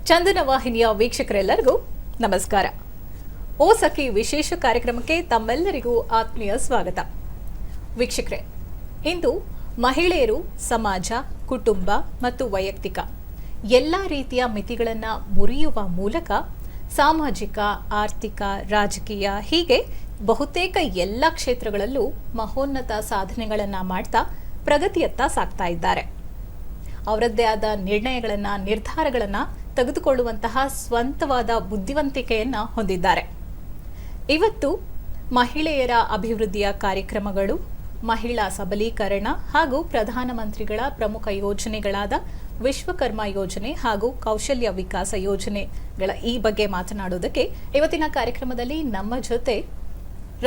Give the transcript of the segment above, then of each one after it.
ಚಂದನ ವಾಹಿನಿಯ ವೀಕ್ಷಕರೆಲ್ಲರಿಗೂ ನಮಸ್ಕಾರ. ಓ ಸಖಿ ವಿಶೇಷ ಕಾರ್ಯಕ್ರಮಕ್ಕೆ ತಮ್ಮೆಲ್ಲರಿಗೂ ಆತ್ಮೀಯ ಸ್ವಾಗತ. ವೀಕ್ಷಕರೇ, ಇಂದು ಮಹಿಳೆಯರು ಸಮಾಜ, ಕುಟುಂಬ ಮತ್ತು ವೈಯಕ್ತಿಕ ಎಲ್ಲ ರೀತಿಯ ಮಿತಿಗಳನ್ನು ಮುರಿಯುವ ಮೂಲಕ ಸಾಮಾಜಿಕ, ಆರ್ಥಿಕ, ರಾಜಕೀಯ ಹೀಗೆ ಬಹುತೇಕ ಎಲ್ಲ ಕ್ಷೇತ್ರಗಳಲ್ಲೂ ಮಹೋನ್ನತ ಸಾಧನೆಗಳನ್ನು ಮಾಡ್ತಾ ಪ್ರಗತಿಯತ್ತ ಸಾಗ್ತಾ ಇದ್ದಾರೆ. ಅವರದ್ದೇ ಆದ ನಿರ್ಣಯಗಳನ್ನು, ನಿರ್ಧಾರಗಳನ್ನು ತೆಗೆದುಕೊಳ್ಳುವಂತಹ ಸ್ವಂತವಾದ ಬುದ್ಧಿವಂತಿಕೆಯನ್ನು ಹೊಂದಿದ್ದಾರೆ. ಇವತ್ತು ಮಹಿಳೆಯರ ಅಭಿವೃದ್ಧಿಯ ಕಾರ್ಯಕ್ರಮಗಳು, ಮಹಿಳಾ ಸಬಲೀಕರಣ ಹಾಗೂ ಪ್ರಧಾನಮಂತ್ರಿಗಳ ಪ್ರಮುಖ ಯೋಜನೆಗಳಾದ ವಿಶ್ವಕರ್ಮ ಯೋಜನೆ ಹಾಗೂ ಕೌಶಲ್ಯ ವಿಕಾಸ ಯೋಜನೆಗಳ ಈ ಬಗ್ಗೆ ಮಾತನಾಡೋದಕ್ಕೆ ಇವತ್ತಿನ ಕಾರ್ಯಕ್ರಮದಲ್ಲಿ ನಮ್ಮ ಜೊತೆ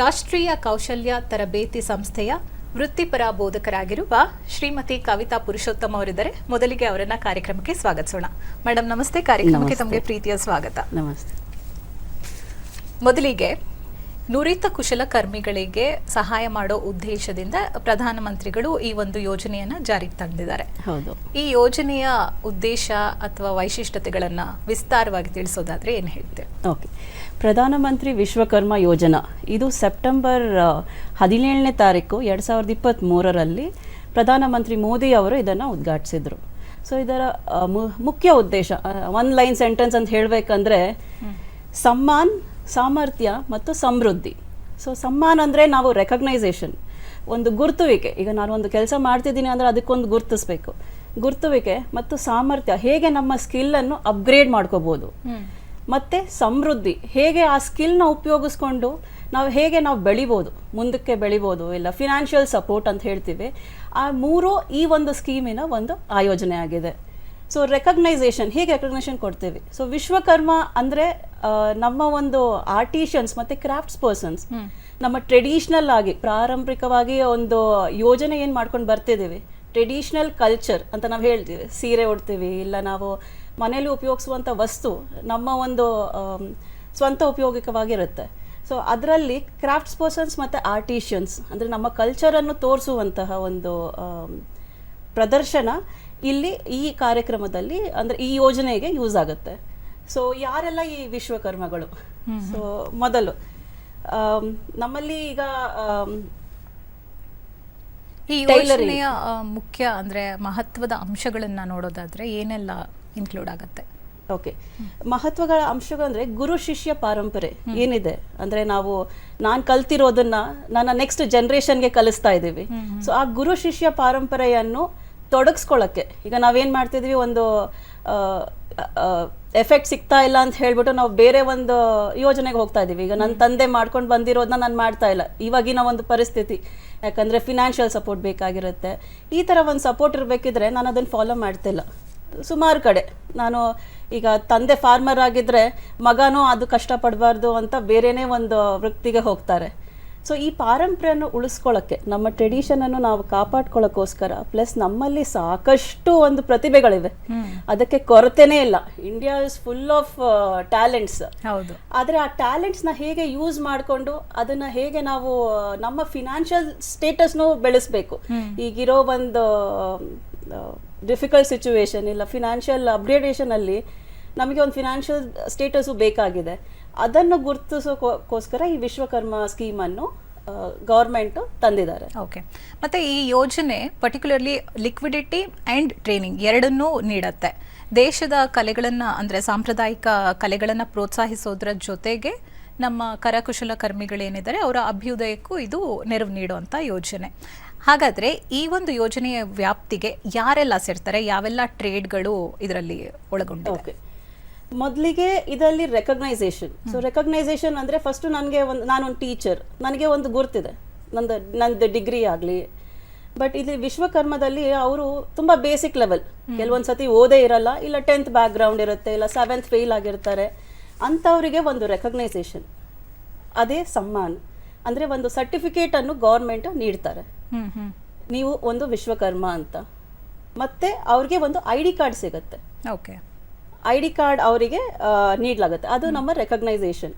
ರಾಷ್ಟ್ರೀಯ ಕೌಶಲ್ಯ ತರಬೇತಿ ಸಂಸ್ಥೆಯ ವೃತ್ತಿಪರ ಬೋಧಕರಾಗಿರುವ ಶ್ರೀಮತಿ ಕವಿತಾ ಪುರುಷೋತ್ತಮ ಅವರಿದ್ದಾರೆ. ಮೊದಲಿಗೆ ಅವರನ್ನ ಕಾರ್ಯಕ್ರಮಕ್ಕೆ ಸ್ವಾಗತಿಸೋಣ. ಮೇಡಮ್ ನಮಸ್ತೆ, ಕಾರ್ಯಕ್ರಮಕ್ಕೆ ತಮಗೆ ಪ್ರೀತಿಯ ಸ್ವಾಗತ. ನಮಸ್ತೆ. ಮೊದಲಿಗೆ ನುರಿತ ಕುಶಲಕರ್ಮಿಗಳಿಗೆ ಸಹಾಯ ಮಾಡೋ ಉದ್ದೇಶದಿಂದ ಪ್ರಧಾನಮಂತ್ರಿಗಳು ಈ ಒಂದು ಯೋಜನೆಯನ್ನ ಜಾರಿಗೆ ತಂದಿದ್ದಾರೆ. ಹೌದು. ಈ ಯೋಜನೆಯ ಉದ್ದೇಶ ಅಥವಾ ವೈಶಿಷ್ಟ್ಯತೆಗಳನ್ನ ವಿಸ್ತಾರವಾಗಿ ತಿಳಿಸೋದಾದ್ರೆ ಏನು ಹೇಳ್ತೇವೆ? ಓಕೆ. ಪ್ರಧಾನಮಂತ್ರಿ ವಿಶ್ವಕರ್ಮ ಯೋಜನಾ ಇದು ಸೆಪ್ಟೆಂಬರ್ 17ನೇ ತಾರೀಕು 2023ರಲ್ಲಿ ಪ್ರಧಾನಮಂತ್ರಿ ಮೋದಿ ಅವರು ಇದನ್ನು ಉದ್ಘಾಟಿಸಿದರು. ಸೊ ಇದರ ಮುಖ್ಯ ಉದ್ದೇಶ, ಒನ್ ಲೈನ್ ಸೆಂಟೆನ್ಸ್ ಅಂತ ಹೇಳಬೇಕಂದ್ರೆ, ಸಮ್ಮಾನ್, ಸಾಮರ್ಥ್ಯ ಮತ್ತು ಸಮೃದ್ಧಿ. ಸೊ ಸಮ್ಮಾನ್ ಅಂದರೆ ನಾವು ರೆಕಗ್ನೈಸೇಷನ್, ಒಂದು ಗುರುತುವಿಕೆ. ಈಗ ನಾನು ಒಂದು ಕೆಲಸ ಮಾಡ್ತಿದ್ದೀನಿ ಅಂದರೆ ಅದಕ್ಕೊಂದು ಗುರುತಿಸ್ಬೇಕು. ಗುರುತುವಿಕೆ ಮತ್ತು ಸಾಮರ್ಥ್ಯ, ಹೇಗೆ ನಮ್ಮ ಸ್ಕಿಲ್ಲನ್ನು ಅಪ್ಗ್ರೇಡ್ ಮಾಡ್ಕೋಬೋದು. ಮತ್ತು ಸಮೃದ್ಧಿ, ಹೇಗೆ ಆ ಸ್ಕಿಲ್ನ ಉಪಯೋಗಿಸ್ಕೊಂಡು ನಾವು ಬೆಳಿಬೋದು, ಮುಂದಕ್ಕೆ ಬೆಳಿಬೋದು. ಇಲ್ಲ ಫಿನಾನ್ಷಿಯಲ್ ಸಪೋರ್ಟ್ ಅಂತ ಹೇಳ್ತೀವಿ. ಆ ಮೂರು ಈ ಒಂದು ಸ್ಕೀಮಿನ ಒಂದು ಆಯೋಜನೆ ಆಗಿದೆ. ಸೊ ರೆಕಗ್ನೈಸೇಷನ್, ಹೇಗೆ ರೆಕಗ್ನೈಸೇಷನ್ ಕೊಡ್ತೀವಿ. ಸೊ ವಿಶ್ವಕರ್ಮ ಅಂದರೆ ನಮ್ಮ ಒಂದು ಆರ್ಟಿಷಿಯನ್ಸ್ ಮತ್ತು ಕ್ರಾಫ್ಟ್ಸ್ ಪರ್ಸನ್ಸ್, ನಮ್ಮ ಟ್ರೆಡಿಷ್ನಲ್ ಆಗಿ ಪಾರಂಪರಿಕವಾಗಿ ಒಂದು ಯೋಜನೆ ಏನು ಮಾಡ್ಕೊಂಡು ಬರ್ತಿದ್ದೀವಿ, ಟ್ರೆಡಿಷ್ನಲ್ ಕಲ್ಚರ್ ಅಂತ ನಾವು ಹೇಳ್ತೀವಿ. ಸೀರೆ ಉಡ್ತೀವಿ, ಇಲ್ಲ ನಾವು ಮನೇಲಿ ಉಪಯೋಗಿಸುವಂಥ ವಸ್ತು ನಮ್ಮ ಒಂದು ಸ್ವಂತ ಉಪಯೋಗಿಕವಾಗಿರುತ್ತೆ. ಸೊ ಅದರಲ್ಲಿ ಕ್ರಾಫ್ಟ್ಸ್ ಪರ್ಸನ್ಸ್ ಮತ್ತು ಆರ್ಟಿಷಿಯನ್ಸ್ ಅಂದರೆ ನಮ್ಮ ಕಲ್ಚರನ್ನು ತೋರಿಸುವಂತಹ ಒಂದು ಪ್ರದರ್ಶನ ಇಲ್ಲಿ ಈ ಕಾರ್ಯಕ್ರಮದಲ್ಲಿ ಅಂದರೆ ಈ ಯೋಜನೆಗೆ ಯೂಸ್ ಆಗುತ್ತೆ. ಸೊ ಯಾರೆಲ್ಲ ಈ ವಿಶ್ವಕರ್ಮಗಳು? ಸೊ ಮೊದಲು ನಮ್ಮಲ್ಲಿ ಈಗ ಈ ಯೋಜನೆಯ ಮುಖ್ಯ ಅಂದರೆ ಮಹತ್ವದ ಅಂಶಗಳನ್ನ ನೋಡೋದಾದ್ರೆ ಏನೆಲ್ಲ ಇನ್ಕ್ಲೂಡ್ ಆಗುತ್ತೆ? ಓಕೆ. ಮಹತ್ವಗಳ ಅಂಶಗಳು ಅಂದರೆ ಗುರು ಶಿಷ್ಯ ಪರಂಪರೆ ಏನಿದೆ ಅಂದರೆ ನಾನು ಕಲ್ತಿರೋದನ್ನ ನನ್ನ ನೆಕ್ಸ್ಟ್ ಜನ್ರೇಷನ್ಗೆ ಕಲಿಸ್ತಾ ಇದ್ದೀವಿ. ಸೊ ಆ ಗುರು ಶಿಷ್ಯ ಪರಂಪರೆಯನ್ನು ತೊಡಗಿಸ್ಕೊಳ್ಳೋಕ್ಕೆ ಈಗ ನಾವೇನು ಮಾಡ್ತಿದ್ವಿ, ಒಂದು ಎಫೆಕ್ಟ್ ಸಿಗ್ತಾ ಇಲ್ಲ ಅಂತ ಹೇಳ್ಬಿಟ್ಟು ನಾವು ಬೇರೆ ಒಂದು ಯೋಜನೆಗೆ ಹೋಗ್ತಾ ಇದ್ದೀವಿ. ಈಗ ನನ್ನ ತಂದೆ ಮಾಡ್ಕೊಂಡು ಬಂದಿರೋದನ್ನ ನಾನು ಮಾಡ್ತಾ ಇಲ್ಲ ಇವಾಗಿನ ಒಂದು ಪರಿಸ್ಥಿತಿ. ಯಾಕಂದರೆ ಫಿನಾನ್ಷಿಯಲ್ ಸಪೋರ್ಟ್ ಬೇಕಾಗಿರುತ್ತೆ. ಈ ಥರ ಒಂದು ಸಪೋರ್ಟ್ ಇರಬೇಕಿದ್ರೆ ನಾನು ಅದನ್ನು ಫಾಲೋ ಮಾಡ್ತಿಲ್ಲ. ಸುಮಾರು ಕಡೆ ನಾನು ಈಗ ತಂದೆ ಫಾರ್ಮರ್ ಆಗಿದ್ದರೆ ಮಗನೂ ಅದು ಕಷ್ಟಪಡಬಾರ್ದು ಅಂತ ಬೇರೆನೇ ಒಂದು ವೃತ್ತಿಗೆ ಹೋಗ್ತಾರೆ. ಸೊ ಈ ಪಾರಂಪರೆಯನ್ನು ಉಳಿಸ್ಕೊಳ್ಳೋಕ್ಕೆ, ನಮ್ಮ ಟ್ರೆಡಿಷನನ್ನು ನಾವು ಕಾಪಾಡ್ಕೊಳ್ಳೋಕ್ಕೋಸ್ಕರ, ಪ್ಲಸ್ ನಮ್ಮಲ್ಲಿ ಸಾಕಷ್ಟು ಒಂದು ಪ್ರತಿಭೆಗಳಿವೆ, ಅದಕ್ಕೆ ಕೊರತೆನೇ ಇಲ್ಲ. India is full of talents. ಹೌದು. ಆದರೆ ಆ ಟ್ಯಾಲೆಂಟ್ಸ್ನ ಹೇಗೆ ಯೂಸ್ ಮಾಡಿಕೊಂಡು ಅದನ್ನು ಹೇಗೆ ನಾವು ನಮ್ಮ ಫಿನಾನ್ಷಿಯಲ್ ಸ್ಟೇಟಸ್ನು ಬೆಳೆಸಬೇಕು. ಈಗಿರೋ ಒಂದು ಡಿಫಿಕಲ್ಟ್ ಸಿಚುವೇಶನ್, ಇಲ್ಲ ಫಿನಾನ್ಷಿಯಲ್ ಅಪ್ಗ್ರೇಡೇಷನ್ ಅಲ್ಲಿ ನಮಗೆ ಒಂದು ಫಿನಾನ್ಷಿಯಲ್ ಸ್ಟೇಟಸ್ಸು ಬೇಕಾಗಿದೆ. ಅದನ್ನು ಗುರುತಿಸೋಕ್ಕೋಸ್ಕರ ಈ ವಿಶ್ವಕರ್ಮ ಸ್ಕೀಮನ್ನು ಗೌರ್ಮೆಂಟ್ ತಂದಿದ್ದಾರೆ. ಓಕೆ. ಮತ್ತೆ ಈ ಯೋಜನೆ ಪರ್ಟಿಕ್ಯುಲರ್ಲಿ ಲಿಕ್ವಿಡಿಟಿ ಆ್ಯಂಡ್ ಟ್ರೈನಿಂಗ್ ಎರಡನ್ನೂ ನೀಡುತ್ತೆ. ದೇಶದ ಕಲೆಗಳನ್ನು ಅಂದರೆ ಸಾಂಪ್ರದಾಯಿಕ ಕಲೆಗಳನ್ನು ಪ್ರೋತ್ಸಾಹಿಸೋದ್ರ ಜೊತೆಗೆ ನಮ್ಮ ಕರಕುಶಲಕರ್ಮಿಗಳೇನಿದ್ದಾರೆ ಅವರ ಅಭ್ಯುದಯಕ್ಕೂ ಇದು ನೆರವು ನೀಡುವಂಥ ಯೋಜನೆ. ಹಾಗಾದರೆ ಈ ಒಂದು ಯೋಜನೆಯ ವ್ಯಾಪ್ತಿಗೆ ಯಾರೆಲ್ಲ ಸೇರ್ತಾರೆ, ಯಾವೆಲ್ಲ ಟ್ರೇಡ್ಗಳು ಇದರಲ್ಲಿ ಒಳಗೊಂಡಿವೆ? ಮೊದಲಿಗೆ ಇದರಲ್ಲಿ ರೆಕಗ್ನೈಸೇಷನ್. ಸೊ ರೆಕಗ್ನೈಸೇಷನ್ ಅಂದರೆ ಫಸ್ಟು ನಾನೊಂದು ಟೀಚರ್, ನನಗೆ ಒಂದು ಗುರ್ತಿದೆ, ನಂದು ಡಿಗ್ರಿ ಆಗಲಿ. ಬಟ್ ಇಲ್ಲಿ ವಿಶ್ವಕರ್ಮದಲ್ಲಿ ಅವರು ತುಂಬ ಬೇಸಿಕ್ ಲೆವೆಲ್, ಕೆಲವೊಂದು ಸತಿ ಓದೇ ಇರಲ್ಲ, ಇಲ್ಲ 10th ಬ್ಯಾಕ್ಗ್ರೌಂಡ್ ಇರುತ್ತೆ, ಇಲ್ಲ 7th ಫೇಲ್ ಆಗಿರ್ತಾರೆ. ಅಂಥವರಿಗೆ ಒಂದು ರೆಕಗ್ನೈಸೇಷನ್, ಅದೇ ಸಮ್ಮಾನ್ ಅಂದರೆ ಒಂದು ಸರ್ಟಿಫಿಕೇಟನ್ನು ಗೌರ್ಮೆಂಟ್ ನೀಡ್ತಾರೆ, ನೀವು ಒಂದು ವಿಶ್ವಕರ್ಮ ಅಂತ. ಮತ್ತು ಅವ್ರಿಗೆ ಒಂದು ID ಕಾರ್ಡ್ ಸಿಗುತ್ತೆ. ಓಕೆ. ID ಕಾರ್ಡ್ ಅವರಿಗೆ ನೀಡಲಾಗುತ್ತೆ, ಅದು ನಮ್ಮ ರೆಕಗ್ನೈಸೇಷನ್.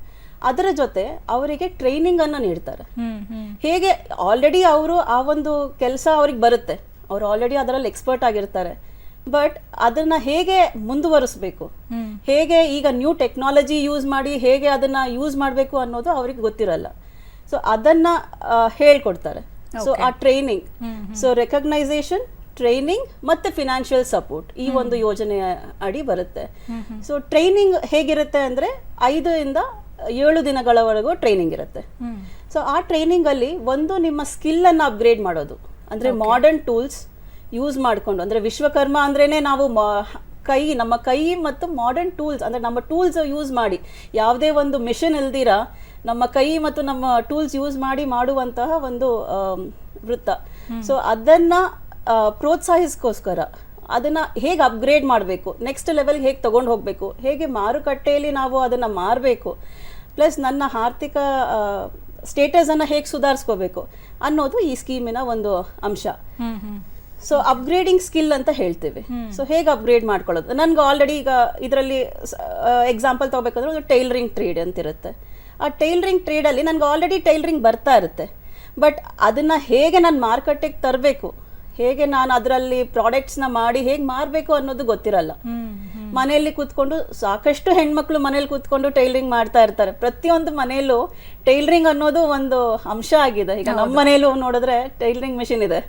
ಅದರ ಜೊತೆ ಅವರಿಗೆ ಟ್ರೈನಿಂಗ್ ಅನ್ನು ನೀಡ್ತಾರೆ. ಹೇಗೆ ಆಲ್ರೆಡಿ ಅವರು ಆ ಒಂದು ಕೆಲಸ ಅವ್ರಿಗೆ ಬರುತ್ತೆ, ಅವ್ರು ಆಲ್ರೆಡಿ ಅದರಲ್ಲಿ ಎಕ್ಸ್ಪರ್ಟ್ ಆಗಿರ್ತಾರೆ. ಬಟ್ ಅದನ್ನ ಹೇಗೆ ಮುಂದುವರಿಸಬೇಕು, ಹೇಗೆ ಈಗ ನ್ಯೂ ಟೆಕ್ನಾಲಜಿ ಯೂಸ್ ಮಾಡಿ ಹೇಗೆ ಅದನ್ನ ಯೂಸ್ ಮಾಡಬೇಕು ಅನ್ನೋದು ಅವ್ರಿಗೆ ಗೊತ್ತಿರಲ್ಲ. ಸೊ ಅದನ್ನ ಹೇಳ್ಕೊಡ್ತಾರೆ. ಸೊ ಆ ಟ್ರೈನಿಂಗ್, ಸೊ ರೆಕಗ್ನೈಸೇಷನ್, ಟ್ರೈನಿಂಗ್ ಮತ್ತೆ ಫಿನಾನ್ಷಿಯಲ್ ಸಪೋರ್ಟ್ ಈ ಒಂದು ಯೋಜನೆ ಅಡಿ ಬರುತ್ತೆ. ಸೊ ಟ್ರೈನಿಂಗ್ ಹೇಗಿರುತ್ತೆ ಅಂದ್ರೆ 5 ಇಂದ 7 ದಿನಗಳವರೆಗೂ ಟ್ರೈನಿಂಗ್ ಇರುತ್ತೆ. ಸೊ ಆ ಟ್ರೈನಿಂಗ್ ಅಲ್ಲಿ ಒಂದು ನಿಮ್ಮ ಸ್ಕಿಲ್ ಅನ್ನ ಅಪ್ಗ್ರೇಡ್ ಮಾಡೋದು, ಅಂದ್ರೆ ಮಾಡರ್ನ್ ಟೂಲ್ಸ್ ಯೂಸ್ ಮಾಡಿಕೊಂಡು, ಅಂದ್ರೆ ವಿಶ್ವಕರ್ಮ ಅಂದ್ರೇನೆ ನಾವು ನಮ್ಮ ಕೈ ಮತ್ತು ಮಾಡರ್ನ್ ಟೂಲ್ಸ್, ಅಂದ್ರೆ ನಮ್ಮ ಟೂಲ್ಸ್ ಯೂಸ್ ಮಾಡಿ, ಯಾವುದೇ ಒಂದು ಮಿಷನ್ ಇಲ್ದಿರ ನಮ್ಮ ಕೈ ಮತ್ತು ನಮ್ಮ ಟೂಲ್ಸ್ ಯೂಸ್ ಮಾಡಿ ಮಾಡುವಂತಹ ಒಂದು ವೃತ್ತ. ಸೊ ಅದನ್ನ ಪ್ರೋತ್ಸಾಹಿಸ್ಕೋಸ್ಕರ ಅದನ್ನ ಹೇಗೆ ಅಪ್ಗ್ರೇಡ್ ಮಾಡಬೇಕು, ನೆಕ್ಸ್ಟ್ ಲೆವೆಲ್ಗೆ ಹೇಗೆ ತಗೊಂಡು ಹೋಗಬೇಕು, ಹೇಗೆ ಮಾರುಕಟ್ಟೆಯಲ್ಲಿ ನಾವು ಅದನ್ನ ಮಾರಬೇಕು, ಪ್ಲಸ್ ನನ್ನ ಆರ್ಥಿಕ ಸ್ಟೇಟಸ್ ಅನ್ನ ಹೇಗೆ ಸುಧಾರಿಸ್ಕೋಬೇಕು ಅನ್ನೋದು ಈ ಸ್ಕೀಮಿನ ಒಂದು ಅಂಶ. ಸೊ ಅಪ್ಗ್ರೇಡಿಂಗ್ ಸ್ಕಿಲ್ ಅಂತ ಹೇಳ್ತೀವಿ. ಸೊ ಹೇಗೆ ಅಪ್ಗ್ರೇಡ್ ಮಾಡ್ಕೊಳ್ಳೋದು, ನನ್ಗೆ ಆಲ್ರೆಡಿ ಈಗ ಇದರಲ್ಲಿ ಎಕ್ಸಾಂಪಲ್ ತಗೋಬೇಕಂದ್ರೆ ಒಂದು ಟೈಲರಿಂಗ್ ಟ್ರೇಡ್ ಅಂತ ಇರುತ್ತೆ. ಆ ಟೈಲರಿಂಗ್ ಟ್ರೇಡಲ್ಲಿ ನನಗೆ ಆಲ್ರೆಡಿ ಟೈಲರಿಂಗ್ ಬರ್ತಾ ಇರುತ್ತೆ, ಬಟ್ ಅದನ್ನ ಹೇಗೆ ನಾನು ಮಾರುಕಟ್ಟೆಗೆ ತರಬೇಕು, ಹೇಗೆ ನಾನು ಅದರಲ್ಲಿ ಪ್ರಾಡಕ್ಟ್ಸ್ನ ಮಾಡಿ ಹೇಗೆ ಮಾರಬೇಕು ಅನ್ನೋದು ಗೊತ್ತಿರಲ್ಲ. ಮನೆಯಲ್ಲಿ ಕೂತ್ಕೊಂಡು ಸಾಕಷ್ಟು ಹೆಣ್ಮಕ್ಳು ಮನೇಲಿ ಕೂತ್ಕೊಂಡು ಟೈಲರಿಂಗ್ ಮಾಡ್ತಾ ಇರ್ತಾರೆ. ಪ್ರತಿಯೊಂದು ಮನೆಯಲ್ಲೂ ಟೈಲರಿಂಗ್ ಅನ್ನೋದು ಒಂದು ಅಂಶ ಆಗಿದೆ. ಈಗ ನಮ್ಮ ಮನೆಯಲ್ಲೂ ನೋಡಿದ್ರೆ ಟೈಲರಿಂಗ್ ಮಿಷಿನ್ ಇದೆ,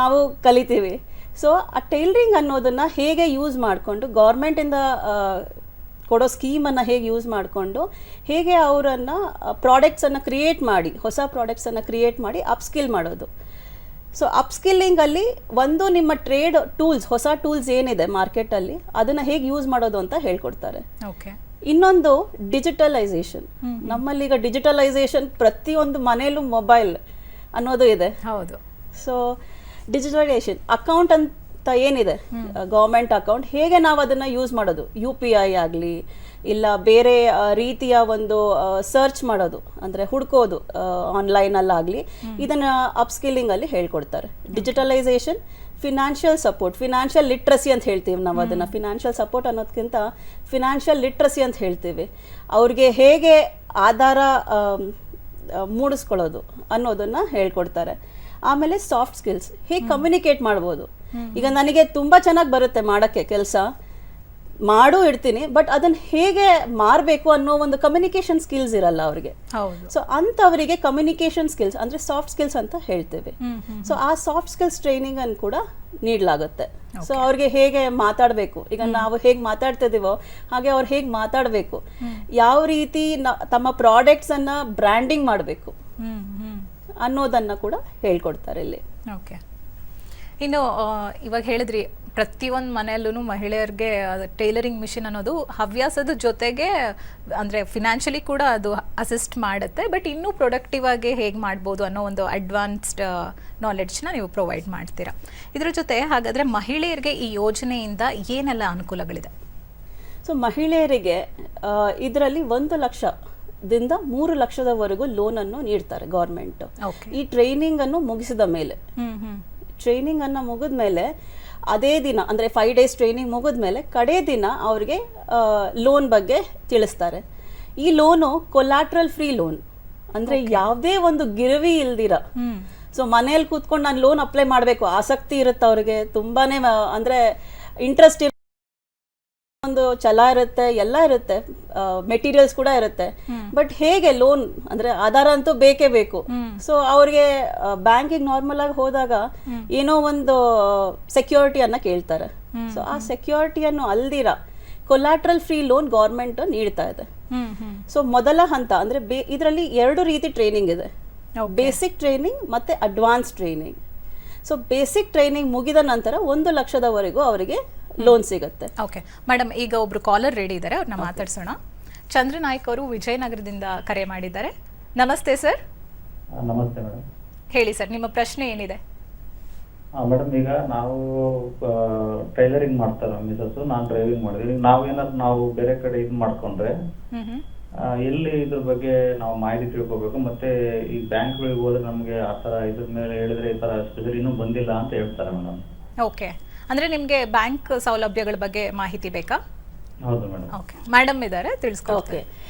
ನಾವು ಕಲಿತೀವಿ. ಸೊ ಆ ಟೈಲರಿಂಗ್ ಅನ್ನೋದನ್ನ ಹೇಗೆ ಯೂಸ್ ಮಾಡಿಕೊಂಡು ಗೌರ್ಮೆಂಟಿಂದ ಕೊಡೋ ಸ್ಕೀಮನ್ನು ಹೇಗೆ ಯೂಸ್ ಮಾಡಿಕೊಂಡು ಹೇಗೆ ಅವರನ್ನು ಪ್ರಾಡಕ್ಟ್ಸನ್ನು ಕ್ರಿಯೇಟ್ ಮಾಡಿ, ಹೊಸ ಪ್ರಾಡಕ್ಟ್ಸನ್ನು ಕ್ರಿಯೇಟ್ ಮಾಡಿ ಅಪ್ಸ್ಕಿಲ್ ಮಾಡೋದು. ಸೊ ಅಪ್ಸ್ಕಿಲ್ಲಿಂಗಲ್ಲಿ ಒಂದು ನಿಮ್ಮ ಟ್ರೇಡ್ ಟೂಲ್ಸ್, ಹೊಸ ಟೂಲ್ಸ್ ಏನಿದೆ ಮಾರ್ಕೆಟಲ್ಲಿ ಅದನ್ನು ಹೇಗೆ ಯೂಸ್ ಮಾಡೋದು ಅಂತ ಹೇಳ್ಕೊಡ್ತಾರೆ. ಇನ್ನೊಂದು ಡಿಜಿಟಲೈಸೇಷನ್. ನಮ್ಮಲ್ಲಿ ಈಗ ಡಿಜಿಟಲೈಸೇಷನ್ ಪ್ರತಿಯೊಂದು ಮನೆಯಲ್ಲೂ ಮೊಬೈಲ್ ಅನ್ನೋದು ಇದೆ. ಹೌದು. ಸೊ ಡಿಜಿಟಲೈಸೇಷನ್ ಅಕೌಂಟ್ ಅಂತ ಏನಿದೆ, ಗೌರ್ಮೆಂಟ್ ಅಕೌಂಟ್, ಹೇಗೆ ನಾವು ಅದನ್ನ ಯೂಸ್ ಮಾಡೋದು, UPI ಆಗಲಿ ಇಲ್ಲ ಬೇರೆ ರೀತಿಯ ಒಂದು ಸರ್ಚ್ ಮಾಡೋದು, ಅಂದ್ರೆ ಹುಡ್ಕೋದು ಆನ್ಲೈನಲ್ಲಾಗಲಿ, ಇದನ್ನ ಅಪ್ಸ್ಕಿಲ್ಲಿಂಗ್ ಅಲ್ಲಿ ಹೇಳ್ಕೊಡ್ತಾರೆ. Digitalisation, financial support, financial literacy ಅಂತ ಹೇಳ್ತೀವಿ ನಾವು ಅದನ್ನ. ಫಿನಾನ್ಷಿಯಲ್ ಸಪೋರ್ಟ್ ಅನ್ನೋದಕ್ಕಿಂತ ಫಿನಾನ್ಷಿಯಲ್ ಲಿಟ್ರಸಿ ಅಂತ ಹೇಳ್ತೀವಿ. ಅವ್ರಿಗೆ ಹೇಗೆ ಆಧಾರ ಮೂಡಿಸ್ಕೊಳ್ಳೋದು ಅನ್ನೋದನ್ನ ಹೇಳ್ಕೊಡ್ತಾರೆ. ಆಮೇಲೆ ಸಾಫ್ಟ್ ಸ್ಕಿಲ್ಸ್, ಹೇಗೆ ಕಮ್ಯುನಿಕೇಟ್ ಮಾಡ್ಬೋದು. ಈಗ ನನಗೆ ತುಂಬಾ ಚೆನ್ನಾಗಿ ಬರುತ್ತೆ ಮಾಡಕ್ಕೆ ಕೆಲಸ, ಮಾಡೂ ಇಡ್ತೀನಿ, ಬಟ್ ಅದನ್ನ ಹೇಗೆ ಮಾರಬೇಕು ಅನ್ನೋ ಒಂದು ಕಮ್ಯುನಿಕೇಶನ್ ಸ್ಕಿಲ್ಸ್ ಇರಲ್ಲ ಅವ್ರಿಗೆ. ಸೊ ಅಂತವರಿಗೆ ಕಮ್ಯುನಿಕೇಶನ್ ಸ್ಕಿಲ್ಸ್ ಅಂದ್ರೆ ಸಾಫ್ಟ್ ಸ್ಕಿಲ್ಸ್ ಅಂತ ಹೇಳ್ತೇವೆ. ಸೊ ಆ ಸಾಫ್ಟ್ ಸ್ಕಿಲ್ಸ್ ಟ್ರೈನಿಂಗ್ ಅನ್ನು ಕೂಡ ನೀಡಲಾಗುತ್ತೆ. ಸೊ ಅವ್ರಿಗೆ ಹೇಗೆ ಮಾತಾಡಬೇಕು, ಈಗ ನಾವು ಹೇಗೆ ಮಾತಾಡ್ತಿದೀವೋ ಹಾಗೆ ಅವ್ರು ಹೇಗೆ ಮಾತಾಡಬೇಕು, ಯಾವ ರೀತಿ ತಮ್ಮ ಪ್ರಾಡಕ್ಟ್ಸ್ ಅನ್ನ ಬ್ರ್ಯಾಂಡಿಂಗ್ ಮಾಡಬೇಕು ಅನ್ನೋದನ್ನ ಕೂಡ ಹೇಳ್ಕೊಡ್ತಾರೆ ಇಲ್ಲಿ. ಓಕೆ. ಇನ್ನು ಇವಾಗ ಹೇಳಿದ್ರಿ ಪ್ರತಿಯೊಂದು ಮನೆಯಲ್ಲೂ ಮಹಿಳೆಯರಿಗೆ ಟೈಲರಿಂಗ್ ಮಿಷಿನ್ ಅನ್ನೋದು ಹವ್ಯಾಸದ ಜೊತೆಗೆ ಅಂದರೆ ಫಿನಾನ್ಷಿಯಲಿ ಕೂಡ ಅದು ಅಸಿಸ್ಟ್ ಮಾಡುತ್ತೆ, ಬಟ್ ಇನ್ನೂ ಪ್ರೊಡಕ್ಟಿವ್ ಆಗಿ ಹೇಗೆ ಮಾಡ್ಬೋದು ಅನ್ನೋ ಒಂದು ಅಡ್ವಾನ್ಸ್ಡ್ ನಾಲೆಡ್ಜ್ನ ನೀವು ಪ್ರೊವೈಡ್ ಮಾಡ್ತೀರಾ. ಇದ್ರ ಜೊತೆ ಹಾಗಾದರೆ ಮಹಿಳೆಯರಿಗೆ ಈ ಯೋಜನೆಯಿಂದ ಏನೆಲ್ಲ ಅನುಕೂಲಗಳಿದೆ? ಸೊ ಮಹಿಳೆಯರಿಗೆ ಇದರಲ್ಲಿ 1 ಲಕ್ಷದಿಂದ 3 ಲಕ್ಷದವರೆಗೂ ಲೋನ್ ಅನ್ನು ನೀಡ್ತಾರೆ ಗೌರ್ಮೆಂಟ್. ಈ ಟ್ರೈನಿಂಗ್ ಅನ್ನು ಮುಗಿಸಿದ ಮೇಲೆ, ಟ್ರೈನಿಂಗ್ ಅನ್ನು ಮುಗಿದ ಮೇಲೆ ಅದೇ ದಿನ ಅಂದ್ರೆ 5 days ಟ್ರೈನಿಂಗ್ ಮುಗಿದ ಮೇಲೆ ಕಡೆ ದಿನ ಅವ್ರಿಗೆ ಲೋನ್ ಬಗ್ಗೆ ತಿಳಿಸ್ತಾರೆ. ಈ ಲೋನು ಕೊಲಾಟ್ರಲ್ ಫ್ರೀ ಲೋನ್, ಅಂದ್ರೆ ಯಾವುದೇ ಒಂದು ಗಿರವಿ ಇಲ್ದಿರ. ಸೊ ಮನೇಲಿ ಕೂತ್ಕೊಂಡು ನಾನು ಲೋನ್ ಅಪ್ಲೈ ಮಾಡಬೇಕು ಆಸಕ್ತಿ ಇರುತ್ತೆ ಅವ್ರಿಗೆ, ತುಂಬಾನೇ ಅಂದ್ರೆ ಇಂಟ್ರೆಸ್ಟ್ ಒಂದು ಛಲ ಇರುತ್ತೆ, ಎಲ್ಲ ಇರುತ್ತೆ, ಮೆಟೀರಿಯಲ್ಸ್ ಕೂಡ ಇರುತ್ತೆ, ಬಟ್ ಹೇಗೆ ಲೋನ್ ಅಂದ್ರೆ ಆಧಾರ ಅಂತೂ ಬೇಕೇ ಬೇಕು. ಸೊ ಅವ್ರಿಗೆ ಬ್ಯಾಂಕಿಗೆ ನಾರ್ಮಲ್ ಆಗಿ ಹೋದಾಗ ಏನೋ ಒಂದು ಸೆಕ್ಯೂರಿಟಿಯನ್ನ ಕೇಳ್ತಾರೆ. ಸೊ ಆ ಸೆಕ್ಯೂರಿಟಿಯನ್ನು ಅಲ್ದಿರ ಕೊಲಾಟ್ರಲ್ ಫ್ರೀ ಲೋನ್ ಗೌರ್ಮೆಂಟ್ ನೀಡ್ತಾ ಇದೆ. ಸೊ ಮೊದಲ ಹಂತ ಅಂದ್ರೆ ಇದರಲ್ಲಿ 2 ರೀತಿ ಟ್ರೈನಿಂಗ್ ಇದೆ, ಬೇಸಿಕ್ ಟ್ರೈನಿಂಗ್ ಮತ್ತೆ advance training. So basic training ಮುಗಿದ ನಂತರ 1 ಲಕ್ಷದವರೆಗೂ ಅವರಿಗೆ ಲೋನ್ ಸಿಗುತ್ತೆ. ಓಕೆ ಮೇಡಮ್, ಈಗ ಒಬ್ರು ಕಾಲರ್ ರೆಡಿ ಇದ್ದಾರೆ, ಅವ್ರನ್ನ ಮಾತಾಡ್ಸೋಣ. ಚಂದ್ರನಾಯ್ಕ್ ಅವರು ವಿಜಯನಗರದಿಂದ ಕರೆ ಮಾಡಿದ್ದಾರೆ. ನಮಸ್ತೆ ಸರ್. ನಮಸ್ತೆ ಮೇಡಮ್. ಹೇಳಿ ಸರ್, ನಿಮ್ಮ ಪ್ರಶ್ನೆ ಏನಿದೆ? ಮೇಡಮ್, ಈಗ ನಾವು ಟೈಲರಿಂಗ್ ಮಾಡ್ತಾರೆ ಮಿಸಸ್, ನಾನು ಡ್ರೈವಿಂಗ್ ಮಾಡಿದೀವಿ. ನಾವು ಬೇರೆ ಕಡೆ ಇದು ಮಾಡ್ಕೊಂಡ್ರೆ ಎಲ್ಲಿ ಇದ್ರ ಬಗ್ಗೆ ನಾವು ಮಾಹಿತಿ ತಿಳ್ಕೊಬೇಕು, ಮತ್ತೆ ಈ ಬ್ಯಾಂಕ್ಗಳಿಗೆ ಹೋದ್ರೆ ನಮ್ಗೆ ಆ ತರ ಇದ್ರ ಮೇಲೆ ಹೇಳಿದ್ರೆ ಈ ತರ ಸ್ಪೆಷಲ್ ಇನ್ನೂ ಬಂದಿಲ್ಲ ಅಂತ ಹೇಳ್ತಾರೆ ಮೇಡಮ್. ಓಕೆ, ಅಂದ್ರೆ ನಿಮ್ಗೆ ಬ್ಯಾಂಕ್ ಸೌಲಭ್ಯಗಳ ಬಗ್ಗೆ ಮಾಹಿತಿ ಬೇಕಾ? ಹೌದು ಮೇಡಮ್. ಓಕೆ, ಮೇಡಮ್ ಇದ್ದಾರೆ, ತಿಳಿಸ್ಕೊಡ್ತೀನಿ.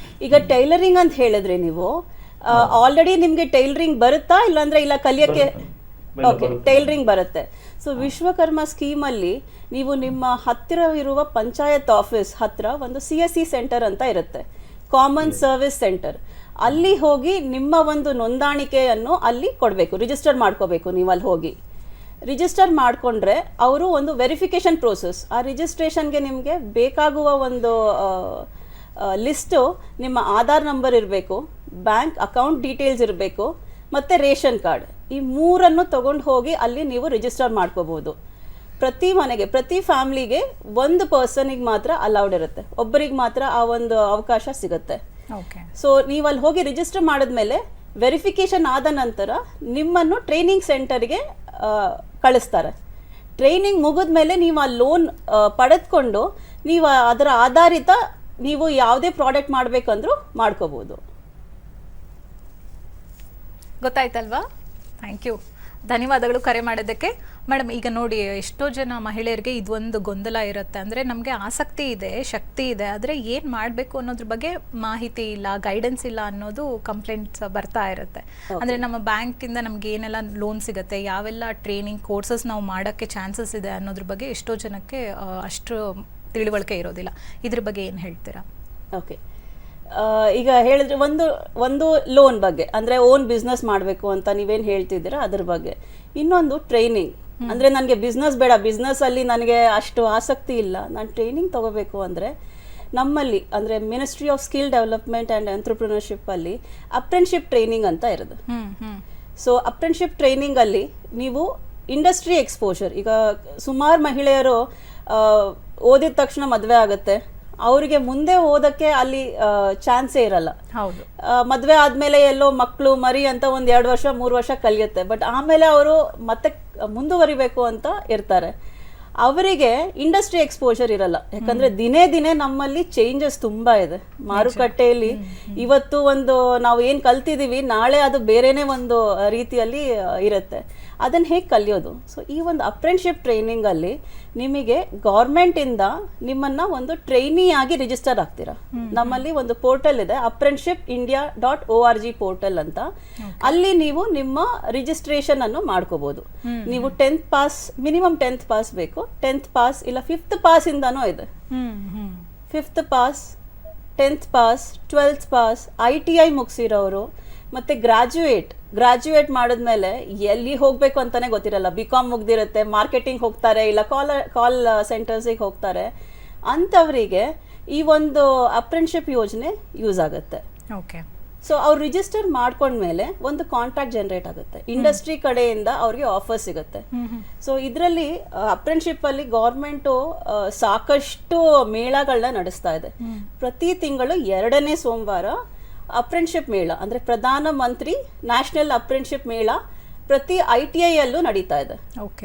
ಈಗ ಟೈಲರಿಂಗ್ ಅಂತ ಹೇಳಿದ್ರೆ ನೀವು ಆಲ್ರೆಡಿ ನಿಮ್ಗೆ ಟೈಲರಿಂಗ್ ಬರುತ್ತಾ, ಇಲ್ಲಾಂದ್ರೆ ಇಲ್ಲ ಕಲಿಯಕ್ಕೆ? ಓಕೆ, ಟೈಲರಿಂಗ್ ಬರುತ್ತೆ. ಸೊ ವಿಶ್ವಕರ್ಮ ಸ್ಕೀಮಲ್ಲಿ ನೀವು ನಿಮ್ಮ ಹತ್ತಿರವಿರುವ ಪಂಚಾಯತ್ ಆಫೀಸ್ ಹತ್ರ ಒಂದು CSC ಸೆಂಟರ್ ಅಂತ ಇರುತ್ತೆ, ಕಾಮನ್ ಸರ್ವಿಸ್ ಸೆಂಟರ್. ಅಲ್ಲಿ ಹೋಗಿ ನಿಮ್ಮ ಒಂದು ನೋಂದಾಣಿಕೆಯನ್ನು ಅಲ್ಲಿ ಕೊಡಬೇಕು, ರಿಜಿಸ್ಟರ್ ಮಾಡ್ಕೋಬೇಕು. ನೀವು ಅಲ್ಲಿ ಹೋಗಿ ರಿಜಿಸ್ಟರ್ ಮಾಡಿಕೊಂಡ್ರೆ ಅವರು ಒಂದು ವೆರಿಫಿಕೇಷನ್ ಪ್ರೋಸೆಸ್, ಆ ರಿಜಿಸ್ಟ್ರೇಷನ್ಗೆ ನಿಮಗೆ ಬೇಕಾಗುವ ಒಂದು ಲಿಸ್ಟು ನಿಮ್ಮ ಆಧಾರ್ ನಂಬರ್ ಇರಬೇಕು, ಬ್ಯಾಂಕ್ ಅಕೌಂಟ್ ಡೀಟೇಲ್ಸ್ ಇರಬೇಕು, ಮತ್ತು ರೇಷನ್ ಕಾರ್ಡ್. ಈ ಮೂರನ್ನು ತಗೊಂಡು ಹೋಗಿ ಅಲ್ಲಿ ನೀವು ರಿಜಿಸ್ಟರ್ ಮಾಡ್ಕೋಬೋದು. ಪ್ರತಿ ಮನೆಗೆ, ಪ್ರತಿ ಫ್ಯಾಮ್ಲಿಗೆ ಒಂದು ಪರ್ಸನಿಗೆ ಮಾತ್ರ ಅಲೌಡ್ ಇರುತ್ತೆ, ಒಬ್ಬರಿಗೆ ಮಾತ್ರ ಆ ಒಂದು ಅವಕಾಶ ಸಿಗುತ್ತೆ. ಓಕೆ. ಸೊ ನೀವು ಅಲ್ಲಿ ಹೋಗಿ ರಿಜಿಸ್ಟರ್ ಮಾಡಿದ್ಮೇಲೆ ವೆರಿಫಿಕೇಷನ್ ಆದ ನಂತರ ನಿಮ್ಮನ್ನು ಟ್ರೈನಿಂಗ್ ಸೆಂಟರ್ಗೆ ಕಳಿಸ್ತಾರೆ. ಟ್ರೈನಿಂಗ್ ಮುಗಿದ್ಮೇಲೆ ನೀವು ಆ ಲೋನ್ ಪಡೆದುಕೊಂಡು ನೀವು ಅದರ ಆಧಾರಿತ ನೀವು ಯಾವುದೇ ಪ್ರಾಡಕ್ಟ್ ಮಾಡಬೇಕಂದ್ರೂ ಮಾಡ್ಕೋಬೋದು. ಗೊತ್ತಾಯ್ತಲ್ವಾ? ಥ್ಯಾಂಕ್ ಯು, ಧನ್ಯವಾದಗಳು ಕರೆ ಮಾಡೋದಕ್ಕೆ. ಮೇಡಮ್, ಈಗ ನೋಡಿ, ಎಷ್ಟೋ ಜನ ಮಹಿಳೆಯರಿಗೆ ಇದೊಂದು ಗೊಂದಲ ಇರುತ್ತೆ. ಅಂದರೆ ನಮಗೆ ಆಸಕ್ತಿ ಇದೆ, ಶಕ್ತಿ ಇದೆ, ಆದರೆ ಏನು ಮಾಡಬೇಕು ಅನ್ನೋದ್ರ ಬಗ್ಗೆ ಮಾಹಿತಿ ಇಲ್ಲ, ಗೈಡೆನ್ಸ್ ಇಲ್ಲ ಅನ್ನೋದು ಕಂಪ್ಲೇಂಟ್ಸ್ ಬರ್ತಾ ಇರುತ್ತೆ. ಅಂದರೆ ನಮ್ಮ ಬ್ಯಾಂಕಿಂದ ನಮ್ಗೆ ಏನೆಲ್ಲ ಲೋನ್ ಸಿಗುತ್ತೆ, ಯಾವೆಲ್ಲ ಟ್ರೈನಿಂಗ್ ಕೋರ್ಸಸ್ ನಾವು ಮಾಡೋಕ್ಕೆ ಚಾನ್ಸಸ್ ಇದೆ ಅನ್ನೋದ್ರ ಬಗ್ಗೆ ಎಷ್ಟೋ ಜನಕ್ಕೆ ಅಷ್ಟು ತಿಳುವಳಿಕೆ ಇರೋದಿಲ್ಲ. ಇದ್ರ ಬಗ್ಗೆ ಏನು ಹೇಳ್ತೀರಾ? ಓಕೆ, ಈಗ ಹೇಳಿದ್ರೆ ಒಂದು ಲೋನ್ ಬಗ್ಗೆ, ಅಂದರೆ ಓನ್ ಬಿಸ್ನೆಸ್ ಮಾಡಬೇಕು ಅಂತ ನೀವೇನು ಹೇಳ್ತಿದ್ದೀರಾ ಅದ್ರ ಬಗ್ಗೆ. ಇನ್ನೊಂದು ಟ್ರೈನಿಂಗ್, ಅಂದರೆ ನನಗೆ ಬಿಸ್ನೆಸ್ ಬೇಡ, ಬಿಸ್ನೆಸ್ಸಲ್ಲಿ ನನಗೆ ಅಷ್ಟು ಆಸಕ್ತಿ ಇಲ್ಲ, ನಾನು ಟ್ರೈನಿಂಗ್ ತೊಗೋಬೇಕು ಅಂದರೆ ನಮ್ಮಲ್ಲಿ ಅಂದರೆ ministry of skill development and ಎಂಟ್ರಪ್ರಿನರ್ಶಿಪ್ಪಲ್ಲಿ ಅಪ್ರೆಂಟಿಸ್ಶಿಪ್ ಟ್ರೈನಿಂಗ್ ಅಂತ ಇರೋದು. ಸೊ ಅಪ್ರೆಂಟಿಸ್ಶಿಪ್ ಟ್ರೈನಿಂಗಲ್ಲಿ ನೀವು ಇಂಡಸ್ಟ್ರಿ ಎಕ್ಸ್ಪೋಜರ್, ಈಗ ಸುಮಾರು ಮಹಿಳೆಯರು ಓದಿದ ತಕ್ಷಣ ಮದುವೆ ಆಗುತ್ತೆ, ಅವರಿಗೆ ಮುಂದೆ ಓದಕ್ಕೆ ಅಲ್ಲಿ ಚಾನ್ಸೇ ಇರಲ್ಲ. ಹೌದು, ಮದುವೆ ಆದಮೇಲೆ ಎಲ್ಲೋ ಮಕ್ಕಳು ಮರಿ ಅಂತ ಒಂದು 2 ವರ್ಷ 3 ವರ್ಷ ಕಲಿಯುತ್ತೆ, ಬಟ್ ಆಮೇಲೆ ಅವರು ಮತ್ತೆ ಮುಂದುವರಿಬೇಕು ಅಂತ ಇರ್ತಾರೆ. ಅವರಿಗೆ ಇಂಡಸ್ಟ್ರಿ ಎಕ್ಸ್ಪೋಜರ್ ಇರಲ್ಲ, ಯಾಕಂದ್ರೆ ದಿನೇ ದಿನೇ ನಮ್ಮಲ್ಲಿ ಚೇಂಜಸ್ ತುಂಬಾ ಇದೆ ಮಾರುಕಟ್ಟೆಯಲ್ಲಿ. ಇವತ್ತು ಒಂದು ನಾವು ಏನು ಕಲ್ತಿದ್ದೀವಿ, ನಾಳೆ ಅದು ಬೇರೆನೇ ಒಂದು ರೀತಿಯಲ್ಲಿ ಇರುತ್ತೆ. ಅದನ್ನು ಹೇಗೆ ಕಲಿಯೋದು? ಸೊ ಈ ಒಂದು ಅಪ್ರೆಂಟಿಸ್ಶಿಪ್ ಟ್ರೈನಿಂಗಲ್ಲಿ ನಿಮಗೆ ಗೌರ್ಮೆಂಟಿಂದ ನಿಮ್ಮನ್ನು ಒಂದು ಟ್ರೈನಿ ಆಗಿ ರಿಜಿಸ್ಟರ್ ಆಗ್ತೀರಾ. ನಮ್ಮಲ್ಲಿ ಒಂದು ಪೋರ್ಟಲ್ ಇದೆ, apprenticeshipindia.org ಪೋರ್ಟಲ್ ಅಂತ. ಅಲ್ಲಿ ನೀವು ನಿಮ್ಮ ರಿಜಿಸ್ಟ್ರೇಷನ್ ಅನ್ನು ಮಾಡ್ಕೋಬಹುದು. ನೀವು 10th pass, minimum 10th pass ಬೇಕು, 10th ಪಾಸ್ ಇಲ್ಲ 5th ಪಾಸ್ ಇಂದಾನೂ ಇದೆ. 5th pass, 10th pass, 12th pass, ITI ಮುಗಿಸಿರೋರು, ಮತ್ತೆ ಗ್ರಾಜ್ಯುಯೇಟ್ ಮಾಡಿದ್ಮೇಲೆ ಎಲ್ಲಿ ಹೋಗಬೇಕು ಅಂತಾನೆ ಗೊತ್ತಿರಲ್ಲ, BCom ಮುಗ್ದಿರುತ್ತೆ, ಮಾರ್ಕೆಟಿಂಗ್ ಹೋಗ್ತಾರೆ, ಇಲ್ಲ ಕಾಲ್ ಸೆಂಟರ್ಸಿಗೆ ಹೋಗ್ತಾರೆ, ಅಂಥವರಿಗೆ ಈ ಒಂದು ಅಪ್ರೆಂಟಿಸ್ಶಿಪ್ ಯೋಜನೆ ಯೂಸ್ ಆಗುತ್ತೆ. ಓಕೆ. ಸೊ ಅವ್ರು ರಿಜಿಸ್ಟರ್ ಮಾಡ್ಕೊಂಡ್ಮೇಲೆ ಒಂದು ಕಾಂಟ್ರಾಕ್ಟ್ ಜನರೇಟ್ ಆಗುತ್ತೆ, ಇಂಡಸ್ಟ್ರಿ ಕಡೆಯಿಂದ ಅವ್ರಿಗೆ ಆಫರ್ ಸಿಗುತ್ತೆ. ಸೊ ಇದರಲ್ಲಿ ಅಪ್ರೆಂಟಿಸ್ಶಿಪ್ ಅಲ್ಲಿ ಗೌರ್ಮೆಂಟು ಸಾಕಷ್ಟು ಮೇಳಗಳನ್ನ ನಡೆಸ್ತಾ ಇದೆ. ಪ್ರತಿ ತಿಂಗಳು 2ನೇ ಸೋಮವಾರ ಅಪ್ರೆಂಟಿಸ್ಶಿಪ್ ಮೇಳ, ಅಂದರೆ ಪ್ರಧಾನ ಮಂತ್ರಿ ನ್ಯಾಷನಲ್ ಅಪ್ರೆಂಟಿಸ್ಶಿಪ್ ಮೇಳ ಪ್ರತಿ ITI ಅಲ್ಲೂ ನಡೀತಾ ಇದೆ.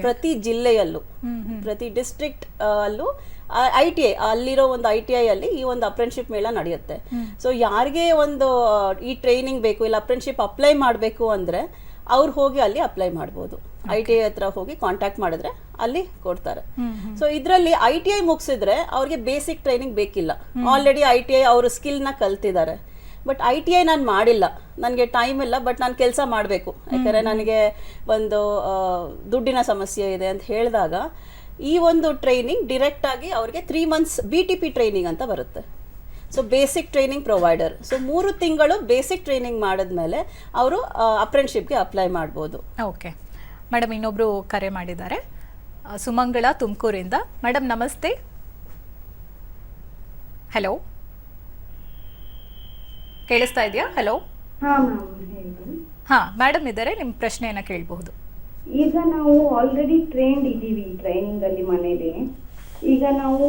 ಪ್ರತಿ ಜಿಲ್ಲೆಯಲ್ಲೂ, ಪ್ರತಿ ಡಿಸ್ಟ್ರಿಕ್ಟ್ ಅಲ್ಲೂ ITI ಅಲ್ಲಿರೋ ಒಂದು ITI ಅಲ್ಲಿ ಈ ಒಂದು ಅಪ್ರೆಂಟಿಸ್ಶಿಪ್ ಮೇಳ ನಡೆಯುತ್ತೆ. ಸೊ ಯಾರಿಗೆ ಒಂದು ಈ ಟ್ರೈನಿಂಗ್ ಬೇಕು, ಇಲ್ಲ ಅಪ್ರೆಂಟಿಸ್ಶಿಪ್ ಅಪ್ಲೈ ಮಾಡಬೇಕು ಅಂದರೆ ಅವ್ರು ಹೋಗಿ ಅಲ್ಲಿ ಅಪ್ಲೈ ಮಾಡ್ಬೋದು. ITI ಹತ್ರ ಹೋಗಿ ಕಾಂಟ್ಯಾಕ್ಟ್ ಮಾಡಿದ್ರೆ ಅಲ್ಲಿ ಕೊಡ್ತಾರೆ. ಸೊ ಇದರಲ್ಲಿ ITI ಮುಗಿಸಿದ್ರೆ ಅವ್ರಿಗೆ ಬೇಸಿಕ್ ಟ್ರೈನಿಂಗ್ ಬೇಕಿಲ್ಲ, ಆಲ್ರೆಡಿ ITI ಅವರು ಸ್ಕಿಲ್ನ ಕಲ್ತಿದ್ದಾರೆ. ಬಟ್ ITI ನಾನು ಮಾಡಿಲ್ಲ, ನನಗೆ ಟೈಮ್ ಇಲ್ಲ, ಬಟ್ ನಾನು ಕೆಲಸ ಮಾಡಬೇಕು, ಯಾಕಂದರೆ ನನಗೆ ಒಂದು ದುಡ್ಡಿನ ಸಮಸ್ಯೆ ಇದೆ ಅಂತ ಹೇಳಿದಾಗ ಈ ಒಂದು ಟ್ರೈನಿಂಗ್ ಡಿರೆಕ್ಟ್ ಆಗಿ ಅವ್ರಿಗೆ 3 months BTP ಟ್ರೈನಿಂಗ್ ಅಂತ ಬರುತ್ತೆ. So basic training provider. So 3 ತಿಂಗಳು ಬೇಸಿಕ್ ಟ್ರೈನಿಂಗ್ ಮಾಡಿದ್ಮೇಲೆ ಅವರು ಅಪ್ರೆಂಟಿಸ್ಶಿಪ್ಗೆ ಅಪ್ಲೈ ಮಾಡ್ಬೋದು. ಓಕೆ ಮೇಡಮ್, ಇನ್ನೊಬ್ರು ಕರೆ ಮಾಡಿದ್ದಾರೆ, ಸುಮಂಗಳ ತುಮಕೂರಿಂದ. ಮೇಡಮ್ ನಮಸ್ತೆ. ಹಲೋ, ಕೇಳಿಸ್ತಾ ಇದೆಯಾ? ಹಲೋ. ಹಾ ಮೇಡಮ್ ಇದ್ದಾರೆ, ನಿಮ್ಮ ಪ್ರಶ್ನೆಯನ್ನ ಕೇಳಬಹುದು. ಈಗ ನಾವು ಆಲ್ರೆಡಿ ಟ್ರೈನ್ಡ್ ಇದ್ದೀವಿ ಟ್ರೈನಿಂಗ್ ಅಲ್ಲಿ ಮನೇಲಿ. ಈಗ ನಾವು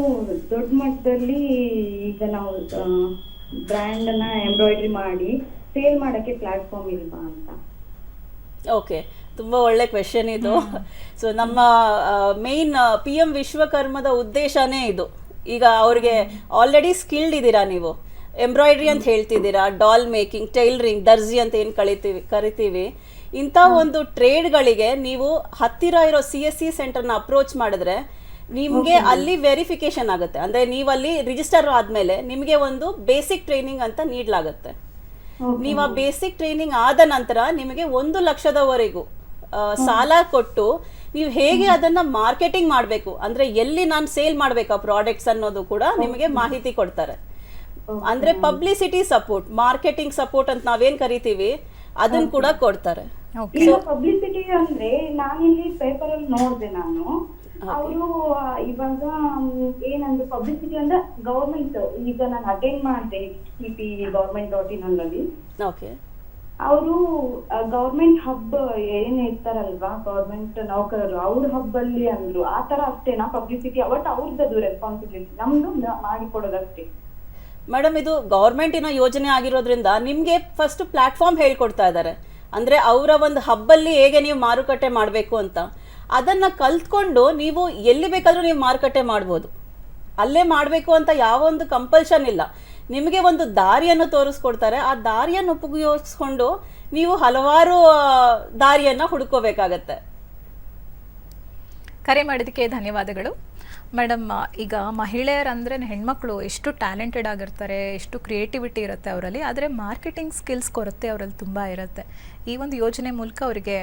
ದೊಡ್ಡ ಮಟ್ಟದಲ್ಲಿ ಈಗ ನಾವು ಬ್ರ್ಯಾಂಡ್ ಅನ್ನ ಎಂಬ್ರಾಯ್ಡ್ರಿ ಮಾಡಿ ಸೇಲ್ ಮಾಡಕ್ಕೆ ಪ್ಲಾಟ್ಫಾರ್ಮ್ ಇಲ್ವಾ ಅಂತ. ಓಕೆ, ತುಂಬ ಒಳ್ಳೆ ಕ್ವೆಶನ್ ಇದು. ಸೊ ನಮ್ಮ ಮೇನ್ PM ವಿಶ್ವಕರ್ಮದ ಉದ್ದೇಶನೇ ಇದು. ಈಗ ಅವ್ರಿಗೆ ಆಲ್ರೆಡಿ ಸ್ಕಿಲ್ಡ್ ಇದ್ದೀರಾ, ನೀವು ಎಂಬ್ರಾಯ್ಡ್ರಿ ಅಂತ ಹೇಳ್ತಿದ್ದೀರಾ, ಡಾಲ್ ಮೇಕಿಂಗ್, ಟೈಲರಿಂಗ್, ದರ್ಜಿ ಅಂತ ಏನು ಕರಿತೀವಿ, ಇಂಥ ಒಂದು ಟ್ರೇಡ್ಗಳಿಗೆ ನೀವು ಹತ್ತಿರ ಇರೋ CSC ಸೆಂಟರ್ನ ಅಪ್ರೋಚ್ ಮಾಡಿದ್ರೆ ನಿಮಗೆ ಅಲ್ಲಿ ವೆರಿಫಿಕೇಶನ್ ಆಗುತ್ತೆ. ಅಂದರೆ ನೀವಲ್ಲಿ ರಿಜಿಸ್ಟರ್ ಆದಮೇಲೆ ನಿಮಗೆ ಒಂದು ಬೇಸಿಕ್ ಟ್ರೈನಿಂಗ್ ಅಂತ ನೀಡಲಾಗುತ್ತೆ. ನೀವು ಆ ಬೇಸಿಕ್ ಟ್ರೈನಿಂಗ್ ಆದ ನಂತರ ನಿಮಗೆ 1 ಲಕ್ಷದವರೆಗೂ ಸಾಲ ಕೊಟ್ಟು ನೀವು ಹೇಗೆ ಅದನ್ನ ಮಾರ್ಕೆಟಿಂಗ್ ಮಾಡಬೇಕು, ಅಂದ್ರೆ ಎಲ್ಲಿ ನಾನು ಸೇಲ್ ಮಾಡ್ಬೇಕು ಆ ಪ್ರಾಡಕ್ಟ್ಸ್ ಅನ್ನೋದು ಕೂಡ ನಿಮಗೆ ಮಾಹಿತಿ ಕೊಡ್ತಾರೆ. ಅಂದ್ರೆ ಪಬ್ಲಿಸಿಟಿ ಸಪೋರ್ಟ್, ಮಾರ್ಕೆಟಿಂಗ್ ಸಪೋರ್ಟ್ ಅಂತ ನಾವೇನ್ ಕರಿತೀವಿ ಅದನ್ನ ಕೂಡ ಕೊಡ್ತಾರೆ. ಈಗ ಪಬ್ಲಿಸಿಟಿ ಅಂದ್ರೆ ನಾನಿಲ್ಲಿ ಪೇಪರ್ ಅಲ್ಲಿ ನೋಡ್ದೆ ನಾನು, ಅವರು ಇವಾಗ ಏನಂದ್ರೆ ಪಬ್ಲಿಸಿಟಿ ಅಂದ್ರೆ ಗವರ್ಮೆಂಟ್, ಈಗ ನಾನು ಅಟೆಂಡ್ ಮಾಡಿದೆ government.in ಅಲ್ಲಿ. ಓಕೆ, ಅವರು ಗವರ್ಮೆಂಟ್ ಹಬ್ ಏನ್ ಇರ್ತಾರಲ್ವಾ ಗವರ್ಮೆಂಟ್ ನೌಕರರು, ಅವ್ರ ಹಬ್ ಅಲ್ಲಿ ಅಂದ್ರು. ಆ ತರ ಅಷ್ಟೇನಾ ಪಬ್ಲಿಸಿಟಿ? ಅವತ್ತು ಅವ್ರದ್ದು ರೆಸ್ಪಾನ್ಸಿಬಿಲಿಟಿ, ನಮ್ದು ಮಾಡಿಕೊಡೋದಷ್ಟೇ. ಮೇಡಮ್ ಇದು ಗವರ್ಮೆಂಟಿನ ಯೋಜನೆ ಆಗಿರೋದ್ರಿಂದ ನಿಮ್ಗೆ ಫಸ್ಟ್ ಪ್ಲಾಟ್ಫಾರ್ಮ್ ಹೇಳ್ಕೊಡ್ತಾ ಇದ್ದಾರೆ. ಅಂದ್ರೆ ಅವರ ಒಂದು ಹಬ್ಬಲ್ಲಿ ಹೇಗೆ ನೀವು ಮಾರುಕಟ್ಟೆ ಮಾಡಬೇಕು ಅಂತ ಅದನ್ನ ಕಲ್ತ್ಕೊಂಡು ನೀವು ಎಲ್ಲಿ ಬೇಕಾದ್ರೂ ನೀವು ಮಾರುಕಟ್ಟೆ ಮಾಡ್ಬೋದು. ಅಲ್ಲೇ ಮಾಡಬೇಕು ಅಂತ ಯಾವ ಒಂದು ಕಂಪಲ್ಷನ್ ಇಲ್ಲ. ನಿಮಗೆ ಒಂದು ದಾರಿಯನ್ನು ತೋರಿಸ್ಕೊಡ್ತಾರೆ. ಆ ದಾರಿಯನ್ನು ಉಪಯೋಗಿಸ್ಕೊಂಡು ನೀವು ಹಲವಾರು ದಾರಿಯನ್ನ ಹುಡುಕೋಬೇಕಾಗತ್ತೆ. ಕರೆ ಮಾಡಿದ್ದಕ್ಕೆ ಧನ್ಯವಾದಗಳು ಮೇಡಮ್. ಈಗ ಮಹಿಳೆಯರಂದ್ರೆ ಹೆಣ್ಮಕ್ಳು ಎಷ್ಟು ಟ್ಯಾಲೆಂಟೆಡ್ ಆಗಿರ್ತಾರೆ, ಎಷ್ಟು ಕ್ರಿಯೇಟಿವಿಟಿ ಇರುತ್ತೆ ಅವರಲ್ಲಿ, ಆದರೆ ಮಾರ್ಕೆಟಿಂಗ್ ಸ್ಕಿಲ್ಸ್ ಕೊರತೆ ಅವರಲ್ಲಿ ತುಂಬಾ ಇರುತ್ತೆ. ಈ ಒಂದು ಯೋಜನೆ ಮೂಲಕ ಅವರಿಗೆ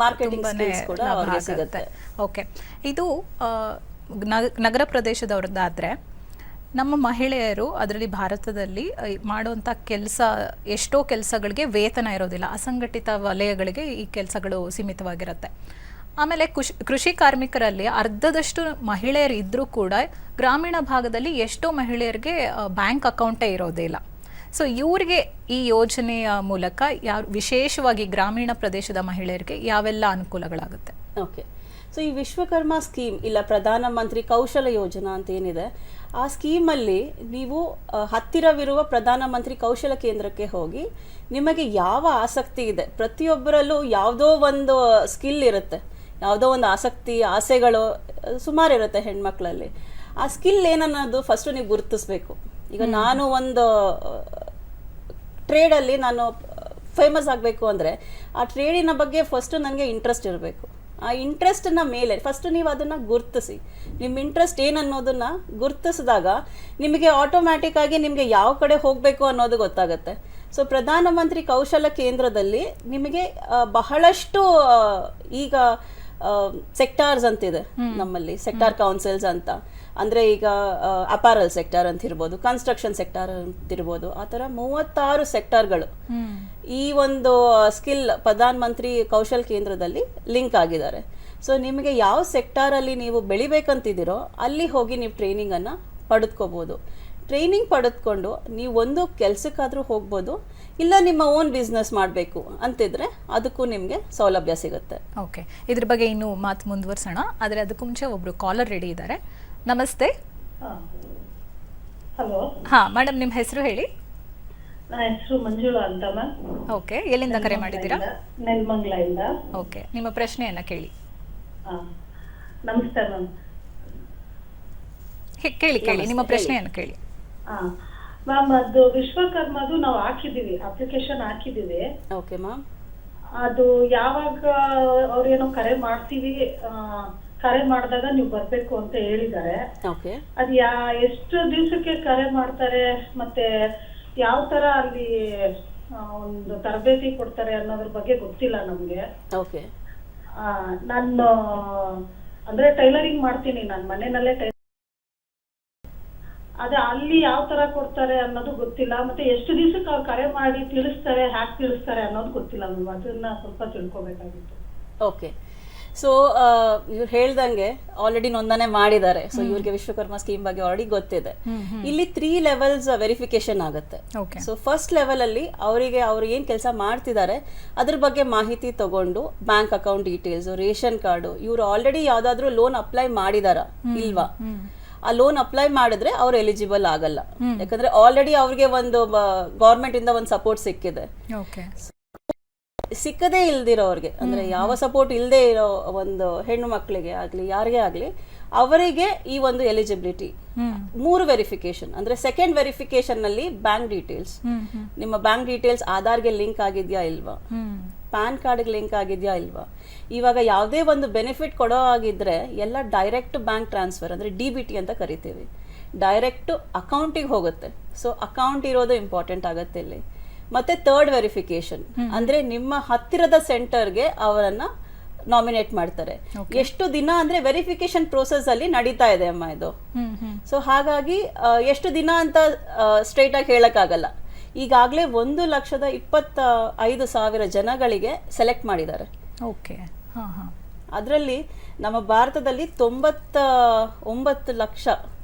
ಮಾರ್ಕೆಟಿಂಗ್ ಸ್ಕಿಲ್ಸ್ ಕೂಡ ಅವರಿಗೆ ಸಿಗುತ್ತೆ. ಓಕೆ, ಇದು ನಗರ ಪ್ರದೇಶದವ್ರದ್ದಾದ್ರೆ ನಮ್ಮ ಮಹಿಳೆಯರು ಅದರಲ್ಲಿ ಭಾರತದಲ್ಲಿ ಮಾಡುವಂಥ ಕೆಲಸ, ಎಷ್ಟೋ ಕೆಲಸಗಳಿಗೆ ವೇತನ ಇರೋದಿಲ್ಲ. ಅಸಂಘಟಿತ ವಲಯಗಳಿಗೆ ಈ ಕೆಲಸಗಳು ಸೀಮಿತವಾಗಿರುತ್ತೆ. ಆಮೇಲೆ ಕೃಷಿ ಕಾರ್ಮಿಕರಲ್ಲಿ ಅರ್ಧದಷ್ಟು ಮಹಿಳೆಯರು ಇದ್ದರೂ ಕೂಡ ಗ್ರಾಮೀಣ ಭಾಗದಲ್ಲಿ ಎಷ್ಟೋ ಮಹಿಳೆಯರಿಗೆ ಬ್ಯಾಂಕ್ ಅಕೌಂಟೇ ಇರೋದಿಲ್ಲ. ಸೊ ಇವರಿಗೆ ಈ ಯೋಜನೆಯ ಮೂಲಕ ವಿಶೇಷವಾಗಿ ಗ್ರಾಮೀಣ ಪ್ರದೇಶದ ಮಹಿಳೆಯರಿಗೆ ಯಾವೆಲ್ಲ ಅನುಕೂಲಗಳಾಗುತ್ತೆ? ಓಕೆ, ಸೊ ಈ ವಿಶ್ವಕರ್ಮ ಸ್ಕೀಮ್ ಇಲ್ಲ ಪ್ರಧಾನ ಮಂತ್ರಿ ಕೌಶಲ ಯೋಜನಾ ಅಂತ ಏನಿದೆ, ಆ ಸ್ಕೀಮಲ್ಲಿ ನೀವು ಹತ್ತಿರವಿರುವ ಪ್ರಧಾನ ಮಂತ್ರಿ ಕೌಶಲ ಕೇಂದ್ರಕ್ಕೆ ಹೋಗಿ ನಿಮಗೆ ಯಾವ ಆಸಕ್ತಿ ಇದೆ, ಪ್ರತಿಯೊಬ್ಬರಲ್ಲೂ ಯಾವುದೋ ಒಂದು ಸ್ಕಿಲ್ ಇರುತ್ತೆ, ಯಾವುದೋ ಒಂದು ಆಸಕ್ತಿ ಆಸೆಗಳು ಸುಮಾರು ಇರುತ್ತೆ ಹೆಣ್ಮಕ್ಳಲ್ಲಿ. ಆ ಸ್ಕಿಲ್ ಏನನ್ನೋದು ಫಸ್ಟು ನೀವು ಗುರುತಿಸ್ಬೇಕು. ಈಗ ನಾನು ಒಂದು ಟ್ರೇಡಲ್ಲಿ ನಾನು ಫೇಮಸ್ ಆಗಬೇಕು ಅಂದರೆ ಆ ಟ್ರೇಡಿನ ಬಗ್ಗೆ ಫಸ್ಟು ನನಗೆ ಇಂಟ್ರೆಸ್ಟ್ ಇರಬೇಕು. ಆ ಇಂಟ್ರೆಸ್ಟನ್ನ ಮೇಲೆ ಫಸ್ಟ್ ನೀವು ಅದನ್ನು ಗುರುತಿಸಿ. ನಿಮ್ಮ ಇಂಟ್ರೆಸ್ಟ್ ಏನನ್ನೋದನ್ನು ಗುರುತಿಸಿದಾಗ ನಿಮಗೆ ಆಟೋಮ್ಯಾಟಿಕ್ ಆಗಿ ನಿಮಗೆ ಯಾವ ಕಡೆ ಹೋಗಬೇಕು ಅನ್ನೋದು ಗೊತ್ತಾಗುತ್ತೆ. ಸೊ ಪ್ರಧಾನಮಂತ್ರಿ ಕೌಶಲ ಕೇಂದ್ರದಲ್ಲಿ ನಿಮಗೆ ಬಹಳಷ್ಟು ಈಗ ಸೆಕ್ಟಾರ್ಸ್ ಅಂತಿದೆ ನಮ್ಮಲ್ಲಿ, ಸೆಕ್ಟಾರ್ ಕೌನ್ಸಿಲ್ಸ್ ಅಂತ. ಅಂದರೆ ಈಗ ಅಪಾರಲ್ ಸೆಕ್ಟಾರ್ ಅಂತ ಇರ್ಬೋದು, ಕನ್ಸ್ಟ್ರಕ್ಷನ್ ಸೆಕ್ಟಾರ್ ಅಂತ ಇರ್ಬೋದು, ಆ ಥರ 36 ಸೆಕ್ಟಾರ್ಗಳು ಈ ಒಂದು ಸ್ಕಿಲ್ ಪ್ರಧಾನ ಮಂತ್ರಿ ಕೌಶಲ್ ಕೇಂದ್ರದಲ್ಲಿ ಲಿಂಕ್ ಆಗಿದ್ದಾರೆ. ಸೊ ನಿಮಗೆ ಯಾವ ಸೆಕ್ಟಾರಲ್ಲಿ ನೀವು ಬೆಳಿಬೇಕಂತಿದ್ದೀರೋ ಅಲ್ಲಿ ಹೋಗಿ ನೀವು ಟ್ರೈನಿಂಗನ್ನು ಪಡೆದುಕೋಬೋದು. ಟ್ರೈನಿಂಗ್ ಪಡೆದುಕೊಂಡು ನೀವು ಒಂದು ಕೆಲಸಕ್ಕಾದರೂ ಹೋಗ್ಬೋದು, ಇಲ್ಲ ನಿಮ್ಮ ಓನ್ ಬಿಸ್ನೆಸ್ ಮಾಡಬೇಕು ಅಂತಿದ್ರೆ ಅದಕ್ಕೂ ನಿಮಗೆ ಸೌಲಭ್ಯ ಸಿಗುತ್ತೆ. ಓಕೆ, ಇದ್ರ ಬಗ್ಗೆ ಇನ್ನೂ ಮಾತು ಮುಂದುವರ್ಸೋಣ. ಆದರೆ ಅದಕ್ಕೂ ಮುಂಚೆ ಒಬ್ರು ಕಾಲರ್ ರೆಡಿ ಇದ್ದಾರೆ. ನಮಸ್ತೆ. ಹಲೋ. ಹಾ ಮೇಡಮ್, ನಿಮ್ಮ ಹೆಸರು ಹೇಳಿ. ನನ್ನ ಹೆಸರು ಮಂಜುಳಾ ಅಂತ ಮ್ಯಾಮ್. ಓಕೆ, ಎಲ್ಲಿಂದ ಕರೆ ಮಾಡಿದ್ದೀರಾ? ನೆಲಮಂಗಲದಿಂದ. ಓಕೆ, ನಿಮ್ಮ ಪ್ರಶ್ನೆಯನ್ನ ಕೇಳಿ. ನಮಸ್ತೆ ಮ್ಯಾಮ್. ಕೇಳಿ ನಿಮ್ಮ ಪ್ರಶ್ನೆಯನ್ನು ಕೇಳಿ. ಮ್ಯಾಮ್, ಅದು ವಿಶ್ವಕರ್ಮದು ನಾವು ಹಾಕಿದೀವಿ, ಅಪ್ಲಿಕೇಶನ್ ಹಾಕಿದೀವಿ. Okay ma'am. ಅದು ಯಾವಾಗ ಅವ್ರೇನೋ ಕರೆ ಮಾಡ್ತೀವಿ, ಕರೆ ಮಾಡಿದಾಗ ನೀವು ಬರ್ಬೇಕು ಅಂತ ಹೇಳಿದ್ದಾರೆ. ಓಕೆ, ಅದು ಎಷ್ಟು ದಿವಸಕ್ಕೆ ಕರೆ ಮಾಡ್ತಾರೆ, ಮತ್ತೆ ಯಾವ ತರ ಅಲ್ಲಿ ಒಂದು ತರಬೇತಿ ಕೊಡ್ತಾರೆ ಅನ್ನೋದ್ರ ಬಗ್ಗೆ ಗೊತ್ತಿಲ್ಲ ನಮ್ಗೆ. ಓಕೆ. ನಾನು ಅಂದ್ರೆ ಟೈಲರಿಂಗ್ ಮಾಡ್ತೀನಿ, ನಾನು ಮನೆಯಲ್ಲೇ ಅದೇ ಅಲ್ಲಿ ಯಾವ ತರ ಕೊಡ್ತಾರೆ ಅನ್ನೋದು ಗೊತ್ತಿಲ್ಲ. ಮತ್ತೆ ಎಷ್ಟು ದಿವಸಕ್ಕೆ ಅವ್ರು ಕರೆ ಮಾಡಿ ತಿಳಿಸ್ತಾರೆ, ಹ್ಯಾಕ್ ತಿಳಿಸ್ತಾರೆ ಅನ್ನೋದು ಗೊತ್ತಿಲ್ಲ ಮ್ಯಾಮ್. ಅದನ್ನ ಸ್ವಲ್ಪ ತಿಳ್ಕೊಬೇಕಾಗಿತ್ತು. ಓಕೆ, ಸೊ ಇವ್ರು ಹೇಳ್ದಂಗೆ ಆಲ್ರೆಡಿ ನೋಂದಣಿ ಮಾಡಿದ್ದಾರೆ. ಸೊ ಇವ್ರಿಗೆ ವಿಶ್ವಕರ್ಮ ಸ್ಕೀಮ್ ಬಗ್ಗೆ ಆಲ್ರೆಡಿ ಗೊತ್ತಿದೆ. ಇಲ್ಲಿ 3 ಲೆವೆಲ್ಸ್ ವೆರಿಫಿಕೇಶನ್ ಆಗುತ್ತೆ. ಸೊ ಫಸ್ಟ್ ಲೆವೆಲ್ ಅಲ್ಲಿ ಅವರಿಗೆ ಅವ್ರು ಏನ್ ಕೆಲಸ ಮಾಡ್ತಿದ್ದಾರೆ ಅದ್ರ ಬಗ್ಗೆ ಮಾಹಿತಿ ತಗೊಂಡು bank account details, ration card, ಇವ್ರು ಆಲ್ರೆಡಿ ಯಾವ್ದಾದ್ರು ಲೋನ್ ಅಪ್ಲೈ ಮಾಡಿದಾರ ಇಲ್ವಾ, ಆ ಲೋನ್ ಅಪ್ಲೈ ಮಾಡಿದ್ರೆ ಅವ್ರು ಎಲಿಜಿಬಲ್ ಆಗಲ್ಲ. ಯಾಕಂದ್ರೆ ಆಲ್ರೆಡಿ ಅವ್ರಿಗೆ ಒಂದು ಗೌರ್ಮೆಂಟ್ ಇಂದ ಒಂದು ಸಪೋರ್ಟ್ ಸಿಕ್ಕಿದೆ. ಸಿಕ್ಕದೇ ಇಲ್ದಿರೋರಿಗೆ, ಅಂದ್ರೆ ಯಾವ ಸಪೋರ್ಟ್ ಇಲ್ಲದೆ ಇರೋ ಒಂದು ಹೆಣ್ಣು ಮಕ್ಕಳಿಗೆ ಆಗ್ಲಿ ಯಾರಿಗೇ ಆಗ್ಲಿ ಅವರಿಗೆ ಈ ಒಂದು ಎಲಿಜಿಬಿಲಿಟಿ 3 ವೆರಿಫಿಕೇಶನ್. ಅಂದ್ರೆ ಸೆಕೆಂಡ್ ವೆರಿಫಿಕೇಶನ್ ನಲ್ಲಿ ಬ್ಯಾಂಕ್ ಡೀಟೇಲ್ಸ್, ನಿಮ್ಮ ಬ್ಯಾಂಕ್ ಡೀಟೇಲ್ಸ್ ಆಧಾರ್ಗೆ ಲಿಂಕ್ ಆಗಿದ್ಯಾ ಇಲ್ವಾ, ಪ್ಯಾನ್ ಕಾರ್ಡ್ಗೆ ಲಿಂಕ್ ಆಗಿದ್ಯಾ ಇಲ್ವಾ. ಇವಾಗ ಯಾವುದೇ ಒಂದು ಬೆನಿಫಿಟ್ ಕೊಡೋ ಆಗಿದ್ರೆ ಎಲ್ಲ ಡೈರೆಕ್ಟ್ ಬ್ಯಾಂಕ್ ಟ್ರಾನ್ಸ್ಫರ್, ಅಂದ್ರೆ DBT ಅಂತ ಕರಿತೀವಿ, ಡೈರೆಕ್ಟ್ ಅಕೌಂಟಿಗೆ ಹೋಗುತ್ತೆ. ಸೊ ಅಕೌಂಟ್ ಇರೋದು ಇಂಪಾರ್ಟೆಂಟ್ ಆಗುತ್ತೆ ಇಲ್ಲಿ. ಮತ್ತೆ ಥರ್ಡ್ ವೆರಿಫಿಕೇಶನ್ ಅಂದ್ರೆ ನಿಮ್ಮ ಹತ್ತಿರದ ಸೆಂಟರ್ಗೆ ಅವರನ್ನ ನಾಮಿನೇಟ್ ಮಾಡ್ತಾರೆ. ಎಷ್ಟು ದಿನ ಅಂದ್ರೆ ವೆರಿಫಿಕೇಶನ್ ಪ್ರೋಸೆಸ್ ಅಲ್ಲಿ ನಡೀತಾ ಇದೆ ಅಮ್ಮ ಇದು. ಸೊ ಹಾಗಾಗಿ ಎಷ್ಟು ದಿನ ಅಂತ ಸ್ಟ್ರೈಟ್ ಆಗಿ ಹೇಳಕ್ಕಾಗಲ್ಲ. ಈಗಾಗಲೇ 1,25,000 ಜನಗಳಿಗೆ ಸೆಲೆಕ್ಟ್ ಮಾಡಿದ್ದಾರೆ. ಓಕೆ. ಅದರಲ್ಲಿ ನಮ್ಮ ಭಾರತದಲ್ಲಿ 99 lakh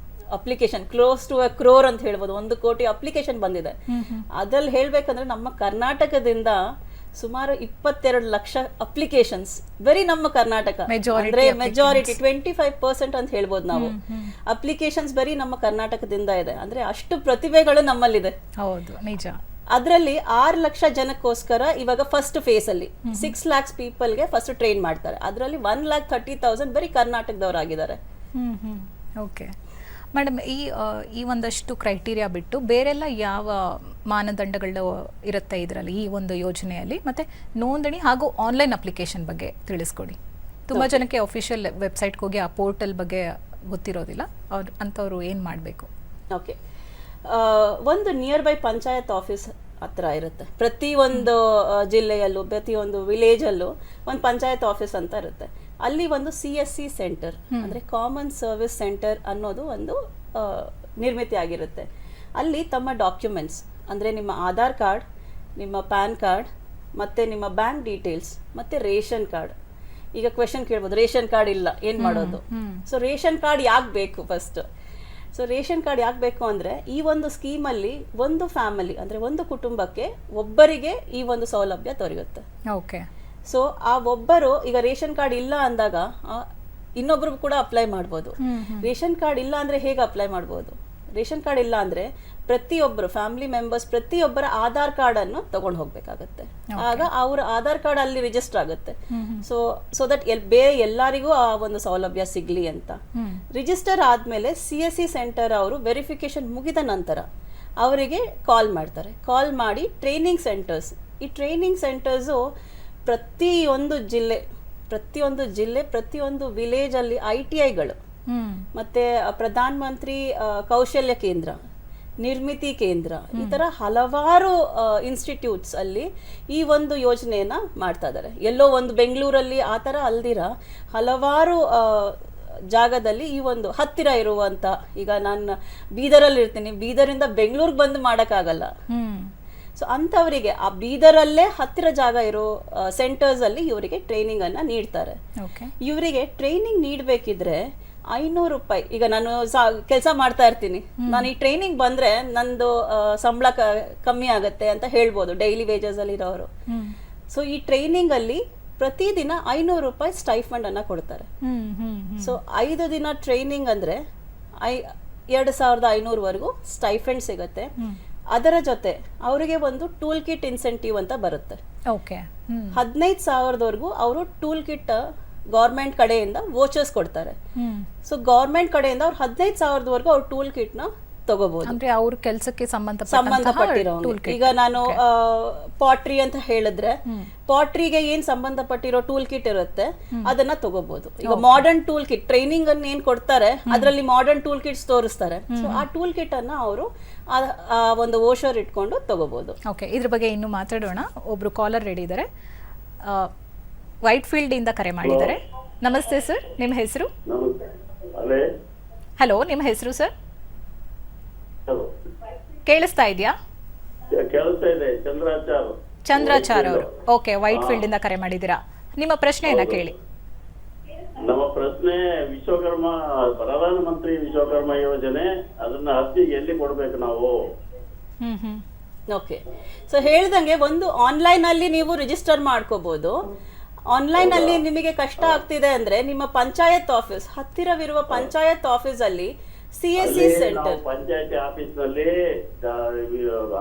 application, close to a crore ಅಂತ ಹೇಳ್ಬೋದು, 1 ಕೋಟಿ ಅಪ್ಲಿಕೇಶನ್ ಬಂದಿದೆ. ಅದ್ರಲ್ಲಿ ಹೇಳ್ಬೇಕಂದ್ರೆ ನಮ್ಮ ಕರ್ನಾಟಕದಿಂದ ಸುಮಾರು 22 ಲಕ್ಷ ಅಪ್ಲಿಕೇಶನ್ಸ್ ಬರೀ ನಮ್ಮ ಕರ್ನಾಟಕ ಅಂದ್ರೆ ಮೆಜಾರಿಟಿ 25% ಅಂತ ಹೇಳ್ಬೋದು ನಾವು. ಅಪ್ಲಿಕೇಶನ್ಸ್ ಬರೀ ನಮ್ಮ ಕರ್ನಾಟಕದಿಂದ ಇದೆ. ಅಂದ್ರೆ ಅಷ್ಟು ಪ್ರತಿಭೆಗಳು ನಮ್ಮಲ್ಲಿದೆ. ಹೌದು, ನಿಜ. ಅದರಲ್ಲಿ 6 ಲಕ್ಷ ಜನಕ್ಕೋಸ್ಕರ ಇವಾಗ ಫಸ್ಟ್ ಫೇಸ್ ಅಲ್ಲಿ 6 lakhs ಪೀಪಲ್ಗೆ ಫಸ್ಟ್ ಟ್ರೈನ್ ಮಾಡ್ತಾರೆ. ಅದರಲ್ಲಿ 1,30,000 ಬರೀ ಕರ್ನಾಟಕದವರಾಗಿದ್ದಾರೆ. ಓಕೆ ಮೇಡಮ್, ಈ ಒಂದಷ್ಟು ಕ್ರೈಟೀರಿಯಾ ಬಿಟ್ಟು ಬೇರೆಲ್ಲ ಯಾವ ಮಾನದಂಡಗಳು ಇರುತ್ತೆ ಇದರಲ್ಲಿ, ಈ ಒಂದು ಯೋಜನೆಯಲ್ಲಿ? ಮತ್ತೆ ನೋಂದಣಿ ಹಾಗೂ ಆನ್ಲೈನ್ ಅಪ್ಲಿಕೇಶನ್ ಬಗ್ಗೆ ತಿಳಿಸ್ಕೊಡಿ. ತುಂಬ ಜನಕ್ಕೆ ಅಫಿಷಿಯಲ್ ವೆಬ್ಸೈಟ್ಗೆ ಹೋಗಿ ಆ ಪೋರ್ಟಲ್ ಬಗ್ಗೆ ಗೊತ್ತಿರೋದಿಲ್ಲ, ಅಂಥವ್ರು ಏನು ಮಾಡಬೇಕು? ಓಕೆ, ಒಂದು ನಿಯರ್ ಬೈ ಪಂಚಾಯತ್ ಆಫೀಸ್ ಹತ್ರ ಇರುತ್ತೆ. ಪ್ರತಿಯೊಂದು ಜಿಲ್ಲೆಯಲ್ಲೂ ಪ್ರತಿಯೊಂದು ವಿಲೇಜಲ್ಲೂ ಒಂದು ಪಂಚಾಯತ್ ಆಫೀಸ್ ಅಂತ ಇರುತ್ತೆ. ಅಲ್ಲಿ ಒಂದು CSC ಸೆಂಟರ್ ಅಂದರೆ ಕಾಮನ್ ಸರ್ವಿಸ್ ಸೆಂಟರ್ ಅನ್ನೋದು ಒಂದು ನಿರ್ಮಿತಿ ಆಗಿರುತ್ತೆ. ಅಲ್ಲಿ ತಮ್ಮ ಡಾಕ್ಯುಮೆಂಟ್ಸ್ ಅಂದರೆ ನಿಮ್ಮ ಆಧಾರ್ ಕಾರ್ಡ್, ನಿಮ್ಮ ಪ್ಯಾನ್ ಕಾರ್ಡ್, ಮತ್ತು ನಿಮ್ಮ ಬ್ಯಾಂಕ್ ಡೀಟೇಲ್ಸ್ ಮತ್ತು ರೇಷನ್ ಕಾರ್ಡ್. ಈಗ ಕ್ವೆಶನ್ ಕೇಳ್ಬೋದು, ರೇಷನ್ ಕಾರ್ಡ್ ಇಲ್ಲ ಏನು ಮಾಡೋದು? ಸೊ ರೇಷನ್ ಕಾರ್ಡ್ ಯಾಕೆ ಬೇಕು ಫಸ್ಟ್? ಸೊ ರೇಷನ್ ಕಾರ್ಡ್ ಯಾಕೆ ಬೇಕು ಅಂದರೆ ಈ ಒಂದು ಸ್ಕೀಮಲ್ಲಿ ಒಂದು ಫ್ಯಾಮಿಲಿ ಅಂದರೆ ಒಂದು ಕುಟುಂಬಕ್ಕೆ ಒಬ್ಬರಿಗೆ ಈ ಒಂದು ಸೌಲಭ್ಯ ದೊರೆಯುತ್ತೆ. ಓಕೆ. ಸೊ ಆ ಒಬ್ಬರು ಈಗ ರೇಷನ್ ಕಾರ್ಡ್ ಇಲ್ಲ ಅಂದಾಗ ಇನ್ನೊಬ್ರು ಕೂಡ ಅಪ್ಲೈ ಮಾಡ್ಬೋದು. ರೇಷನ್ ಕಾರ್ಡ್ ಇಲ್ಲ ಅಂದ್ರೆ ಹೇಗೆ ಅಪ್ಲೈ ಮಾಡ್ಬೋದು? ರೇಷನ್ ಕಾರ್ಡ್ ಇಲ್ಲ ಅಂದ್ರೆ ಪ್ರತಿಯೊಬ್ಬರು ಫ್ಯಾಮಿಲಿ ಮೆಂಬರ್ಸ್ ಪ್ರತಿಯೊಬ್ಬರ ಆಧಾರ್ ಕಾರ್ಡ್ ಅನ್ನು ತಗೊಂಡು ಹೋಗ್ಬೇಕಾಗತ್ತೆ. ಆಗ ಅವ್ರ ಆಧಾರ್ ಕಾರ್ಡ್ ಅಲ್ಲಿ ರಿಜಿಸ್ಟರ್ ಆಗುತ್ತೆ. ಸೊ ದಟ್ ಬೇರೆ ಎಲ್ಲರಿಗೂ ಆ ಒಂದು ಸೌಲಭ್ಯ ಸಿಗ್ಲಿ ಅಂತ. ರಿಜಿಸ್ಟರ್ ಆದ್ಮೇಲೆ CSC ಸೆಂಟರ್ ಅವರು ವೆರಿಫಿಕೇಶನ್ ಮುಗಿದ ನಂತರ ಅವರಿಗೆ ಕಾಲ್ ಮಾಡ್ತಾರೆ. ಕಾಲ್ ಮಾಡಿ ಟ್ರೈನಿಂಗ್ ಸೆಂಟರ್ಸ್, ಈ ಟ್ರೈನಿಂಗ್ ಸೆಂಟರ್ಸು ಪ್ರತಿಯೊಂದು ಜಿಲ್ಲೆ ಪ್ರತಿಯೊಂದು ವಿಲೇಜ್ ಅಲ್ಲಿ ITIಗಳು ಮತ್ತೆ ಪ್ರಧಾನ ಮಂತ್ರಿ ಕೌಶಲ್ಯ ಕೇಂದ್ರ, ನಿರ್ಮಿತಿ ಕೇಂದ್ರ, ಈ ತರ ಹಲವಾರು ಇನ್ಸ್ಟಿಟ್ಯೂಟ್ಸ್ ಅಲ್ಲಿ ಈ ಒಂದು ಯೋಜನೆಯನ್ನ ಮಾಡ್ತಾ ಇದ್ದಾರೆ. ಎಲ್ಲೋ ಒಂದು ಬೆಂಗಳೂರಲ್ಲಿ ಆ ತರ ಅಲ್ದಿರ ಹಲವಾರು ಜಾಗದಲ್ಲಿ ಈ ಒಂದು ಹತ್ತಿರ ಇರುವಂತ, ಈಗ ನಾನು ಬೀದರಲ್ಲಿ ಇರ್ತೀನಿ, ಬೀದರಿಂದ ಬೆಂಗಳೂರಿಗೆ ಬಂದು ಮಾಡೋಕ್ಕಾಗಲ್ಲ. ಸೊ ಅಂಥವರಿಗೆ ಆ ಬೀದರಲ್ಲೇ ಹತ್ತಿರ ಜಾಗ ಇರೋ ಸೆಂಟರ್ಸ್ ಅಲ್ಲಿ ಇವರಿಗೆ ಟ್ರೈನಿಂಗ್ ಅನ್ನ ನೀಡ್ತಾರೆ. ಇವರಿಗೆ ಟ್ರೈನಿಂಗ್ ನೀಡಬೇಕಿದ್ರೆ 500 ರೂಪಾಯಿ. ಈಗ ನಾನು ಕೆಲಸ ಮಾಡ್ತಾ ಇರ್ತೀನಿ, ನಾನು ಈ ಟ್ರೈನಿಂಗ್ ಬಂದ್ರೆ ನಂದು ಸಂಬಳ ಕಮ್ಮಿ ಆಗತ್ತೆ ಅಂತ ಹೇಳ್ಬೋದು ಡೈಲಿ ವೇಜಸ್ ಅಲ್ಲಿ ಇರೋರು. ಸೊ ಈ ಟ್ರೈನಿಂಗ್ ಅಲ್ಲಿ ಪ್ರತಿದಿನ 500 ರೂಪಾಯಿ ಸ್ಟೈಫಂಡ್ ಅನ್ನ ಕೊಡ್ತಾರೆ. ಸೊ 5 ದಿನ ಟ್ರೈನಿಂಗ್ ಅಂದ್ರೆ 2,500 ವರೆಗೂ ಸ್ಟೈಫಂಡ್ ಸಿಗತ್ತೆ. ಅದರ ಜೊತೆ ಅವರಿಗೆ ಒಂದು ಟೂಲ್ ಕಿಟ್ ಇನ್ಸೆಂಟಿವ್ ಅಂತ ಬರುತ್ತೆ. 15,000ವರೆಗೂ ಅವರು ಟೂಲ್ ಕಿಟ್ ಗೌರ್ಮೆಂಟ್ ಕಡೆಯಿಂದ ವೋಚರ್ಸ್ ಕೊಡ್ತಾರೆ. ಸೊ ಗೌರ್ಮೆಂಟ್ ಕಡೆಯಿಂದ ಅವ್ರು 15,000ವರೆಗೂ ಅವ್ರು ಟೂಲ್ ಕಿಟ್ ನ ತಗೋಬಹುದು. ಅಂದ್ರೆ ಅವ್ರ ಕೆಲಸಕ್ಕೆ ಸಂಬಂಧಪಟ್ಟಿರೋ, ಈಗ ನಾನು ಪಾಟ್ರಿ ಅಂತ ಹೇಳಿದ್ರೆ ಪಾಟ್ರಿಗೆ ಏನ್ ಸಂಬಂಧಪಟ್ಟಿರೋ ಟೂಲ್ ಕಿಟ್ ಇರುತ್ತೆ ಅದನ್ನ ತಗೋಬಹುದು. ಈಗ ಮಾಡರ್ನ್ ಟೂಲ್ ಕಿಟ್ ಟ್ರೈನಿಂಗ್ ಅನ್ನ ಏನ್ ಕೊಡ್ತಾರೆ ಅದರಲ್ಲಿ ಮಾಡರ್ನ್ ಟೂಲ್ ಕಿಟ್ಸ್ ತೋರಿಸ್ತಾರೆ. ಸೊ ಆ ಟೂಲ್ ಕಿಟ್ ಅನ್ನ ಅವರು ಒಂದು ವೋಚರ್ ಇಟ್ಕೊಂಡು ತಗೋಬಹುದು. ಓಕೆ, ಇದ್ರ ಬಗ್ಗೆ ಇನ್ನು ಮಾತಾಡೋಣ. ಒಬ್ರು ಕಾಲರ್ ರೆಡಿ ಇದ್ದಾರೆ, ವೈಟ್ ಫೀಲ್ಡ್ ಇಂದ ಕರೆ ಮಾಡಿದ್ದಾರೆ. ನಮಸ್ತೆ ಸರ್, ನಿಮ್ಮ ಹೆಸರು? ಹಲೋ, ನಿಮ್ಮ ಹೆಸರು ಸರ್? ಕೇಳಿಸ್ತಾ ಇದೆಯಾ? ಚಂದ್ರಾಚಾರ್ ಅವರು. ಓಕೆ, ವೈಟ್ ಫೀಲ್ಡ್ ಇಂದ ಕರೆ ಮಾಡಿದ್ದೀರಾ. ನಿಮ್ಮ ಪ್ರಶ್ನೆಯನ್ನ ಕೇಳಿ. ನಮ್ಮ ಪ್ರಶ್ನೆ ವಿಶ್ವಕರ್ಮ ಪ್ರಧಾನ ಮಂತ್ರಿ ವಿಶ್ವಕರ್ಮ ಯೋಜನೆ, ಅದನ್ನ ಅರ್ಜಿ ಎಲ್ಲಿ ಕೊಡ್ಬೇಕು ನಾವು? ಓಕೆ, ಸೊ ಹೇಳ್ದಂಗೆ ಒಂದು ಆನ್ಲೈನ್ ಅಲ್ಲಿ ನೀವು ರಿಜಿಸ್ಟರ್ ಮಾಡ್ಕೋಬಹುದು. ಆನ್ಲೈನ್ ಅಲ್ಲಿ ನಿಮಗೆ ಕಷ್ಟ ಆಗ್ತಿದೆ ಅಂದ್ರೆ ನಿಮ್ಮ ಪಂಚಾಯತ್ ಆಫೀಸ್, ಹತ್ತಿರವಿರುವ ಪಂಚಾಯತ್ ಆಫೀಸ್ ಅಲ್ಲಿ CSC ಸೆಂಟರ್, ಪಂಚಾಯತಿ ಆಫೀಸ್ ನಲ್ಲಿ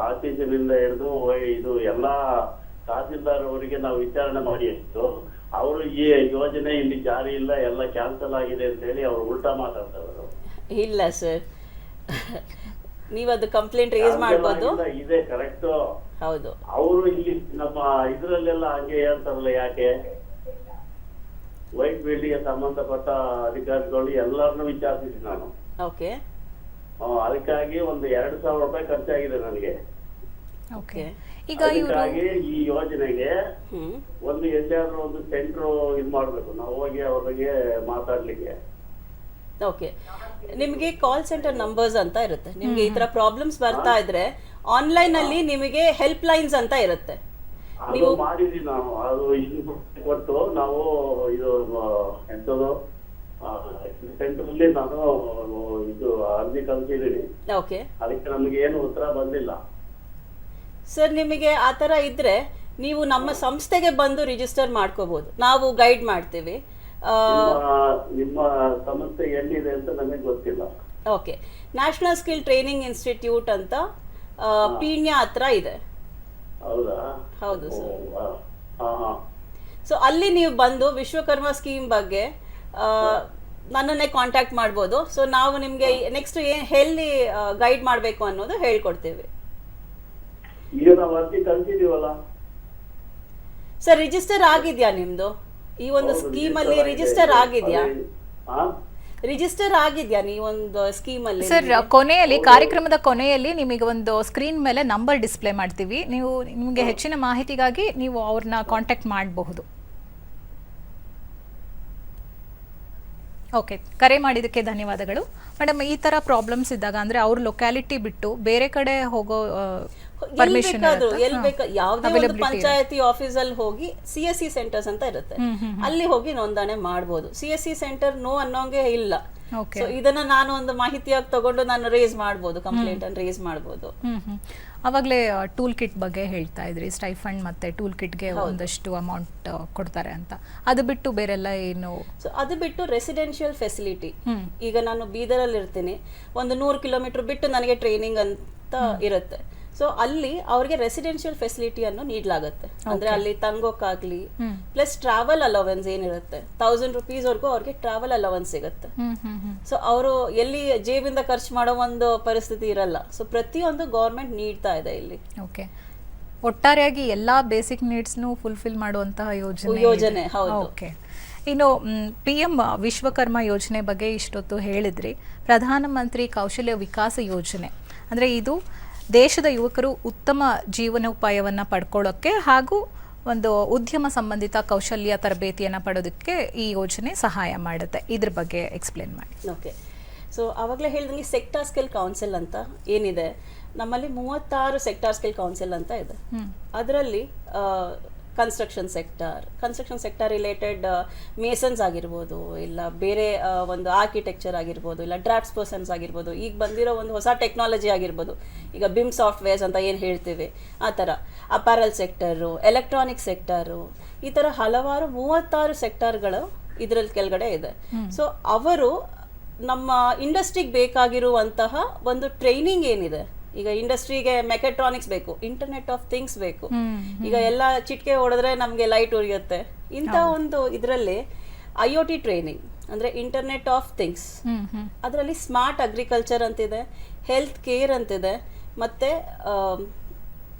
ಆಫೀಸಿನಿಂದ ಹಿಡಿದು ಇದು ಎಲ್ಲಾ ತಹಸೀಲ್ದಾರ್ ಅವರಿಗೆ ನಾವು ವಿಚಾರಣೆ ಮಾಡಿ ಅವರು ಈ ಯೋಜನೆ ಇಲ್ಲಿ ಜಾರಿ ಇಲ್ಲ, ಎಲ್ಲ ಕ್ಯಾನ್ಸಲ್ ಆಗಿದೆ ಅಂತ ಹೇಳಿ ಅವರು ಉಲ್ಟಾ ಮಾತಾಡ್ತಾರೆ. ಇಲ್ಲ ಸರ್, ನೀವು ಅದು ಕಂಪ್ಲೇಂಟ್ ರೇಸ್ ಮಾಡಬಹುದು. ಇದೆ ಕರೆಕ್ಟ್, ಹೌದು. ಅವರು ಇಲ್ಲಿ ನಮ್ಮ ಇದ್ರಲ್ಲೆಲ್ಲ ಹಂಗೆ ಹೇಳ್ತಾರಲ್ಲ, ಯಾಕೆ? ವೈಟ್ ಫೀಲ್ಡ್ಗೆ ಸಂಬಂಧಪಟ್ಟ ಅಧಿಕಾರಿಗಳು ಎಲ್ಲರನ್ನು ವಿಚಾರಿಸಿದ್ದೀನಿ ನಾನು. ಓಕೆ, ಅದಕ್ಕಾಗಿ ಒಂದು 2,000 ರೂಪಾಯಿ ಖರ್ಚಾಗಿದೆ ನನಗೆ. ಓಕೆ, ಈಗ ಇವರು ಅದಕ್ಕಾಗಿ ಈ ಯೋಜನೆಗೆ ಒಂದು ಎಲ್ಲಿಯಾದ್ರೂ ಒಂದು ಸೆಂಟ್ರ್ ಇದು ಮಾಡ್ಬೇಕು, ನಾವು ಹೋಗಿ ಅವ್ರಿಗೆ ಮಾತಾಡ್ಲಿಕ್ಕೆ. ಓಕೆ, ನಿಮಗೆ ಕಾಲ್ ಸೆಂಟರ್ ನಂಬರ್ಸ್ ಅಂತ ಇರುತ್ತೆ. ನಿಮಗೆ ಈ ತರ ಪ್ರಾಬ್ಲಮ್ಸ್ ಬರ್ತಾ ಇದ್ರೆ ಆನ್ಲೈನ್ ಅಲ್ಲಿ ನಿಮಗೆ ಹೆಲ್ಪ್ ಲೈನ್ಸ್ ಅಂತ ಇರುತ್ತೆ. ಅದು ಮಾಡಿದ್ವಿ ನಾವು, ಅದು ಇನ್ಪುಟ್ ಕೊಟ್ಟು ನಾವು ಇದು ಎಂತದು ಸೆಂಟರ್ ಅಲ್ಲಿ ನಾನು ಇದು ಅರ್ಜಿ ಕಲ್ತಿದ್ದೀನಿ. ಓಕೆ, ಅದಕ್ಕೆ ನಮ್ಗೆ ಏನು ಉತ್ತರ ಬಂದಿಲ್ಲ. ಸರ್ ನಿಮಗೆ ಆ ಥರ ಇದ್ರೆ ನೀವು ನಮ್ಮ ಸಂಸ್ಥೆಗೆ ಬಂದು ರಿಜಿಸ್ಟರ್ ಮಾಡ್ಕೋಬಹುದು, ನಾವು ಗೈಡ್ ಮಾಡ್ತೀವಿ. ನಿಮ್ಮ ಸಂಸ್ಥೆ ಎಲ್ಲಿದೆ ಅಂತ ನಮಗೆ ಗೊತ್ತಿಲ್ಲ. Okay, national skill training institute ಅಂತ ಪೀಣ್ಯ ಹತ್ರ ಇದೆ. ಹೌದಾ? ಹೌದು ಸರ್. ಹಾ ಹಾ. ಸೊ ಅಲ್ಲಿ ನೀವು ಬಂದು ವಿಶ್ವಕರ್ಮ ಸ್ಕೀಮ್ ಬಗ್ಗೆ ನನ್ನನ್ನೇ ಕಾಂಟ್ಯಾಕ್ಟ್ ಮಾಡ್ಬೋದು. ಸೊ ನಾವು ನಿಮಗೆ ನೆಕ್ಸ್ಟ್ ಎಲ್ಲಿ ಗೈಡ್ ಮಾಡಬೇಕು ಅನ್ನೋದು ಹೇಳ್ಕೊಡ್ತೇವೆ. ಈಗ ನಾವು ಅರ್ಜಿ ಕಲ್ತಿದೀವಲ್ಲ ಸರ್, ರಿಜಿಸ್ಟರ್ ಆಗಿದ್ಯಾ ನಿಮ್ದು? ಈ ಒಂದು ಸ್ಕೀಮ್ ಅಲ್ಲಿ ರಿಜಿಸ್ಟರ್ ಆಗಿದ್ಯಾ? ರಿಜಿಸ್ಟರ್ ಆಗಿದ್ಯಾ ನೀವೊಂದು ಸ್ಕೀಮ್ ಅಲ್ಲಿ? ಸರ್, ಕೊನೆಯಲ್ಲಿ ಕಾರ್ಯಕ್ರಮದ ಕೊನೆಯಲ್ಲಿ ನಿಮಗೆ ಒಂದು ಸ್ಕ್ರೀನ್ ಮೇಲೆ ನಂಬರ್ ಡಿಸ್ಪ್ಲೇ ಮಾಡ್ತೀವಿ. ನೀವು ನಿಮಗೆ ಹೆಚ್ಚಿನ ಮಾಹಿತಿಗಾಗಿ ನೀವು ಅವ್ರನ್ನ ಕಾಂಟ್ಯಾಕ್ಟ್ ಮಾಡಬಹುದು. ಓಕೆ, ಕರೆ ಮಾಡಿದ್ದಕ್ಕೆ ಧನ್ಯವಾದಗಳು ಮೇಡಮ್. ಈ ತರ ಪ್ರಾಬ್ಲಮ್ಸ್ ಇದ್ದಾಗ ಅಂದ್ರೆ ಅವ್ರ ಲೊಕ್ಯಾಲಿಟಿ ಬಿಟ್ಟು ಬೇರೆ ಕಡೆ ಹೋಗೋ ಪರ್ಮಿಷನ್ ಯಾವುದೇ ಪಂಚಾಯತಿ ಆಫೀಸ್ ಅಲ್ಲಿ ಹೋಗಿ CSC ಸೆಂಟರ್ಸ್ ಅಂತ ಇರುತ್ತೆ, ಅಲ್ಲಿ ಹೋಗಿ ನೋಂದಣಿ ಮಾಡಬಹುದು. CSC ಸೆಂಟರ್ ನೋ ಅನ್ನೋಂಗೆ ಇಲ್ಲ. ಸೊ ಇದನ್ನ ನಾನು ಒಂದು ಮಾಹಿತಿಯಾಗಿ ತಗೊಂಡು ನಾನು ರೇಸ್ ಮಾಡಬಹುದು, ಕಂಪ್ಲೇಂಟ್ ಅನ್ನು ರೇಸ್ ಮಾಡಬಹುದು. ಅವಾಗಲೇ ಟೂಲ್ ಕಿಟ್ ಬಗ್ಗೆ ಹೇಳ್ತಾ ಇದ್ರಿ, ಸ್ಟೈಫಂಡ್ ಮತ್ತೆ ಟೂಲ್ ಕಿಟ್ಗೆ ಒಂದಷ್ಟು ಅಮೌಂಟ್ ಕೊಡ್ತಾರೆ ಅಂತ. ಅದು ಬಿಟ್ಟು ಬೇರೆಲ್ಲ ಏನು? ಸೊ ಅದು ಬಿಟ್ಟು ರೆಸಿಡೆನ್ಷಿಯಲ್ ಫೆಸಿಲಿಟಿ, ಈಗ ನಾನು ಬೀದರಲ್ಲಿ ಇರ್ತೀನಿ, ಒಂದು 100 ಕಿಲೋಮೀಟರ್ ಬಿಟ್ಟು ನನಗೆ ಟ್ರೈನಿಂಗ್ ಅಂತ ಇರುತ್ತೆ. ಸೊ ಅಲ್ಲಿ ಅವ್ರಿಗೆ ರೆಸಿಡೆನ್ಷಿಯಲ್ ಫೆಸಿಲಿಟಿಯನ್ನು ನೀಡಲಾಗುತ್ತೆ. ಅಂದ್ರೆ ಅಲ್ಲಿ ತಂಗೋಕ್ಕಾಗ್ಲಿ, ಪ್ಲಸ್ ಟ್ರಾವೆಲ್ ಅಲವೆನ್ಸ್ ಏನಿರುತ್ತೆ 1000 rupees ವರ್ಗೂ ಅವ್ರಿಗೆ ಟ್ರಾವೆಲ್ ಅಲವೆನ್ಸ್ ಸಿಗುತ್ತೆ. ಸೊ ಅವರು ಎಲ್ಲಿ ಜೇಬಿಂದ ಖರ್ಚು ಮಾಡೋ ಒಂದು ಪರಿಸ್ಥಿತಿ ಇರಲ್ಲ. ಸೊ ಪ್ರತಿಯೊಂದು ಗೌರ್ಮೆಂಟ್ ನೀಡ್ತಾ ಇದೆ ಇಲ್ಲಿ. ಓಕೆ, ಒಟ್ಟಾರೆಯಾಗಿ ಎಲ್ಲಾ ಬೇಸಿಕ್ ನೀಡ್ಸ್ನು ಫುಲ್ಫಿಲ್ ಮಾಡುವಂತಹ ಯೋಜನೆ. ಹೌದು. ಓಕೆ, ಇನ್ನು PM ವಿಶ್ವಕರ್ಮ ಯೋಜನೆ ಬಗ್ಗೆ ಇಷ್ಟೊತ್ತು ಹೇಳಿದ್ರಿ. ಪ್ರಧಾನಮಂತ್ರಿ ಕೌಶಲ್ಯ ವಿಕಾಸ ಯೋಜನೆ ಅಂದ್ರೆ ಇದು ದೇಶದ ಯುವಕರು ಉತ್ತಮ ಜೀವನೋಪಾಯವನ್ನು ಪಡ್ಕೊಳ್ಳೋಕ್ಕೆ ಹಾಗೂ ಒಂದು ಉದ್ಯಮ ಸಂಬಂಧಿತ ಕೌಶಲ್ಯ ತರಬೇತಿಯನ್ನು ಪಡೋದಕ್ಕೆ ಈ ಯೋಜನೆ ಸಹಾಯ ಮಾಡುತ್ತೆ. ಇದ್ರ ಬಗ್ಗೆ ಎಕ್ಸ್ಪ್ಲೇನ್ ಮಾಡಿ. ಓಕೆ, ಸೊ ಆವಾಗಲೇ ಹೇಳಿದಂಗೆ ಸೆಕ್ಟಾರ್ ಸ್ಕಿಲ್ ಕೌನ್ಸಿಲ್ ಅಂತ ಏನಿದೆ ನಮ್ಮಲ್ಲಿ 36 ಸೆಕ್ಟಾರ್ ಸ್ಕಿಲ್ ಕೌನ್ಸಿಲ್ ಅಂತ ಇದೆ. ಅದರಲ್ಲಿ ಕನ್ಸ್ಟ್ರಕ್ಷನ್ ಸೆಕ್ಟರ್ ರಿಲೇಟೆಡ್ ಮೇಸನ್ಸ್ ಆಗಿರ್ಬೋದು, ಇಲ್ಲ ಬೇರೆ ಒಂದು ಆರ್ಕಿಟೆಕ್ಚರ್ ಆಗಿರ್ಬೋದು, ಇಲ್ಲ ಡ್ರಾಫ್ಟ್ಸ್ ಪರ್ಸನ್ಸ್ ಆಗಿರ್ಬೋದು, ಈಗ ಬಂದಿರೋ ಒಂದು ಹೊಸ ಟೆಕ್ನಾಲಜಿ ಆಗಿರ್ಬೋದು, ಈಗ BIM ಸಾಫ್ಟ್ವೇರ್ಸ್ ಅಂತ ಏನು ಹೇಳ್ತೀವಿ ಆ ಥರ, ಅಪಾರಲ್ ಸೆಕ್ಟರು, ಎಲೆಕ್ಟ್ರಾನಿಕ್ ಸೆಕ್ಟರು, ಈ ಥರ ಹಲವಾರು 36 ಸೆಕ್ಟರ್ಗಳು ಇದರಲ್ಲಿ ಕೆಳಗಡೆ ಇದೆ. ಸೊ ಅವರು ನಮ್ಮ ಇಂಡಸ್ಟ್ರಿಗೆ ಬೇಕಾಗಿರುವಂತಹ ಒಂದು ಟ್ರೈನಿಂಗ್ ಏನಿದೆ, ಈಗ ಇಂಡಸ್ಟ್ರಿಗೆ ಮೆಕ್ಯಾಟ್ರಾನಿಕ್ಸ್ ಬೇಕು, ಇಂಟರ್ನೆಟ್ ಆಫ್ ಥಿಂಗ್ಸ್ ಬೇಕು, ಈಗ ಎಲ್ಲ ಚಿಟಿಕೆ ಹೊಡೆದ್ರೆ ನಮಗೆ ಲೈಟ್ ಉರಿಯುತ್ತೆ, ಇಂಥ ಒಂದು ಇದರಲ್ಲಿ IoT ಟ್ರೈನಿಂಗ್ ಅಂದ್ರೆ ಇಂಟರ್ನೆಟ್ ಆಫ್ ಥಿಂಗ್ಸ್, ಅದರಲ್ಲಿ ಸ್ಮಾರ್ಟ್ ಅಗ್ರಿಕಲ್ಚರ್ ಅಂತಿದೆ, ಹೆಲ್ತ್ ಕೇರ್ ಅಂತಿದೆ, ಮತ್ತೆ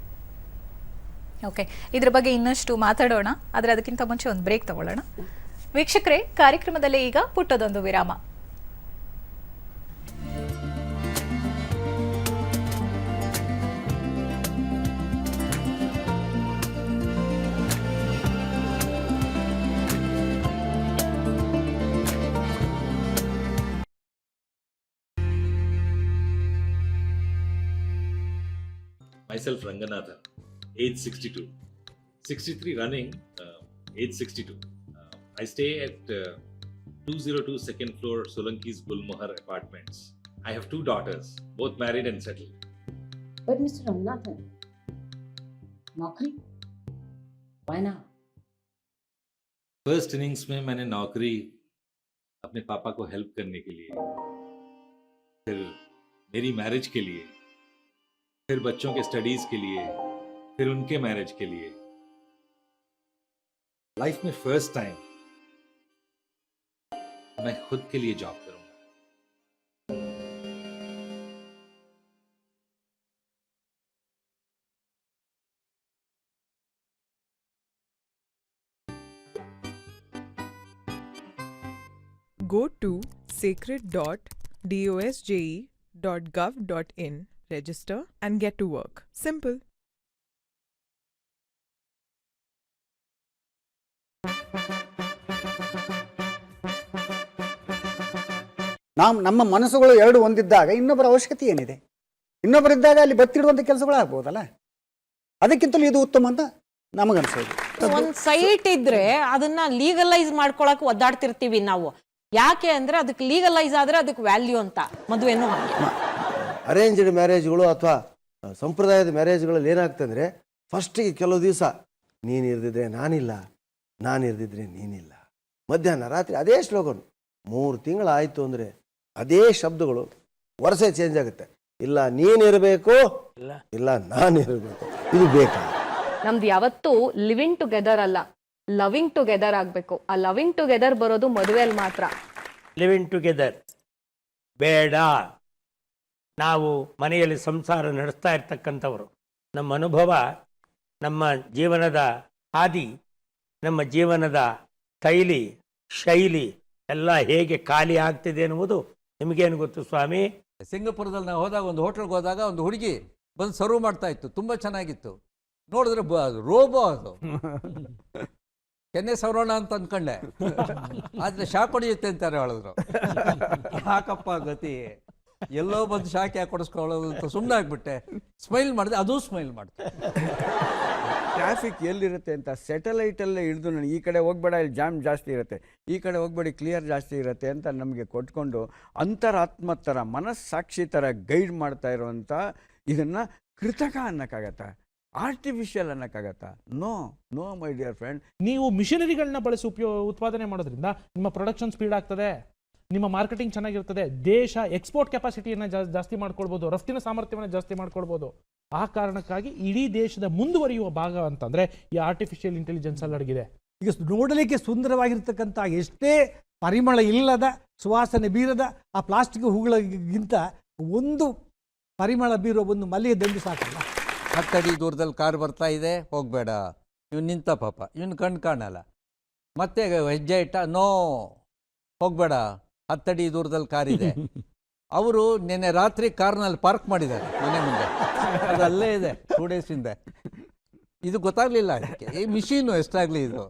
ಓಕೆ, ಇದ್ರ ಬಗ್ಗೆ ಇನ್ನಷ್ಟು ಮಾತಾಡೋಣ. ಆದರೆ ಅದಕ್ಕಿಂತ ಮುಂಚೆ ಒಂದು ಬ್ರೇಕ್ ತಗೊಳ್ಳೋಣ. ವೀಕ್ಷಕರೇ, ಕಾರ್ಯಕ್ರಮದಲ್ಲಿ ಈಗ ಪುಟ್ಟದೊಂದು ವಿರಾಮ. Myself Ranganathan, age 62, 63 running, age 62. I stay at 202 second floor Solanki's Gulmohar apartments. I have 2 daughters, both married and settled. But Mr. Ranganathan, नौकरी? Why not? First innings में मैंने नौकरी अपने पापा को हेल्प करने के लिए, फिर मेरी मैरिज के लिए, फिर बच्चों के स्टडीज के लिए, फिर उनके मैरिज के लिए. लाइफ में फर्स्ट टाइम मैं खुद के लिए जॉब करूंगा. Go to sacred.dosje.gov.in, register and get to work. Simple. ನಮ್ಮ ಮನಸ್ಸುಗಳು ಎರಡು ಒಂದಿದ್ದಾಗ ಇನ್ನೊಬ್ಬರ ಅವಶ್ಯಕತೆ ಏನಿದೆ? ಇನ್ನೊಬ್ಬರಿದ್ದಾಗ ಅಲ್ಲಿ ಬತ್ತಿಡುವಂಥ ಕೆಲಸಗಳು ಆಗ್ಬೋದಲ್ಲ. ಅದಕ್ಕಿಂತಲೂ ಇದು ಉತ್ತಮ ಅಂತ ನಮಗನ್ಸೋದು. ಒಂದ್ ಸೈಟ್ ಇದ್ರೆ ಅದನ್ನ ಲೀಗಲೈಸ್ ಮಾಡ್ಕೊಳಕ್ ಒದ್ದಾಡ್ತಿರ್ತೀವಿ ನಾವು. ಯಾಕೆ ಅಂದ್ರೆ ಅದಕ್ಕೆ ಲೀಗಲೈಸ್ ಆದ್ರೆ ಅದಕ್ಕೆ ವ್ಯಾಲ್ಯೂ ಅಂತ. ಮದುವೆನೂ ಹಾಗೆ. ಅರೇಂಜ್ಡ್ ಮ್ಯಾರೇಜ್ಗಳು ಅಥವಾ ಸಂಪ್ರದಾಯದ ಮ್ಯಾರೇಜ್ಗಳಲ್ಲಿ ಏನಾಗ್ತಂದ್ರೆ ಫಸ್ಟಿಗೆ ಕೆಲವು ದಿವಸ ನೀನು ಇರ್ದಿದ್ರೆ ನಾನಿಲ್ಲ, ನಾನು ಇರ್ದಿದ್ರೆ ನೀನಿಲ್ಲ, ಮಧ್ಯಾಹ್ನ ರಾತ್ರಿ ಅದೇ ಸ್ಲೋಗನ್. 3 ತಿಂಗಳಾಯಿತು ಅಂದರೆ ಅದೇ ಶಬ್ದಗಳು, ವರ್ಷ ಚೇಂಜ್ ಆಗುತ್ತೆ. ಇಲ್ಲ ನೀನಿರಬೇಕು, ಇಲ್ಲ ನಾನಿರಬೇಕು, ಇದು ಬೇಕಾ? ನಮ್ದು ಯಾವತ್ತೂ ಲಿವಿಂಗ್ ಟುಗೆದರ್ ಅಲ್ಲ, ಲವಿಂಗ್ ಟುಗೆದರ್ ಆಗಬೇಕು. ಆ ಲವಿಂಗ್ ಟುಗೆದರ್ ಬರೋದು ಮದುವೆಯಲ್ಲಿ ಮಾತ್ರ. ಲಿವಿಂಗ್ ಟುಗೆದರ್ ಬೇಡ. ನಾವು ಮನೆಯಲ್ಲಿ ಸಂಸಾರ ನಡೆಸ್ತಾ ಇರ್ತಕ್ಕಂಥವ್ರು, ನಮ್ಮ ಅನುಭವ, ನಮ್ಮ ಜೀವನದ ಹಾದಿ, ನಮ್ಮ ಜೀವನದ ಶೈಲಿ ಎಲ್ಲ ಹೇಗೆ ಖಾಲಿ ಆಗ್ತಿದೆ ಎನ್ನುವುದು ನಿಮಗೇನು ಗೊತ್ತು ಸ್ವಾಮಿ? ಸಿಂಗಾಪುರದಲ್ಲಿ ನಾವು ಹೋದಾಗ ಒಂದು ಹೋಟ್ಲಿಗೆ ಹೋದಾಗ ಒಂದು ಹುಡುಗಿ ಬಂದು ಸರ್ವ್ ಮಾಡ್ತಾ ಇತ್ತು, ತುಂಬ ಚೆನ್ನಾಗಿತ್ತು. ನೋಡಿದ್ರೆ ರೋಬೋ ಅದು. ಕೆನ್ನೆ ಸವರೋಣ ಅಂತ ಅಂದ್ಕೊಂಡೆ, ಆದರೆ ಶಾಕ್ ಹೊಡೆಯುತ್ತೆ ಅಂತಾರೆ ಹೇಳಿದ್ರು. ಯಾಕಪ್ಪ ಗತಿ, ಎಲ್ಲೋ ಬಂದು ಶಾಕ್ ಯಾಕೆ ಕೊಡಿಸ್ಕೊಳ್ಳೋದು ಅಂತ ಸುಮ್ಮನೆ ಆಗ್ಬಿಟ್ಟೆ. ಸ್ಮೈಲ್ ಮಾಡಿದೆ, ಅದು ಸ್ಮೈಲ್ ಮಾಡ್ತೆ. ಟ್ರಾಫಿಕ್ ಎಲ್ಲಿರುತ್ತೆ ಅಂತ ಸ್ಯಾಟಲೈಟಲ್ಲೇ ಹಿಡಿದು ನನಗೆ ಈ ಕಡೆ ಹೋಗ್ಬೇಡ, ಇಲ್ಲಿ ಜಾಮ್ ಜಾಸ್ತಿ ಇರುತ್ತೆ, ಈ ಕಡೆ ಹೋಗ್ಬೇಡಿ ಕ್ಲಿಯರ್ ಜಾಸ್ತಿ ಇರುತ್ತೆ ಅಂತ ನಮಗೆ ಕೊಟ್ಕೊಂಡು ಅಂತರಾತ್ಮ ಥರ, ಮನಸ್ಸಾಕ್ಷಿ ಥರ ಗೈಡ್ ಮಾಡ್ತಾ ಇರುವಂಥ ಇದನ್ನು ಕೃತಕ ಅನ್ನೋಕ್ಕಾಗತ್ತಾ? ಆರ್ಟಿಫಿಷಿಯಲ್ ಅನ್ನೋಕ್ಕಾಗತ್ತಾ? No no my dear friend. ನೀವು ಮಿಷನರಿಗಳನ್ನ ಬಳಸಿ ಉತ್ಪಾದನೆ ಮಾಡೋದ್ರಿಂದ ನಿಮ್ಮ ಪ್ರೊಡಕ್ಷನ್ ಸ್ಪೀಡ್ ಆಗ್ತದೆ, ನಿಮ್ಮ ಮಾರ್ಕೆಟಿಂಗ್ ಚೆನ್ನಾಗಿರ್ತದೆ, ದೇಶ ಎಕ್ಸ್ಪೋರ್ಟ್ ಕೆಪಾಸಿಟಿಯನ್ನು ಜಾಸ್ತಿ ಮಾಡ್ಕೊಳ್ಬೋದು, ರಫ್ತಿನ ಸಾಮರ್ಥ್ಯವನ್ನು ಜಾಸ್ತಿ ಮಾಡ್ಕೊಳ್ಬೋದು. ಆ ಕಾರಣಕ್ಕಾಗಿ ಇಡೀ ದೇಶದ ಮುಂದುವರಿಯುವ ಭಾಗ ಅಂತಂದ್ರೆ ಈ ಆರ್ಟಿಫಿಷಿಯಲ್ ಇಂಟೆಲಿಜೆನ್ಸ್ ಅಲ್ಲಿ ಅಡಗಿದೆ. ಈಗ ನೋಡಲಿಕ್ಕೆ ಸುಂದರವಾಗಿರ್ತಕ್ಕಂಥ ಎಷ್ಟೇ ಪರಿಮಳ ಇಲ್ಲದ, ಸುವಾಸನೆ ಬೀರದ ಆ ಪ್ಲಾಸ್ಟಿಕ್ ಹೂಗಳಿಗಿಂತ ಒಂದು ಪರಿಮಳ ಬೀರೋ ಒಂದು ಮಲ್ಲಿಗೆ ದಂಡು ಸಾಕಲ್ಲ. 10 ಅಡಿ ದೂರದಲ್ಲಿ ಕಾರ್ ಬರ್ತಾ ಇದೆ, ಹೋಗಬೇಡ, ಇವ್ನು ನಿಂತ ಪಾಪ, ಇವನು ಕಣ್ಣು ಕಾಣಲ್ಲ, ಮತ್ತೆ ಹೆಜ್ಜೆ ಇಟ್ಟ, ನೋ ಹೋಗಬೇಡ, 10 ಅಡಿ ದೂರದಲ್ಲಿ ಕಾರ್ ಇದೆ. ಅವರು ನಿನ್ನೆ ರಾತ್ರಿ ಕಾರ್ನಲ್ಲಿ ಪಾರ್ಕ್ ಮಾಡಿದ್ದಾರೆ ಮನೆ ಮುಂದೆ, ಅದು ಅಲ್ಲೇ ಇದೆ 2 days ಹಿಂದೆ. ಇದು ಗೊತ್ತಾಗ್ಲಿಲ್ಲ ಅದಕ್ಕೆ. ಈ ಮಿಷಿನು ಎಷ್ಟಾಗ್ಲಿ ಇದು.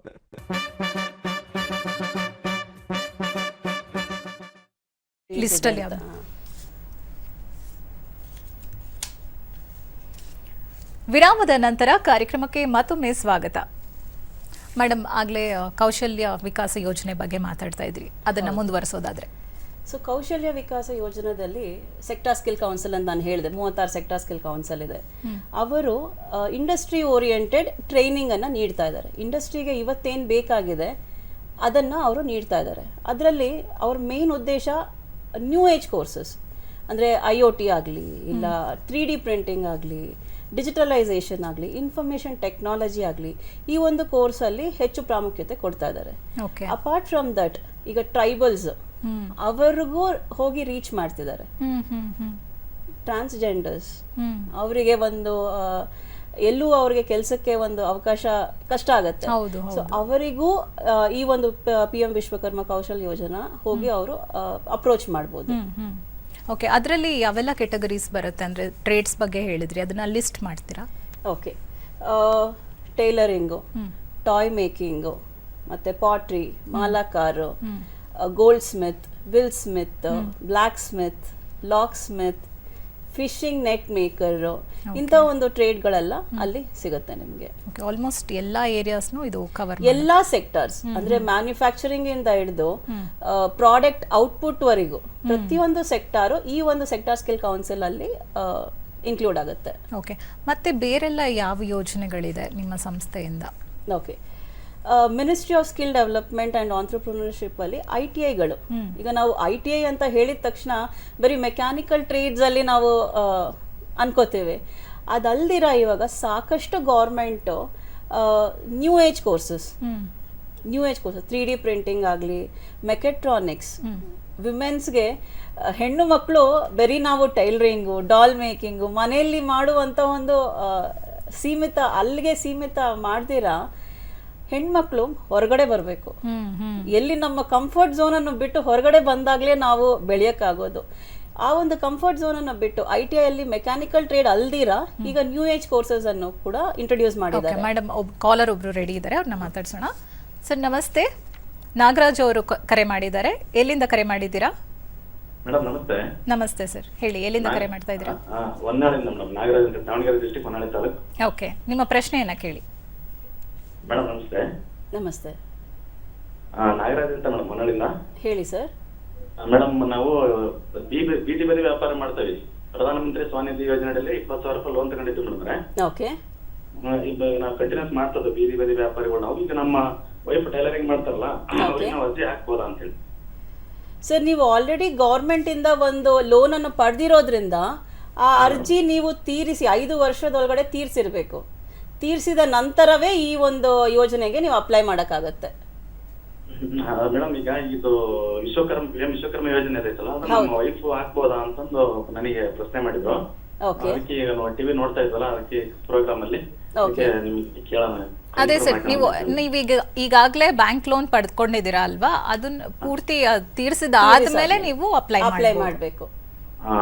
ಲಿಸ್ಟಲ್ಲಿ ವಿರಾಮದ ನಂತರ ಕಾರ್ಯಕ್ರಮಕ್ಕೆ ಮತ್ತೊಮ್ಮೆ ಸ್ವಾಗತ. ಮೇಡಮ್, ಆಗಲೇ ಕೌಶಲ್ಯ ವಿಕಾಸ ಯೋಜನೆ ಬಗ್ಗೆ ಮಾತಾಡ್ತಾ ಇದ್ರಿ, ಅದನ್ನು ಮುಂದುವರಿಸೋದಾದ್ರೆ? ಸೊ ಕೌಶಲ್ಯ ವಿಕಾಸ ಯೋಜನೆಯಲ್ಲಿ ಸೆಕ್ಟಾರ್ ಸ್ಕಿಲ್ ಕೌನ್ಸಿಲ್ ಅಂತ ನಾನು ಹೇಳಿದೆ, 36 ಸೆಕ್ಟಾರ್ ಸ್ಕಿಲ್ ಕೌನ್ಸಿಲ್ ಇದೆ. ಅವರು ಇಂಡಸ್ಟ್ರಿ ಓರಿಯೆಂಟೆಡ್ ಟ್ರೈನಿಂಗ್ ಅನ್ನು ನೀಡ್ತಾ ಇದ್ದಾರೆ. ಇಂಡಸ್ಟ್ರಿಗೆ ಇವತ್ತೇನು ಬೇಕಾಗಿದೆ ಅದನ್ನು ಅವರು ನೀಡ್ತಾ ಇದ್ದಾರೆ. ಅದರಲ್ಲಿ ಅವ್ರ ಮೇನ್ ಉದ್ದೇಶ ನ್ಯೂ ಏಜ್ ಕೋರ್ಸಸ್, ಅಂದರೆ IoT ಆಗಲಿ, ಇಲ್ಲ 3D ಪ್ರಿಂಟಿಂಗ್ ಆಗಲಿ, ಡಿಜಿಟಲೈಸೇಷನ್ ಆಗಲಿ, ಇನ್ಫಾರ್ಮೇಷನ್ ಟೆಕ್ನಾಲಜಿ ಆಗಲಿ, ಈ ಒಂದು ಕೋರ್ಸಲ್ಲಿ ಹೆಚ್ಚು ಪ್ರಾಮುಖ್ಯತೆ ಕೊಡ್ತಾ ಇದ್ದಾರೆ. ಅಪಾರ್ಟ್ ಫ್ರಮ್ ದಟ್, ಈಗ ಟ್ರೈಬಲ್ಸ್ ಅವರಿಗೂ ಹೋಗಿ ರೀಚ್ ಮಾಡ್ತಿದ್ದಾರೆ. ಟ್ರಾನ್ಸ್ಜೆಂಡರ್ಸ್ ಅವರಿಗೆ ಒಂದು ಎಲ್ಲೂ ಅವ್ರಿಗೆ ಕೆಲಸಕ್ಕೆ ಒಂದು ಅವಕಾಶ ಕಷ್ಟ ಆಗತ್ತೆ. ಸೊ ಅವರಿಗೂ ಈ ಒಂದು PM ವಿಶ್ವಕರ್ಮ ಕೌಶಲ್ ಯೋಜನಾ ಹೋಗಿ ಅವರು ಅಪ್ರೋಚ್ ಮಾಡ್ಬೋದು. ಓಕೆ, ಅದರಲ್ಲಿ ಯಾವೆಲ್ಲ ಕೆಟಗರೀಸ್ ಬರುತ್ತೆ ಅಂದರೆ ಟ್ರೇಡ್ಸ್ ಬಗ್ಗೆ ಹೇಳಿದ್ರಿ, ಅದನ್ನ ಲಿಸ್ಟ್ ಮಾಡ್ತೀರಾ? ಓಕೆ, ಟೈಲರಿಂಗು, ಟಾಯ್ ಮೇಕಿಂಗು, ಮತ್ತು ಪಾಟ್ರಿ, ಮಾಲಾಕಾರು, ಗೋಲ್ಡ್ ಸ್ಮಿತ್, ವಿಲ್ ಸ್ಮಿತ್, blacksmith, locksmith, fishing net maker, ಇಂಥ ಒಂದು ಟ್ರೇಡ್ಗಳೆಲ್ಲ ಅಲ್ಲಿ ಸಿಗುತ್ತೆ ನಿಮಗೆ. ಆಲ್ಮೋಸ್ಟ್ ಎಲ್ಲ ಏರಿಯಾಸ್ನು ಇದು ಕವರ್, ಎಲ್ಲ ಸೆಕ್ಟರ್ಸ್, ಅಂದ್ರೆ ಮ್ಯಾನುಫ್ಯಾಕ್ಚರಿಂಗ್ ಇಂದ ಹಿಡಿದು ಪ್ರಾಡಕ್ಟ್ ಔಟ್ಪುಟ್ ವರೆಗೂ ಪ್ರತಿಯೊಂದು ಸೆಕ್ಟಾರು ಈ ಒಂದು ಸೆಕ್ಟಾರ್ ಸ್ಕಿಲ್ ಕೌನ್ಸಿಲ್ ಅಲ್ಲಿ ಇನ್ಕ್ಲೂಡ್ ಆಗುತ್ತೆ. ಓಕೆ, ಮತ್ತೆ ಬೇರೆಲ್ಲ ಯಾವ ಯೋಜನೆಗಳಿದೆ ನಿಮ್ಮ ಸಂಸ್ಥೆಯಿಂದ? Okay, ministry of skill development and entrepreneurship ಅಲ್ಲಿ ITIಗಳು, ಈಗ ನಾವು ITI ಅಂತ ಹೇಳಿದ ತಕ್ಷಣ ಬರೀ ಮೆಕ್ಯಾನಿಕಲ್ ಟ್ರೇಡ್ಸ್ ಅಲ್ಲಿ ನಾವು ಅನ್ಕೋತೇವೆ. ಅದಲ್ದಿರ ಇವಾಗ ಸಾಕಷ್ಟು government new age courses 3D printing ಆಗಲಿ, ಮೆಕೆಟ್ರಾನಿಕ್ಸ್, ವಿಮೆನ್ಸ್ಗೆ ಹೆಣ್ಣು ಮಕ್ಕಳು ಬರೀ ನಾವು ಟೈಲರಿಂಗು, ಡಾಲ್ ಮೇಕಿಂಗು ಮನೆಯಲ್ಲಿ ಮಾಡುವಂಥ ಒಂದು ಅಲ್ಲಿಗೆ ಸೀಮಿತ ಮಾಡ್ದಿರಾ ಹೆಣ್ಮಕ್ಳು ಹೊರಗಡೆ ಬರಬೇಕು. ಎಲ್ಲಿ ನಮ್ಮ ಕಂಫರ್ಟ್ ಝೋನ್ ಅನ್ನು ಬಿಟ್ಟು ಹೊರಗಡೆ ಬಂದಾಗಲೇ ನಾವು ಬೆಳೆಯಕ್ಕಾಗೋದು. ಆ ಒಂದು ಕಂಫರ್ಟ್ ಝೋನ್ ಅನ್ನು ಬಿಟ್ಟು ITI ಅಲ್ಲಿ ಮೆಕ್ಯಾನಿಕಲ್ ಟ್ರೇಡ್ ಅಲ್ದಿರಾ ಈಗ ನ್ಯೂ ಏಜ್ ಕೋರ್ಸಸ್ ಅನ್ನು ಕೂಡ ಇಂಟ್ರೊಡ್ಯೂಸ್ ಮಾಡಿದ್ದಾರೆ. ಮೇಡಮ್, ಕಾಲರ್ ಒಬ್ರು ರೆಡಿ ಇದ್ದಾರೆ, ಅವ್ರನ್ನ ಮಾತಾಡ್ಸೋಣ. ಸರ್ ನಮಸ್ತೆ, ನಾಗರಾಜ್ ಅವರು ಕರೆ ಮಾಡಿದ್ದಾರೆ. ಎಲ್ಲಿಂದ ಕರೆ ಮಾಡಿದ್ದೀರಾ? ಮೇಡಮ್ ನಮಸ್ತೆ. ನಮಸ್ತೆ ಸರ್, ಹೇಳಿ ಎಲ್ಲಿಂದ ಕರೆ ಮಾಡ್ತಾ ಇದ್ದೀರಾ? ಹೊನ್ನಾಳಿಂದ ಮೇಡಮ್, ನಾಗರಾಜ್ ಅಂತ, ದಾವಣಗೆರೆ ಡಿಸ್ಟ್ರಿಕ್ಟ್ ಹೊನ್ನಾಳಿ ತಾಲೂಕು. ಓಕೆ, ನಿಮ್ಮ ಪ್ರಶ್ನೆಯನ್ನ ಕೇಳಿ. ಮೇಡಮ್ ನಮಸ್ತೆ. ನಮಸ್ತೆ, ನಾಗರಾಜ್ ಅಂತ ಮೇಡಮ್, ಹೊನ್ನಾಳಿಂದ. ಹೇಳಿ ಸರ್. ಮೇಡಮ್ ನಾವು ಬೀದಿ ಬದಿ ವ್ಯಾಪಾರ ಮಾಡ್ತೇವೆ. ಪ್ರಧಾನಮಂತ್ರಿ ಸ್ವಾನಿಧಿ ಯೋಜನೆಯಲ್ಲಿ 20,000 ರೂಪಾಯಿ ಲೋನ್ ತಗೊಂಡಿದ್ವಿ ಮೇಡಮ್. ಓಕೆ, ಈಗ ನಾವು ಕಂಟಿನ್ಯೂಸ್ ಮಾಡ್ತದ ಬೀದಿ ಬದಿ ವ್ಯಾಪಾರಿಗಳು. ನಾವು ಈಗ ನಮ್ಮ ವೈಫ್ ಟೈಲರಿಂಗ್ ಮಾಡ್ತಾರಲ್ಲ, ಅವ್ರಿಗೆ ನಾವು ಅರ್ಜಿ ಹಾಕ್ಬೋದಾ ಅಂತ ಹೇಳಿ. ಸರ್, ನೀವು ಆಲ್ರೆಡಿ ಗೌರ್ಮೆಂಟ್ ಇಂದ ಒಂದು ಲೋನ್ ಅನ್ನು ಪಡೆದಿರೋದ್ರಿಂದ ಆ ಅರ್ಜಿ ನೀವು ತೀರಿಸಿ 5 ವರ್ಷದೊಳಗಡೆ ತೀರಿಸಿರ್ಬೇಕು. ತೀರಿಸಿದ ನಂತರವೇ ಈ ಒಂದು ಯೋಜನೆಗೆ ನೀವು ಅಪ್ಲೈ ಮಾಡಕ್ಕಾಗತ್ತೆ. ಮೇಡಮ್ ಈಗ ಇದು ವಿಶ್ವಕರ್ಮ ಯೋಜನೆ ಐತಲ್ಲ, ಅದು ನಮ್ಮ ವೈಫ್ ಹಾಕ್ಬೋದಾ ಅಂತಂದು ನನಗೆ ಪ್ರಶ್ನೆ ಮಾಡಿದ್ರು. ಅದಕ್ಕೆ ಈಗ ಟಿವಿ ನೋಡ್ತಾ ಇದ್ವಲ್ಲ, ಅದಕ್ಕೆ ಪ್ರೋಗ್ರಾಮ್ ಅಲ್ಲಿ ನಿಮ್ಗೆ ಕೇಳೋಣ. ಅದೇ ಸರ್, ನೀವೀಗ ಈಗಾಗಲೇ ಬ್ಯಾಂಕ್ ಲೋನ್ ಪಡೆದುಕೊಂಡಿದ್ದೀರಾ ಅಲ್ವಾ, ಅದನ್ನ ಪೂರ್ತಿ ತೀರಿಸಿದ ಆದ್ಮೇಲೆ ನೀವು ಅಪ್ಲೈ ಮಾಡಬೇಕು.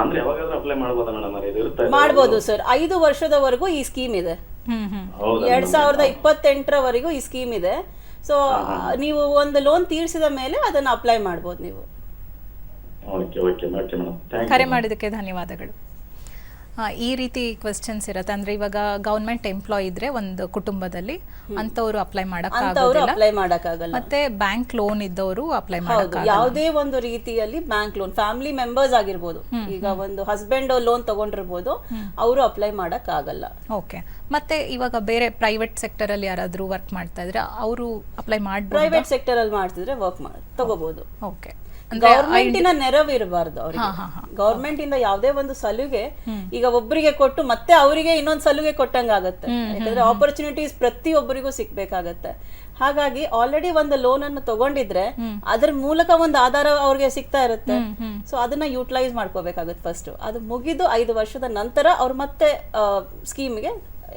ಅಂದ್ರೆ ಯಾವಾಗಾದ್ರೂ ಅಪ್ಲೈ ಮಾಡಬಹುದಾ ಮೇಡಮ್? ಇದು ಇರುತ್ತೆ? ಮಾಡಬಹುದು ಸರ್, 5 ವರ್ಷದವರೆಗೂ ಈ ಸ್ಕೀಮ್ ಇದೆ. 2028ರವರೆಗೂ ಈ ಸ್ಕೀಮ್ ಇದೆ. ಸೊ ನೀವು ಒಂದು ಲೋನ್ ತೀರಿಸಿದ ಮೇಲೆ ಅದನ್ನ ಅಪ್ಲೈ ಮಾಡಬಹುದು ನೀವು. ಕರೆ ಮಾಡಿದಕ್ಕೆ ಧನ್ಯವಾದಗಳು. ಈ ರೀತಿ ಕ್ವೆಶ್ಚನ್ಸ್ ಇರುತ್ತೆ. ಅಂದ್ರೆ ಇವಾಗ ಗವರ್ಮೆಂಟ್ ಎಂಪ್ಲಾಯ್ ಇದ್ರೆ ಒಂದು ಕುಟುಂಬದಲ್ಲಿ ಅಂತವರು ಅಪ್ಲೈ ಮಾಡಕ್ಕಾಗಲ್ಲ, ಮತ್ತೆ ಬ್ಯಾಂಕ್ ಲೋನ್ ಇದ್ದವರು ಅಪ್ಲೈ ಮಾಡಕ್ಕಾಗಲ್ಲ. ಯಾವುದೇ ಒಂದು ರೀತಿಯಲ್ಲಿ ಬ್ಯಾಂಕ್ ಲೋನ್, ಫ್ಯಾಮಿಲಿ ಮೆಂಬರ್ಸ್ ಆಗಿರ್ಬೋದು, ಈಗ ಒಂದು ಹಸ್ಬೆಂಡ್ ಲೋನ್ ತಗೊಂಡಿರ್ಬೋದು, ಅವರು ಅಪ್ಲೈ ಮಾಡಕ್ಕಾಗಲ್ಲ. ಓಕೆ, ಮತ್ತೆ ಇವಾಗ ಬೇರೆ ಪ್ರೈವೇಟ್ ಸೆಕ್ಟರ್ ಅಲ್ಲಿ ಯಾರಾದ್ರೂ ವರ್ಕ್ ಮಾಡ್ತಾ ಇದ್ರೆ ಅವರು ಅಪ್ಲೈ ಮಾಡಬಹುದು. ಪ್ರೈವೇಟ್ ಸೆಕ್ಟರ್ ಅಲ್ಲಿ ಮಾಡ್ತಿದ್ರೆ ತಗೋಬಹುದು. ಓಕೆ, ಗವರ್ಮೆಂಟಿನ ನೆರವು ಇರಬಾರ್ದು ಅವರಿಗೆ. ಗವರ್ಮೆಂಟ್ ಇಂದ ಯಾವುದೇ ಒಂದು ಸಲುಗೆ ಈಗ ಒಬ್ಬರಿಗೆ ಕೊಟ್ಟು ಮತ್ತೆ ಅವರಿಗೆ ಇನ್ನೊಂದು ಸಲುಗೆ ಕೊಟ್ಟಂಗಾಗತ್ತೆ. ಯಾಕಂದ್ರೆ ಆಪರ್ಚುನಿಟೀಸ್ ಪ್ರತಿಯೊಬ್ಬರಿಗೂ ಸಿಗ್ಬೇಕಾಗತ್ತೆ. ಹಾಗಾಗಿ ಆಲ್ರೆಡಿ ಒಂದು ಲೋನ್ ಅನ್ನು ತಗೊಂಡಿದ್ರೆ ಅದ್ರ ಮೂಲಕ ಒಂದು ಆಧಾರ ಅವ್ರಿಗೆ ಸಿಗ್ತಾ ಇರುತ್ತೆ. ಸೊ ಅದನ್ನ ಯೂಟಿಲೈಸ್ ಮಾಡ್ಕೋಬೇಕಾಗುತ್ತೆ ಫಸ್ಟ್. ಅದು ಮುಗಿದು 5 ವರ್ಷದ ನಂತರ ಅವ್ರು ಮತ್ತೆ ಸ್ಕೀಮ್ಗೆ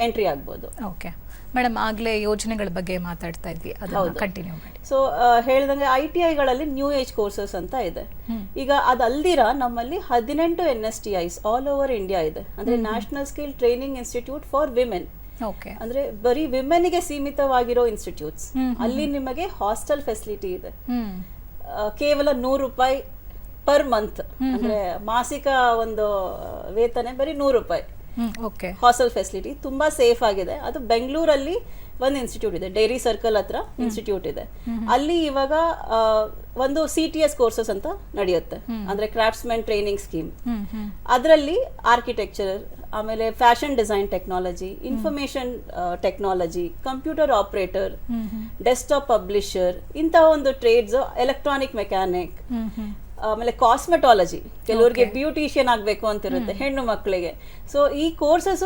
ಎಂಟ್ರಿ ಆಗ್ಬೋದು. ಓಕೆ ಮೇಡಮ್, ಆಗ್ಲೇ ಯೋಜನೆಗಳ ಬಗ್ಗೆ ಮಾತಾಡ್ತಾ ಇದ್ವಿ, ಅದನ್ನ ಕಂಟಿನ್ಯೂ ಮಾಡಿ. ಸೊ ಹೇಳಿದಂಗೆ ITIಗಳಲ್ಲಿ ನ್ಯೂ ಏಜ್ ಕೋರ್ಸಸ್ ಅಂತ ಇದೆ. ಈಗ ಅದಲ್ದಿರ ನಮ್ಮಲ್ಲಿ 18 NSTIs ಆಲ್ ಓವರ್ ಇಂಡಿಯಾ ಇದೆ. ಅಂದ್ರೆ national skill training institute for women. ಅಂದ್ರೆ ಬರೀ ವಿಮೆನ್ಗೆ ಸೀಮಿತವಾಗಿರೋ ಇನ್ಸ್ಟಿಟ್ಯೂಟ್ಸ್. ಅಲ್ಲಿ ನಿಮಗೆ ಹಾಸ್ಟೆಲ್ ಫೆಸಿಲಿಟಿ ಇದೆ. ಕೇವಲ 100 ರೂಪಾಯಿ ಪರ್ ಮಂತ್, ಅಂದ್ರೆ ಮಾಸಿಕ ಒಂದು ವೇತನ ಬರೀ 100 ರೂಪಾಯಿ. ಹಾಸ್ಟೆಲ್ ಫೆಸಿಲಿಟಿ ತುಂಬಾ ಸೇಫ್ ಆಗಿದೆ. ಅದು ಬೆಂಗಳೂರಲ್ಲಿ ಒಂದು ಇನ್ಸ್ಟಿಟ್ಯೂಟ್ ಇದೆ, ಡೈರಿ ಸರ್ಕಲ್ ಹತ್ರ ಇನ್ಸ್ಟಿಟ್ಯೂಟ್ ಇದೆ. ಅಲ್ಲಿ ಇವಾಗ ಒಂದು CTS ಕೋರ್ಸಸ್ ಅಂತ ನಡೆಯುತ್ತೆ, ಅಂದ್ರೆ ಕ್ರಾಫ್ಟ್ಸ್ಮನ್ ಟ್ರೈನಿಂಗ್ ಸ್ಕೀಮ್. ಅದರಲ್ಲಿ ಆರ್ಕಿಟೆಕ್ಚರ್, ಆಮೇಲೆ fashion design technology, information technology, computer operator, desktop publisher, ಇಂತಹ ಒಂದು ಟ್ರೇಡ್ಸ್, ಎಲೆಕ್ಟ್ರಾನಿಕ್ ಮೆಕ್ಯಾನಿಕ್, ಆಮೇಲೆ ಕಾಸ್ಮೆಟಾಲಜಿ, ಕೆಲವರಿಗೆ ಬ್ಯೂಟಿಷಿಯನ್ ಆಗ್ಬೇಕು ಅಂತಿರುತ್ತೆ ಹೆಣ್ಣು ಮಕ್ಕಳಿಗೆ. ಸೊ ಈ ಕೋರ್ಸಸ್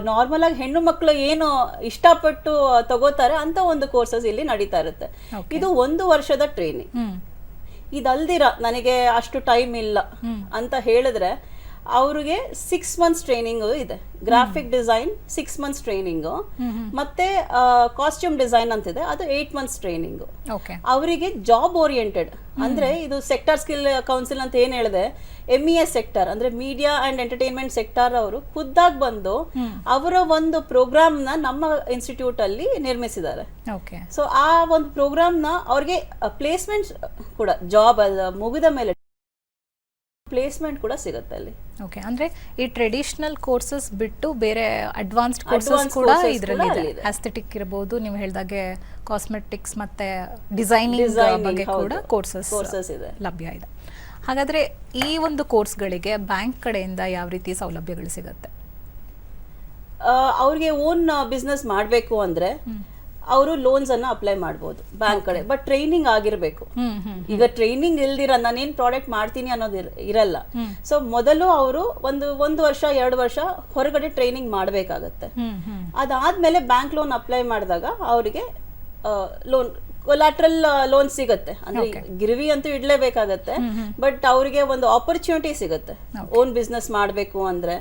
ನಾರ್ಮಲ್ ಆಗಿ ಹೆಣ್ಣು ಮಕ್ಕಳು ಏನು ಇಷ್ಟಪಟ್ಟು ತಗೋತಾರೆ ಅಂತ ಒಂದು ಕೋರ್ಸಸ್ ಇಲ್ಲಿ ನಡೀತಾ ಇರುತ್ತೆ. ಇದು 1 ವರ್ಷದ ಟ್ರೈನಿಂಗ್. ಇದಲ್ದಿರ ನನಗೆ ಅಷ್ಟು ಟೈಮ್ ಇಲ್ಲ ಅಂತ ಹೇಳಿದ್ರೆ ಅವ್ರಿಗೆ 6 months ಟ್ರೈನಿಂಗ್ ಇದೆ. ಗ್ರಾಫಿಕ್ ಡಿಸೈನ್ 6 months ಟ್ರೈನಿಂಗ್, ಮತ್ತೆ ಕಾಸ್ಟ್ಯೂಮ್ ಡಿಸೈನ್ ಅಂತಿದೆ, ಅದು 8 months ಟ್ರೈನಿಂಗ್. ಅವರಿಗೆ ಜಾಬ್ ಓರಿಯೆಂಟೆಡ್, ಅಂದ್ರೆ ಇದು ಸೆಕ್ಟರ್ ಸ್ಕಿಲ್ ಕೌನ್ಸಿಲ್ ಅಂತ ಏನ್ ಹೇಳಿದೆ, MES ಸೆಕ್ಟರ್ ಅಂದ್ರೆ ಮೀಡಿಯಾ ಅಂಡ್ ಎಂಟರ್ಟೈನ್ಮೆಂಟ್ ಸೆಕ್ಟರ್ ಅವರು ಖುದ್ದಾಗಿ ಬಂದು ಅವರ ಒಂದು ಪ್ರೋಗ್ರಾಮ್ ನ ನಮ್ಮ ಇನ್ಸ್ಟಿಟ್ಯೂಟ್ ಅಲ್ಲಿ ನಿರ್ಮಿಸಿದ್ದಾರೆ. ಸೊ ಆ ಒಂದು ಪ್ರೋಗ್ರಾಮ್ ನ ಅವ್ರಿಗೆ ಪ್ಲೇಸ್ಮೆಂಟ್ ಕೂಡ, ಜಾಬ್ ಮುಗಿದ ಮೇಲೆ ಪ್ಲೇಸ್ಮೆಂಟ್ ಕೂಡ ಸಿಗುತ್ತೆ ಅಲ್ಲಿ. ಓಕೆ, ಅಂದ್ರೆ ಈ ಟ್ರೆಡಿಷನಲ್ ಕೋರ್ಸಸ್ ಬಿಟ್ಟು ಬೇರೆ ಅಡ್ವಾನ್ಸ್ಡ್ ಕೋರ್ಸಸ್ ಕೂಡ ಇದರಲ್ಲಿ ಇದೆ. ಆಸ್ಥೆಟಿಕ್ ಇರಬಹುದು, ನೀವು ಹೇಳಿದಾಗೆ ಕಾಸ್ಮೆಟಿಕ್ಸ್ ಮತ್ತೆ ಡಿಸೈನಿಂಗ್ ಬಗ್ಗೆ ಕೂಡ ಕೋರ್ಸಸ್ ಇದೆ, ಲಭ್ಯ ಇದೆ. ಹಾಗಾದ್ರೆ ಈ ಒಂದು ಕೋರ್ಸ್ಗಳಿಗೆ ಬ್ಯಾಂಕ್ ಕಡೆಯಿಂದ ಯಾವ ರೀತಿ ಸೌಲಭ್ಯಗಳು ಸಿಗುತ್ತೆ? ಅವ್ರಿಗೆ ಓನ್ ಬಿಸ್ನೆಸ್ ಮಾಡಬೇಕು ಅಂದ್ರೆ ಅವರು ಲೋನ್ಸ್ ಅನ್ನ ಅಪ್ಲೈ ಮಾಡಬಹುದು ಬ್ಯಾಂಕ್ ಕಡೆ, ಬಟ್ ಟ್ರೈನಿಂಗ್ ಆಗಿರ್ಬೇಕು. ಈಗ ಟ್ರೈನಿಂಗ್ ಇಲ್ದಿರ ನಾನೇನ್ ಪ್ರಾಡಕ್ಟ್ ಮಾಡ್ತೀನಿ ಅನ್ನೋದು ಇರಲ್ಲ. ಸೊ ಮೊದಲು ಅವರು ಒಂದು ವರ್ಷ 2 ವರ್ಷ ಹೊರಗಡೆ ಟ್ರೈನಿಂಗ್ ಮಾಡಬೇಕಾಗತ್ತೆ. ಅದಾದ್ಮೇಲೆ ಬ್ಯಾಂಕ್ ಲೋನ್ ಅಪ್ಲೈ ಮಾಡಿದಾಗ ಅವರಿಗೆ ಲೋನ್, ಕೊಲಾಟ್ರಲ್ ಲೋನ್ ಸಿಗುತ್ತೆ. ಅಂದ್ರೆ ಗಿರ್ವಿ ಅಂತೂ ಇಡ್ಲೇಬೇಕಾಗತ್ತೆ, ಬಟ್ ಅವರಿಗೆ ಒಂದು ಆಪರ್ಚುನಿಟಿ ಸಿಗುತ್ತೆ ಓನ್ ಬಿಸ್ನೆಸ್ ಮಾಡಬೇಕು ಅಂದ್ರೆ.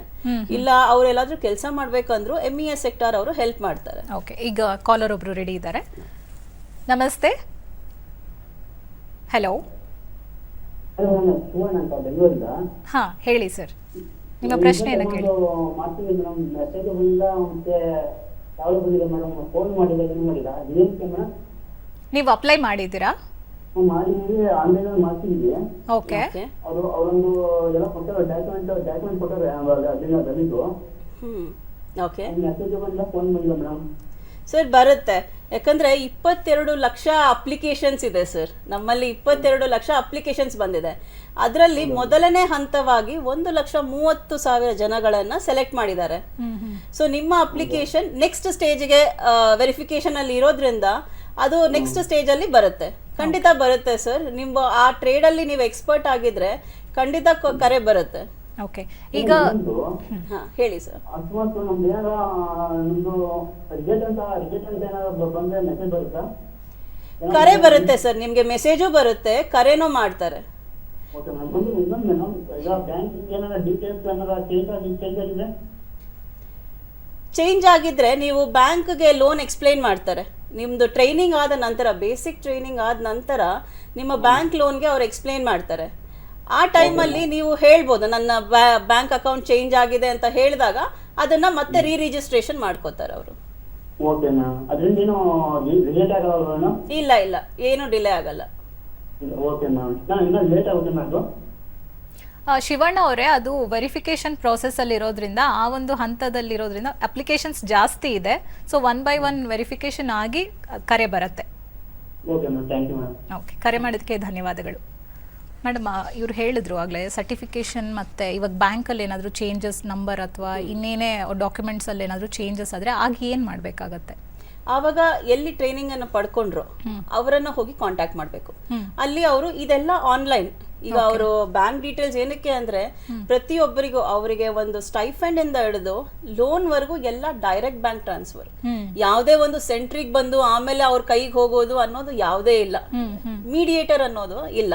ಇಲ್ಲ ಅವ್ರೆಲ್ಲಾದ್ರೂ ಕೆಲಸ ಮಾಡ್ಬೇಕಂದ್ರು MES ಸೆಕ್ಟರ್ ಅವರು ಹೆಲ್ಪ್ ಮಾಡ್ತಾರೆ. ಓಕೆ, ಈಗ ಕಾಲರ್ ಒಬ್ರು ರೆಡಿ ಇದ್ದಾರೆ. ನಮಸ್ತೆ. ಹಲೋ. ಹಾ, ಹೇಳಿ ಸರ್, ನಿಮ್ಮ ಪ್ರಶ್ನೆಯನ್ನ ಕೇಳಿ. ನೀವು ಅಪ್ಲೈ ಮಾಡಿದ್ದೀರಾ? ಮಾಡಿ ಆನ್ಲೈನ್ ಅಲ್ಲಿ ಮಾಡ್ತಿದ್ವಿ. ಓಕೆ. ಅವರೊಂದು ಎಲ್ಲ ಕೊಟ್ಟಾರೆ, ಡಾಕ್ಯುಮೆಂಟ್ ಕೊಟ್ಟಾರೆ ಅದರಿಂದ ಓಕೆ. ಮೆಸೇಜ್ ಬಂದಿಲ್ಲ, ಫೋನ್ ಬಂದಿಲ್ಲ ಮೇಡಮ್. ಸರ್ ಬರುತ್ತೆ, ಯಾಕಂದ್ರೆ 22 ಲಕ್ಷ ಅಪ್ಲಿಕೇಶನ್ಸ್ ಇದೆ ಸರ್. ನಮ್ಮಲ್ಲಿ 22 ಲಕ್ಷ ಅಪ್ಲಿಕೇಶನ್ಸ್ ಬಂದಿದೆ. ಅದರಲ್ಲಿ ಮೊದಲನೇ ಹಂತವಾಗಿ 1,30,000 ಜನಗಳನ್ನ ಸೆಲೆಕ್ಟ್ ಮಾಡಿದ್ದಾರೆ. ಸೊ ನಿಮ್ಮ ಅಪ್ಲಿಕೇಶನ್ ನೆಕ್ಸ್ಟ್ ಸ್ಟೇಜ್ಗೆ ವೆರಿಫಿಕೇಶನ್ ಅಲ್ಲಿ ಇರೋದ್ರಿಂದ ಅದು ನೆಕ್ಸ್ಟ್ ಸ್ಟೇಜ್ ಅಲ್ಲಿ ಬರುತ್ತೆ. ಖಂಡಿತ ಬರುತ್ತೆ ಸರ್. ನಿಮ್ಮ ಆ ಟ್ರೇಡ್ ಅಲ್ಲಿ ನೀವು ಎಕ್ಸ್ಪರ್ಟ್ ಆಗಿದ್ರೆ ಖಂಡಿತ ಕರೆ ಬರುತ್ತೆ. ಓಕೆ. ಈಗ ಹೇಳಿ ಸರ್. ಅಕಸ್ಮಾತ್ ನಮ್ದು ಏನಾರ ನಮ್ದು ರಿಜೆಕ್ಟ್ ಅಂತ ಏನಾದ್ರು ಬಂದ್ರೆ ಮೆಸೇಜ್ ಬರುತ್ತಾ? ಕರೆ ಬರುತ್ತೆ ಸರ್, ನಿಮ್ಗೆ ಮೆಸೇಜು ಬರುತ್ತೆ, ಕರೆನೂ ಮಾಡ್ತಾರೆ. Okay madam. ಇನ್ನೊಂದು ಮೇಡಮ್, ಈಗ ಬ್ಯಾಂಕ್ ಏನಾರ ಡೀಟೇಲ್ಸ್ ಏನಾರ ಚೇಂಜ್ ಆಗಿದೆ? ಚೇಂಜ್ ಆಗಿದ್ರೆ ನೀವು ಬ್ಯಾಂಕ್ಗೆ ಲೋನ್ ಎಕ್ಸ್ಪ್ಲೈನ್ ಮಾಡ್ತಾರೆ. ನಿಮ್ದು ಟ್ರೈನಿಂಗ್ ಆದ ನಂತರ, ಬೇಸಿಕ್ ಟ್ರೈನಿಂಗ್ ಆದ ನಂತರ ನಿಮ್ಮ ಬ್ಯಾಂಕ್ ಲೋನ್ಗೆ ಅವ್ರು ಎಕ್ಸ್ಪ್ಲೈನ್ ಮಾಡ್ತಾರೆ. ಆ ಟೈಮಲ್ಲಿ ನೀವು ಹೇಳ್ಬೋದು ನನ್ನ ಬ್ಯಾಂಕ್ ಅಕೌಂಟ್ ಚೇಂಜ್ ಆಗಿದೆ ಅಂತ ಹೇಳಿದಾಗ ಅದನ್ನ ಮತ್ತೆ ರಿಜಿಸ್ಟ್ರೇಷನ್ ಮಾಡ್ಕೋತಾರೆ ಅವರು. Okay ma'am. ಅದರಿಂದ ಏನು ರಿಲೇಟ್ ಆಗಲ್ಲ ಮೇಡಮ್? ಇಲ್ಲ ಇಲ್ಲ, ಏನು ಡಿಲೇ ಆಗಲ್ಲ. Okay ma'am. ಇನ್ನ ಲೇಟ್ ಆಗುತ್ತೆ ಮ್ಯಾಮ್. ಶಿವಣ್ಣ ಅವರೇ, ಅದು ವೆರಿಫಿಕೇಶನ್ ಪ್ರಾಸೆಸ್ ಅಲ್ಲಿ ಇರೋದ್ರಿಂದ, ಆ ಒಂದು ಹಂತದಲ್ಲಿರೋದ್ರಿಂದ ಅಪ್ಲಿಕೇಶನ್ಸ್ ಜಾಸ್ತಿ ಇದೆ. ಸೊ 1 by 1 ವೆರಿಫಿಕೇಶನ್ ಆಗಿ ಕರೆ ಬರುತ್ತೆ. Okay ma'am, thank you ma'am. Okay, ಕರೆ ಮಾಡೋದಕ್ಕೆ ಧನ್ಯವಾದಗಳು. ಮೇಡಮ್, ಇವ್ರು ಹೇಳಿದ್ರು ಆಗಲೇ ಸರ್ಟಿಫಿಕೇಶನ್ ಮತ್ತು ಇವಾಗ ಬ್ಯಾಂಕಲ್ಲಿ ಏನಾದರೂ ಚೇಂಜಸ್, ನಂಬರ್ ಅಥವಾ ಇನ್ನೇನೇ ಡಾಕ್ಯುಮೆಂಟ್ಸಲ್ಲಿ ಏನಾದರೂ ಚೇಂಜಸ್ ಆದರೆ ಆಗ ಏನು ಮಾಡಬೇಕಾಗತ್ತೆ? ಆವಾಗ ಎಲ್ಲಿ ಟ್ರೈನಿಂಗ್ ಅನ್ನು ಪಡ್ಕೊಂಡ್ರು ಅವರನ್ನ ಹೋಗಿ ಕಾಂಟ್ಯಾಕ್ಟ್ ಮಾಡಬೇಕು. ಅಲ್ಲಿ ಅವರು ಇದೆಲ್ಲ ಆನ್ಲೈನ್. ಈಗ ಅವರು ಬ್ಯಾಂಕ್ ಡೀಟೇಲ್ಸ್ ಏನಕ್ಕೆ ಅಂದ್ರೆ ಪ್ರತಿಯೊಬ್ಬರಿಗೂ ಅವರಿಗೆ ಒಂದು ಸ್ಟೈಫಂಡ್ ಇಂದ ಹಿಡಿದು ಲೋನ್ ವರ್ಗೂ ಎಲ್ಲ ಡೈರೆಕ್ಟ್ ಬ್ಯಾಂಕ್ ಟ್ರಾನ್ಸ್ಫರ್. ಯಾವುದೇ ಒಂದು ಸೆಂಟ್ರಿಗೆ ಬಂದು ಆಮೇಲೆ ಅವ್ರ ಕೈಗೆ ಹೋಗೋದು ಅನ್ನೋದು ಯಾವುದೇ ಇಲ್ಲ, ಮೀಡಿಯೇಟರ್ ಅನ್ನೋದು ಇಲ್ಲ.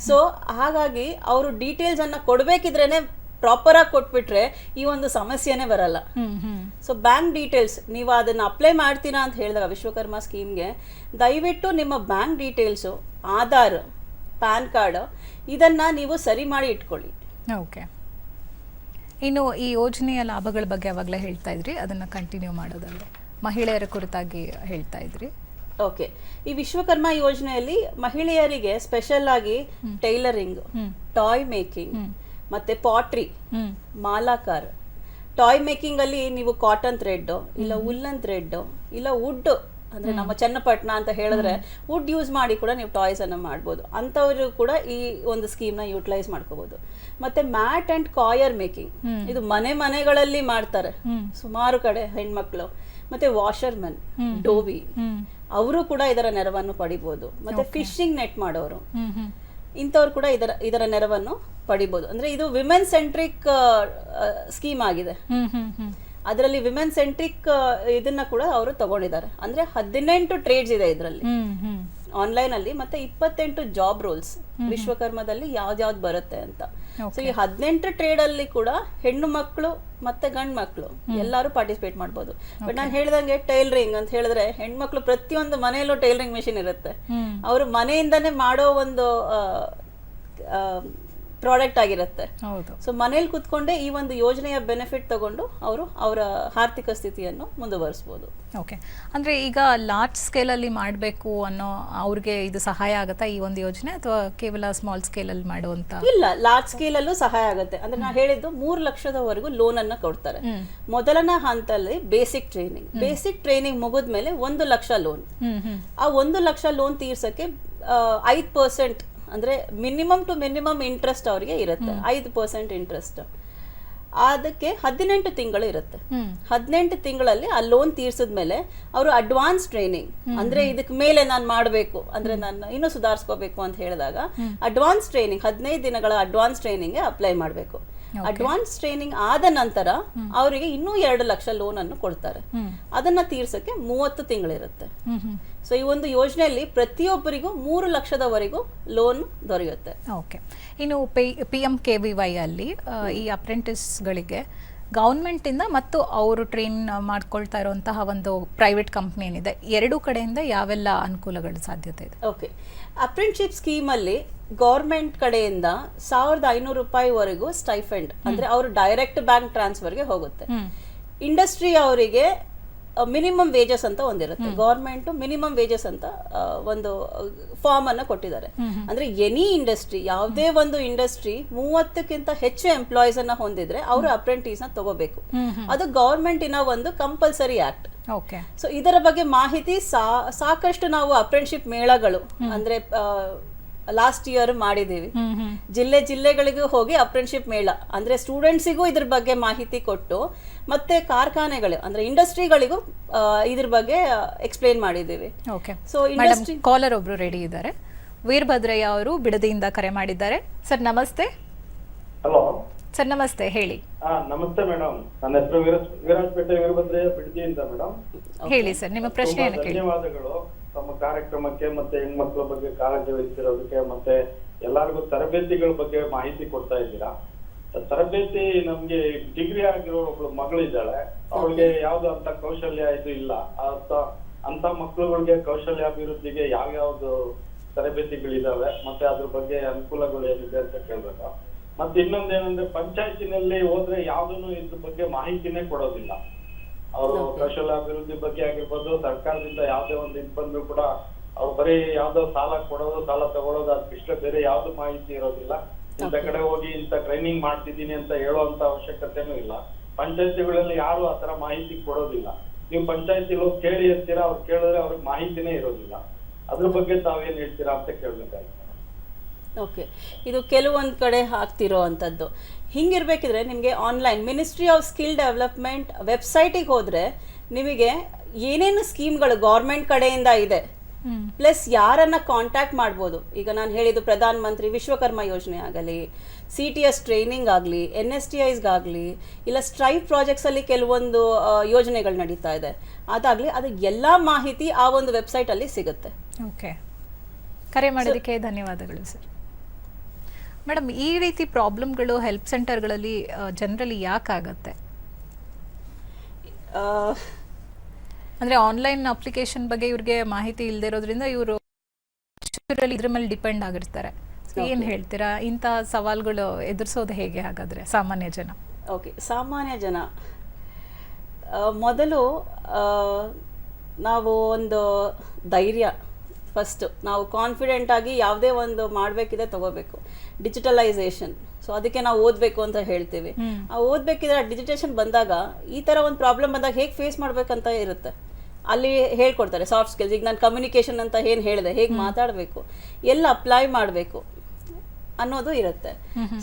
ಸೊ ಹಾಗಾಗಿ ಅವರು ಡೀಟೇಲ್ಸ್ ಅನ್ನ ಕೊಡ್ಬೇಕಿದ್ರೇನೆ ಪ್ರಾಪರ್ ಆಗಿ ಕೊಟ್ಬಿಟ್ರೆ ಈ ಒಂದು ಸಮಸ್ಯೆನೇ ಬರಲ್ಲ. ಸೊ ಬ್ಯಾಂಕ್ ಡೀಟೇಲ್ಸ್ ನೀವು ಅದನ್ನ ಅಪ್ಲೈ ಮಾಡ್ತೀರಾ ಅಂತ ಹೇಳಿದಾಗ ವಿಶ್ವಕರ್ಮ ಸ್ಕೀಮ್ಗೆ ದಯವಿಟ್ಟು ನಿಮ್ಮ bank details, Aadhaar, PAN card ಇದನ್ನ ನೀವು ಸರಿ ಮಾಡಿ ಇಟ್ಕೊಳ್ಳಿ. ಓಕೆ. ಇನ್ನು ಈ ಯೋಜನೆಯ ಲಾಭಗಳ ಬಗ್ಗೆ ಅವಾಗಲೇ ಹೇಳ್ತಾ ಇದ್ರಿ, ಅದನ್ನ ಕಂಟಿನ್ಯೂ ಮಾಡೋದಲ್ಲದೆ ಮಹಿಳೆಯರ ಕುರಿತಾಗಿ ಹೇಳ್ತಾ ಇದ್ರಿ. ಓಕೆ. ಈ ವಿಶ್ವಕರ್ಮ ಯೋಜನೆಯಲ್ಲಿ ಮಹಿಳೆಯರಿಗೆ ಸ್ಪೆಷಲ್ ಆಗಿ ಟೈಲರಿಂಗ್, ಟಾಯ್ ಮೇಕಿಂಗ್ ಮತ್ತೆ ಪಾಟ್ರಿ, ಮಾಲಾಕಾರ್. ಟಾಯ್ ಮೇಕಿಂಗ್ ಅಲ್ಲಿ ನೀವು ಕಾಟನ್ ಥ್ರೆಡ್ ಇಲ್ಲ ಉಲ್ಲನ್ ಥ್ರೆಡ್ ಇಲ್ಲ ವುಡ್, ಅಂದ್ರೆ ನಮ್ಮ ಚನ್ನಪಟ್ಟಣ ಅಂತ ಹೇಳಿದ್ರೆ ವುಡ್ ಯೂಸ್ ಮಾಡಿ ಕೂಡ ನೀವು ಟಾಯ್ಸ್ ಅನ್ನ ಮಾಡ್ಬೋದು. ಅಂತವರು ಕೂಡ ಈ ಒಂದು ಸ್ಕೀಮ್ ನ ಯೂಟಿಲೈಸ್ ಮಾಡ್ಕೋಬಹುದು. ಮತ್ತೆ ಮ್ಯಾಟ್ ಅಂಡ್ ಕಾಯರ್ ಮೇಕಿಂಗ್, ಇದು ಮನೆಗಳಲ್ಲಿ ಮಾಡ್ತಾರೆ ಸುಮಾರು ಕಡೆ ಹೆಣ್ಮಕ್ಳು. ಮತ್ತೆ ವಾಷರ್ಮನ್, ಡೋವಿ, ಅವರು ಕೂಡ ಇದರ ನೆರವನ್ನು ಪಡಿಬಹುದು. ಮತ್ತೆ ಫಿಶಿಂಗ್ ನೆಟ್ ಮಾಡೋರು, ಇಂಥವ್ರು ಕೂಡ ಇದರ ನೆರವನ್ನು ಪಡಿಬಹುದು. ಅಂದ್ರೆ ಇದು ವಿಮೆನ್ ಸೆಂಟ್ರಿಕ್ ಸ್ಕೀಮ್ ಆಗಿದೆ. ಅದರಲ್ಲಿ ವಿಮೆನ್ ಸೆಂಟ್ರಿಕ್ ಇದನ್ನ ಕೂಡ ಅವರು ತಗೊಂಡಿದ್ದಾರೆ. ಅಂದ್ರೆ 18 ಟ್ರೇಡ್ಸ್ ಇದೆ ಇದರಲ್ಲಿ ಆನ್ಲೈನ್ ಅಲ್ಲಿ, ಮತ್ತೆ 28 ಜಾಬ್ ರೋಲ್ಸ್ ವಿಶ್ವಕರ್ಮದಲ್ಲಿ ಯಾವ್ದು ಬರುತ್ತೆ ಅಂತ. ಸೊ ಈ 18 ಟ್ರೇಡ್ ಅಲ್ಲಿ ಕೂಡ ಹೆಣ್ಣು ಮಕ್ಕಳು ಮತ್ತೆ ಗಂಡು ಮಕ್ಕಳು ಎಲ್ಲರೂ ಪಾರ್ಟಿಸಿಪೇಟ್ ಮಾಡ್ಬೋದು. ಬಟ್ ನಾನು ಹೇಳ್ದಂಗೆ ಟೈಲರಿಂಗ್ ಅಂತ ಹೇಳಿದ್ರೆ ಹೆಣ್ಮಕ್ಳು ಪ್ರತಿಯೊಂದು ಮನೆಯಲ್ಲೂ ಟೈಲರಿಂಗ್ ಮೆಷಿನ್ ಇರುತ್ತೆ. ಅವರು ಮನೆಯಿಂದಾನೇ ಮಾಡೋ ಒಂದು ಪ್ರಾಡಕ್ಟ್ ಆಗಿರುತ್ತೆ. ಸೊ ಮನೇಲಿ ಕುತ್ಕೊಂಡೆ ಈ ಒಂದು ಯೋಜನೆಯ ಬೆನಿಫಿಟ್ ತಗೊಂಡು ಅವರು ಅವರ ಆರ್ಥಿಕ ಸ್ಥಿತಿಯನ್ನು ಮುಂದುವರಿಸಬಹುದು. ಓಕೆ. ಅಂದ್ರೆ ಈಗ ಲಾರ್ಜ್ ಸ್ಕೇಲ್ ಅಲ್ಲಿ ಮಾಡಬೇಕು ಅನ್ನೋ ಅವ್ರಿಗೆ ಇದು ಸಹಾಯ ಆಗುತ್ತಾ ಈ ಒಂದು ಯೋಜನೆ, ಅಥವಾ ಕೇವಲ ಸ್ಮಾಲ್ ಸ್ಕೇಲ್ ಅಲ್ಲಿ ಮಾಡುವಂತ? ಇಲ್ಲ, ಲಾರ್ಜ್ ಸ್ಕೇಲ್ ಅಲ್ಲೂ ಸಹಾಯ ಆಗುತ್ತೆ. ಅಂದ್ರೆ ನಾನು ಹೇಳಿದ್ದು 3 ಲಕ್ಷದವರೆಗೂ ಲೋನ್ ಅನ್ನ ಕೊಡ್ತಾರೆ. ಮೊದಲನೇ ಹಂತದಲ್ಲಿ ಬೇಸಿಕ್ ಟ್ರೈನಿಂಗ್ ಮುಗಿದ್ಮೇಲೆ 1 ಲಕ್ಷ ಲೋನ್. ಆ 1 ಲಕ್ಷ ಲೋನ್ ತೀರ್ಸಕ್ಕೆ 5% ಅಂದ್ರೆ ಮಿನಿಮಮ್ ಟು ಮಿನಿಮಮ್ ಇಂಟ್ರೆಸ್ಟ್ ಅವರಿಗೆ ಇರುತ್ತೆ. 5% ಇಂಟ್ರೆಸ್ಟ್. ಅದಕ್ಕೆ 18 ತಿಂಗಳು ಇರುತ್ತೆ. 18 ತಿಂಗಳಲ್ಲಿ ಆ ಲೋನ್ ತೀರ್ಸಿದ್ಮೇಲೆ ಅವರು ಅಡ್ವಾನ್ಸ್ ಟ್ರೈನಿಂಗ್, ಅಂದ್ರೆ ಇದಕ್ ಮೇಲೆ ನಾನು ಮಾಡಬೇಕು ಅಂದ್ರೆ ನಾನು ಇನ್ನೂ ಸುಧಾರಿಸ್ಕೋಬೇಕು ಅಂತ ಹೇಳಿದಾಗ ಅಡ್ವಾನ್ಸ್ ಟ್ರೈನಿಂಗ್ 15 ದಿನಗಳ ಅಡ್ವಾನ್ಸ್ ಟ್ರೈನಿಂಗ್ ಅಪ್ಲೈ ಮಾಡಬೇಕು. ಅಡ್ವಾನ್ಸ್ ಟ್ರೈನಿಂಗ್ ಆದ ನಂತರ ಅವರಿಗೆ ಇನ್ನೂ 2 ಲಕ್ಷ ಲೋನ್ ಅನ್ನು ಕೊಡ್ತಾರೆ. ಅದನ್ನ ತೀರ್ಸಕ್ಕೆ 30 ತಿಂಗಳಿರುತ್ತೆ. ಸೊ ಈ ಒಂದು ಯೋಜನೆಯಲ್ಲಿ ಪ್ರತಿಯೊಬ್ಬರಿಗೂ 3 ಲಕ್ಷದವರೆಗೂ ಲೋನ್ ದೊರೆಯುತ್ತೆ. ಓಕೆ. ಇನ್ನು PMKVY ಅಲ್ಲಿ ಈ ಅಪ್ರೆಂಟಿಸ್ಗಳಿಗೆ ಗೌರ್ಮೆಂಟ್ ಇಂದ ಮತ್ತು ಅವರು ಟ್ರೈನ್ ಮಾಡ್ಕೊಳ್ತಾ ಇರುವಂತಹ ಒಂದು ಪ್ರೈವೇಟ್ ಕಂಪ್ನಿ ಏನಿದೆ, ಎರಡೂ ಕಡೆಯಿಂದ ಯಾವೆಲ್ಲ ಅನುಕೂಲಗಳು ಸಾಧ್ಯತೆ ಇದೆ? ಓಕೆ. ಅಪ್ರೆಂಟಿಸ್ಶಿಪ್ ಸ್ಕೀಮ್ ಅಲ್ಲಿ ಗೌರ್ಮೆಂಟ್ ಕಡೆಯಿಂದ 1500 ರೂಪಾಯಿವರೆಗೂ ಸ್ಟೈಫಂಡ್, ಅಂದ್ರೆ ಅವರು ಡೈರೆಕ್ಟ್ ಬ್ಯಾಂಕ್ ಟ್ರಾನ್ಸ್ಫರ್ಗೆ ಹೋಗುತ್ತೆ. ಇಂಡಸ್ಟ್ರಿ ಅವರಿಗೆ ಮಿನಿಮಮ್ ವೇಜಸ್ ಅಂತ ಒಂದಿರುತ್ತೆ. ಗೌರ್ಮೆಂಟ್ ಮಿನಿಮಮ್ ವೇಜಸ್ ಅಂತ ಒಂದು ಫಾರ್ಮ್ ಅನ್ನ ಕೊಟ್ಟಿದ್ದಾರೆ. ಅಂದ್ರೆ ಎನಿ ಇಂಡಸ್ಟ್ರಿ, ಯಾವುದೇ ಒಂದು ಇಂಡಸ್ಟ್ರಿ 30ಕ್ಕಿಂತ ಹೆಚ್ಚು ಎಂಪ್ಲಾಯೀಸ್ ಅನ್ನ ಹೊಂದಿದ್ರೆ ಅವರು ಅಪ್ರೆಂಟಿಸ್ ನ ತಗೋಬೇಕು. ಅದು ಗೌರ್ಮೆಂಟಿನ ಒಂದು ಕಂಪಲ್ಸರಿ ಆಕ್ಟ್. ಸೊ ಇದರ ಬಗ್ಗೆ ಮಾಹಿತಿ ಸಾಕಷ್ಟು ನಾವು ಅಪ್ರೆಂಟಿಸ್ಶಿಪ್ ಮೇಳಗಳು ಅಂದ್ರೆ ಲಾಸ್ಟ್ ಇಯರ್ ಮಾಡಿದ್ದೀವಿ. ಜಿಲ್ಲೆಗಳಿಗೂ ಹೋಗಿ ಅಪ್ರೆಂಟಿಸ್ಶಿಪ್ ಮೇಳ ಅಂದ್ರೆ ಸ್ಟೂಡೆಂಟ್ಸಿಗೂ ಇದ್ರ ಬಗ್ಗೆ ಮಾಹಿತಿ ಕೊಟ್ಟು, ಮತ್ತೆ ಕಾರ್ಖಾನೆಗಳು ಅಂದ್ರೆ ಇಂಡಸ್ಟ್ರಿಗಳಿಗೂ ಇದ್ರ ಬಗ್ಗೆ ಎಕ್ಸ್ಪ್ಲೇನ್ ಮಾಡಿದ್ದೀವಿ. ಸೊ ಇಂಡಸ್ಟ್ರಿ ಕಾಲರ್ ಒಬ್ರು ರೆಡಿ ಇದ್ದಾರೆ. ವೀರಭದ್ರಯ್ಯ ಅವರು ಬಿಡದಿಯಿಂದ ಕರೆ ಮಾಡಿದ್ದಾರೆ. ಸರ್ ನಮಸ್ತೆ. ಹಲೋ ಸರ್ ನಮಸ್ತೆ, ಹೇಳಿ. ನಮಸ್ತೆ ಮೇಡಮ್, ನನ್ನ ಹೆಸರು ವೀರಾಜಪೇಟೆ ವೀರಭದ್ರಯ್ಯ ಬಿಡದಿಯಿಂದ ಮೇಡಮ್. ಹೇಳಿ ಸರ್, ನಿಮ್ಮ ಪ್ರಶ್ನೆ ಏನು ಕೇಳಿ. ಧನ್ಯವಾದಗಳು ತಮ್ಮ ಕಾರ್ಯಕ್ರಮಕ್ಕೆ, ಮತ್ತೆ ಹೆಣ್ಮಕ್ಳ ಬಗ್ಗೆ ಕಾಳಜಿ ವಹಿಸಿರೋದಕ್ಕೆ, ಮತ್ತೆ ಎಲ್ಲರಿಗೂ ತರಬೇತಿಗಳ ಬಗ್ಗೆ ಮಾಹಿತಿ ಕೊಡ್ತಾ ಇದ್ದೀರಾ. ತರಬೇತಿ ನಮ್ಗೆ ಡಿಗ್ರಿ ಆಗಿರೋ ಒಬ್ಳು ಮಗಳಿದ್ದಾಳೆ, ಅವಳಿಗೆ ಯಾವ್ದು ಅಂತ ಕೌಶಲ್ಯ ಇದು ಇಲ್ಲ. ಅಂತ ಮಕ್ಳುಗಳಿಗೆ ಕೌಶಲ್ಯಾಭಿವೃದ್ಧಿಗೆ ಯಾವ್ಯಾವ್ದು ತರಬೇತಿಗಳಿದಾವೆ, ಮತ್ತೆ ಅದ್ರ ಬಗ್ಗೆ ಅನುಕೂಲಗಳು ಏನಿದೆ ಅಂತ ಕೇಳ್ಬೇಕು. ಮತ್ತೆ ಇನ್ನೊಂದೇನಂದ್ರೆ ಪಂಚಾಯತಿನಲ್ಲಿ ಹೋದ್ರೆ ಯಾವ್ದನ್ನು ಇದ್ರ ಬಗ್ಗೆ ಮಾಹಿತಿನೇ ಕೊಡೋದಿಲ್ಲ. ಅವರು ಕೌಶಲ್ಯಾಭಿವೃದ್ಧಿ ಬಗ್ಗೆ ಆಗಿರ್ಬೋದು, ಸರ್ಕಾರದಿಂದ ಯಾವ್ದೇ ಒಂದು ಇದು ಬಂದ್ರು ಕೂಡ ಅವ್ರು ಬರೀ ಯಾವ್ದೋ ಸಾಲ ಕೊಡೋದು, ಸಾಲ ತಗೊಳೋದು, ಅದಕ್ಕಿಷ್ಟ ಬೇರೆ ಯಾವ್ದು ಮಾಹಿತಿ ಇರೋದಿಲ್ಲ. ಇಂಥ ಕಡೆ ಹೋಗಿ ಇಂಥ ಟ್ರೈನಿಂಗ್ ಮಾಡ್ತಿದ್ದೀನಿ ಅಂತ ಹೇಳುವಂತ ಅವಶ್ಯಕತೆನೂ ಇಲ್ಲ. ಪಂಚಾಯತಿಗಳಲ್ಲಿ ಯಾರು ಆತರ ಮಾಹಿತಿ ಕೊಡೋದಿಲ್ಲ. ನೀವು ಪಂಚಾಯತಿಲಿ ಹೋಗಿ ಕೇಳಿ ಇರ್ತೀರಾ, ಅವ್ರು ಕೇಳಿದ್ರೆ ಅವ್ರಿಗೆ ಮಾಹಿತಿನೇ ಇರೋದಿಲ್ಲ. ಅದ್ರ ಬಗ್ಗೆ ತಾವೇನ್ ಹೇಳ್ತೀರಾ ಅಂತ ಕೇಳ್ಬೇಕಾಗುತ್ತೆ. ಓಕೆ, ಇದು ಕೆಲವೊಂದು ಕಡೆ ಆಗ್ತಿರೋ ಅಂಥದ್ದು. ಹಿಂಗಿರ್ಬೇಕಿದ್ರೆ ನಿಮಗೆ online ministry of skill development ವೆಬ್ಸೈಟಿಗೆ ಹೋದರೆ ನಿಮಗೆ ಏನೇನು ಸ್ಕೀಮ್ಗಳು ಗೌರ್ಮೆಂಟ್ ಕಡೆಯಿಂದ ಇದೆ, ಪ್ಲಸ್ ಯಾರನ್ನ ಕಾಂಟ್ಯಾಕ್ಟ್ ಮಾಡ್ಬೋದು. ಈಗ ನಾನು ಹೇಳಿದ್ದು ಪ್ರಧಾನ ಮಂತ್ರಿ ವಿಶ್ವಕರ್ಮ ಯೋಜನೆ ಆಗಲಿ, CTS ಟ್ರೈನಿಂಗ್ ಆಗಲಿ, NSTIsಗಾಗಲಿ, ಇಲ್ಲ ಸ್ಟ್ರೈವ್ ಪ್ರಾಜೆಕ್ಟ್ಸಲ್ಲಿ ಕೆಲವೊಂದು ಯೋಜನೆಗಳು ನಡೀತಾ ಇದೆ, ಅದಾಗಲಿ, ಅದು ಎಲ್ಲ ಮಾಹಿತಿ ಆ ಒಂದು ವೆಬ್ಸೈಟಲ್ಲಿ ಸಿಗುತ್ತೆ. ಓಕೆ, ಕರೆ ಮಾಡೋದಕ್ಕೆ ಧನ್ಯವಾದಗಳು ಸರ್. ಮೇಡಮ್, ಈ ರೀತಿ ಪ್ರಾಬ್ಲಮ್ಗಳು ಹೆಲ್ಪ್ ಸೆಂಟರ್ಗಳಲ್ಲಿ ಜನರಲಿ ಯಾಕಾಗತ್ತೆ? ಅಂದರೆ ಆನ್ಲೈನ್ ಅಪ್ಲಿಕೇಶನ್ ಬಗ್ಗೆ ಇವ್ರಿಗೆ ಮಾಹಿತಿ ಇಲ್ಲದೆ ಇರೋದ್ರಿಂದ ಇವರು ಇದ್ರ ಮೇಲೆ ಡಿಪೆಂಡ್ ಆಗಿರ್ತಾರೆ. ಏನು ಹೇಳ್ತೀರಾ, ಇಂಥ ಸವಾಲುಗಳು ಎದುರಿಸೋದು ಹೇಗೆ ಹಾಗಾದರೆ ಸಾಮಾನ್ಯ ಜನ? ಓಕೆ, ಸಾಮಾನ್ಯ ಜನ ಮೊದಲು ನಾವು ಒಂದು ಧೈರ್ಯ, ಫಸ್ಟು ನಾವು ಕಾನ್ಫಿಡೆಂಟ್ ಆಗಿ ಯಾವುದೇ ಒಂದು ಮಾಡಬೇಕಿದೆ ತಗೋಬೇಕು. ಡಿಜಿಟಲೈಸೇಷನ್, ಸೊ ಅದಕ್ಕೆ ನಾವು ಓದಬೇಕು ಅಂತ ಹೇಳ್ತೀವಿ. ಆ ಓದಬೇಕಿದ್ರೆ ಡಿಜಿಟೇಷನ್ ಬಂದಾಗ ಈ ಥರ ಒಂದು ಪ್ರಾಬ್ಲಮ್ ಬಂದಾಗ ಹೇಗೆ ಫೇಸ್ ಮಾಡಬೇಕಂತ ಇರುತ್ತೆ. ಅಲ್ಲಿ ಹೇಳ್ಕೊಡ್ತಾರೆ ಸಾಫ್ಟ್ ಸ್ಕಿಲ್ಸ್. ಈಗ ನಾನು ಕಮ್ಯುನಿಕೇಷನ್ ಅಂತ ಏನು ಹೇಳಿದೆ, ಹೇಗೆ ಮಾತಾಡಬೇಕು, ಎಲ್ಲ ಅಪ್ಲೈ ಮಾಡಬೇಕು ಅನ್ನೋದು ಇರುತ್ತೆ.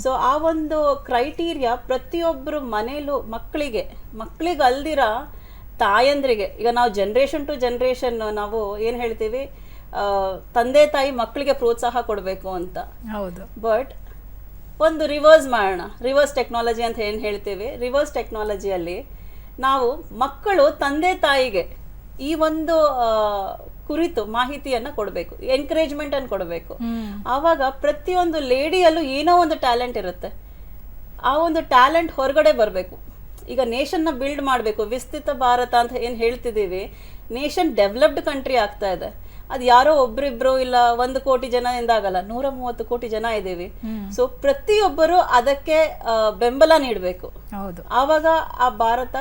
ಸೊ ಆ ಒಂದು ಕ್ರೈಟೀರಿಯಾ ಪ್ರತಿಯೊಬ್ಬರು ಮನೇಲೂ ಮಕ್ಕಳಿಗೆ ಅಲ್ದಿರ ತಾಯಂದ್ರಿಗೆ, ಈಗ ನಾವು ಜನ್ರೇಷನ್ ಟು ಜನ್ರೇಷನ್ ನಾವು ಏನು ಹೇಳ್ತೀವಿ, ತಂದೆ ತಾಯಿ ಮಕ್ಕಳಿಗೆ ಪ್ರೋತ್ಸಾಹ ಕೊಡಬೇಕು ಅಂತ. ಹೌದು, ಬಟ್ ಒಂದು ರಿವರ್ಸ್ ಮಾಡೋಣ, ರಿವರ್ಸ್ ಟೆಕ್ನಾಲಜಿ ಅಂತ ಏನು ಹೇಳ್ತೀವಿ. ರಿವರ್ಸ್ ಟೆಕ್ನಾಲಜಿಯಲ್ಲಿ ನಾವು ಮಕ್ಕಳು ತಂದೆ ತಾಯಿಗೆ ಈ ಒಂದು ಕುರಿತು ಮಾಹಿತಿಯನ್ನು ಕೊಡಬೇಕು, ಎನ್ಕರೇಜ್ಮೆಂಟ್ ಅನ್ನು ಕೊಡಬೇಕು. ಆವಾಗ ಪ್ರತಿಯೊಂದು ಲೇಡಿಯಲ್ಲೂ ಏನೋ ಒಂದು ಟ್ಯಾಲೆಂಟ್ ಇರುತ್ತೆ, ಆ ಒಂದು ಟ್ಯಾಲೆಂಟ್ ಹೊರಗಡೆ ಬರಬೇಕು. ಈಗ ನೇಷನ್ನ ಬಿಲ್ಡ್ ಮಾಡಬೇಕು, ವಿಸ್ತೃತ ಭಾರತ ಅಂತ ಏನು ಹೇಳ್ತಿದ್ದೀವಿ, ನೇಷನ್ ಡೆವಲಪ್ಡ್ ಕಂಟ್ರಿ ಆಗ್ತಾ ಇದೆ. ಅದು ಯಾರೋ ಒಬ್ರಿಬ್ರು ಇಲ್ಲ 1 ಕೋಟಿ ಜನದಿಂದ ಆಗಲ್ಲ, 130 ಕೋಟಿ ಜನ ಇದ್ದೀವಿ. ಸೊ ಪ್ರತಿಯೊಬ್ಬರು ಅದಕ್ಕೆ ಬೆಂಬಲ ನೀಡಬೇಕು. ಆವಾಗ ಆ ಭಾರತ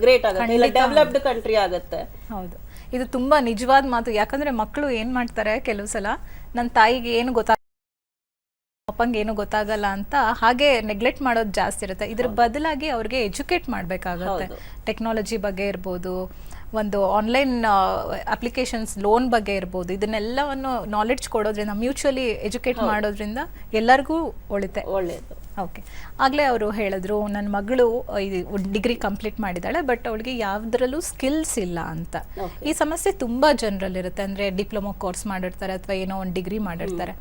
ಗ್ರೇಟ್ ಆಗುತ್ತೆ, ಇಲ್ಲ ಡೆವಲಪ್ಡ್ ಕಂಟ್ರಿ ಆಗುತ್ತೆ. ಹೌದು, ಇದು ತುಂಬಾ ನಿಜವಾದ ಮಾತು. ಯಾಕಂದ್ರೆ ಮಕ್ಕಳು ಏನ್ ಮಾಡ್ತಾರೆ, ಕೆಲವು ಸಲ ನನ್ನ ತಾಯಿಗೆ ಏನು ಅಪ್ಪಂಗೆ ಏನು ಗೊತ್ತಾಗಲ್ಲ ಅಂತ ಹಾಗೆ ನೆಗ್ಲೆಕ್ಟ್ ಮಾಡೋದು ಜಾಸ್ತಿ ಇರುತ್ತೆ. ಇದ್ರ ಬದಲಾಗಿ ಅವ್ರಿಗೆ ಎಜುಕೇಟ್ ಮಾಡಬೇಕಾಗತ್ತೆ. ಟೆಕ್ನಾಲಜಿ ಬಗ್ಗೆ ಇರ್ಬೋದು, ಒಂದು ಆನ್ಲೈನ್ ಅಪ್ಲಿಕೇಶನ್ಸ್ ಲೋನ್ ಬಗ್ಗೆ ಇರ್ಬೋದು, ಇದನ್ನೆಲ್ಲವನ್ನು ನಾಲೆಡ್ಜ್ ಕೊಡೋದ್ರಿಂದ, ಮ್ಯೂಚುವಲಿ ಎಜುಕೇಟ್ ಮಾಡೋದ್ರಿಂದ ಎಲ್ಲರಿಗೂ ಒಳ್ಳೆಯದು. ಓಕೆ, ಆಗಲೇ ಅವರು ಹೇಳಿದ್ರು ನನ್ನ ಮಗಳು ಡಿಗ್ರಿ ಕಂಪ್ಲೀಟ್ ಮಾಡಿದ್ದಾಳೆ, ಬಟ್ ಅವಳಿಗೆ ಯಾವುದರಲ್ಲೂ ಸ್ಕಿಲ್ಸ್ ಇಲ್ಲ ಅಂತ. ಈ ಸಮಸ್ಯೆ ತುಂಬ ಜನರಲ್ಲಿರುತ್ತೆ. ಅಂದರೆ ಡಿಪ್ಲೊಮಾ ಕೋರ್ಸ್ ಮಾಡಿರ್ತಾರೆ ಅಥವಾ ಏನೋ ಒಂದು ಡಿಗ್ರಿ ಮಾಡಿರ್ತಾರೆ,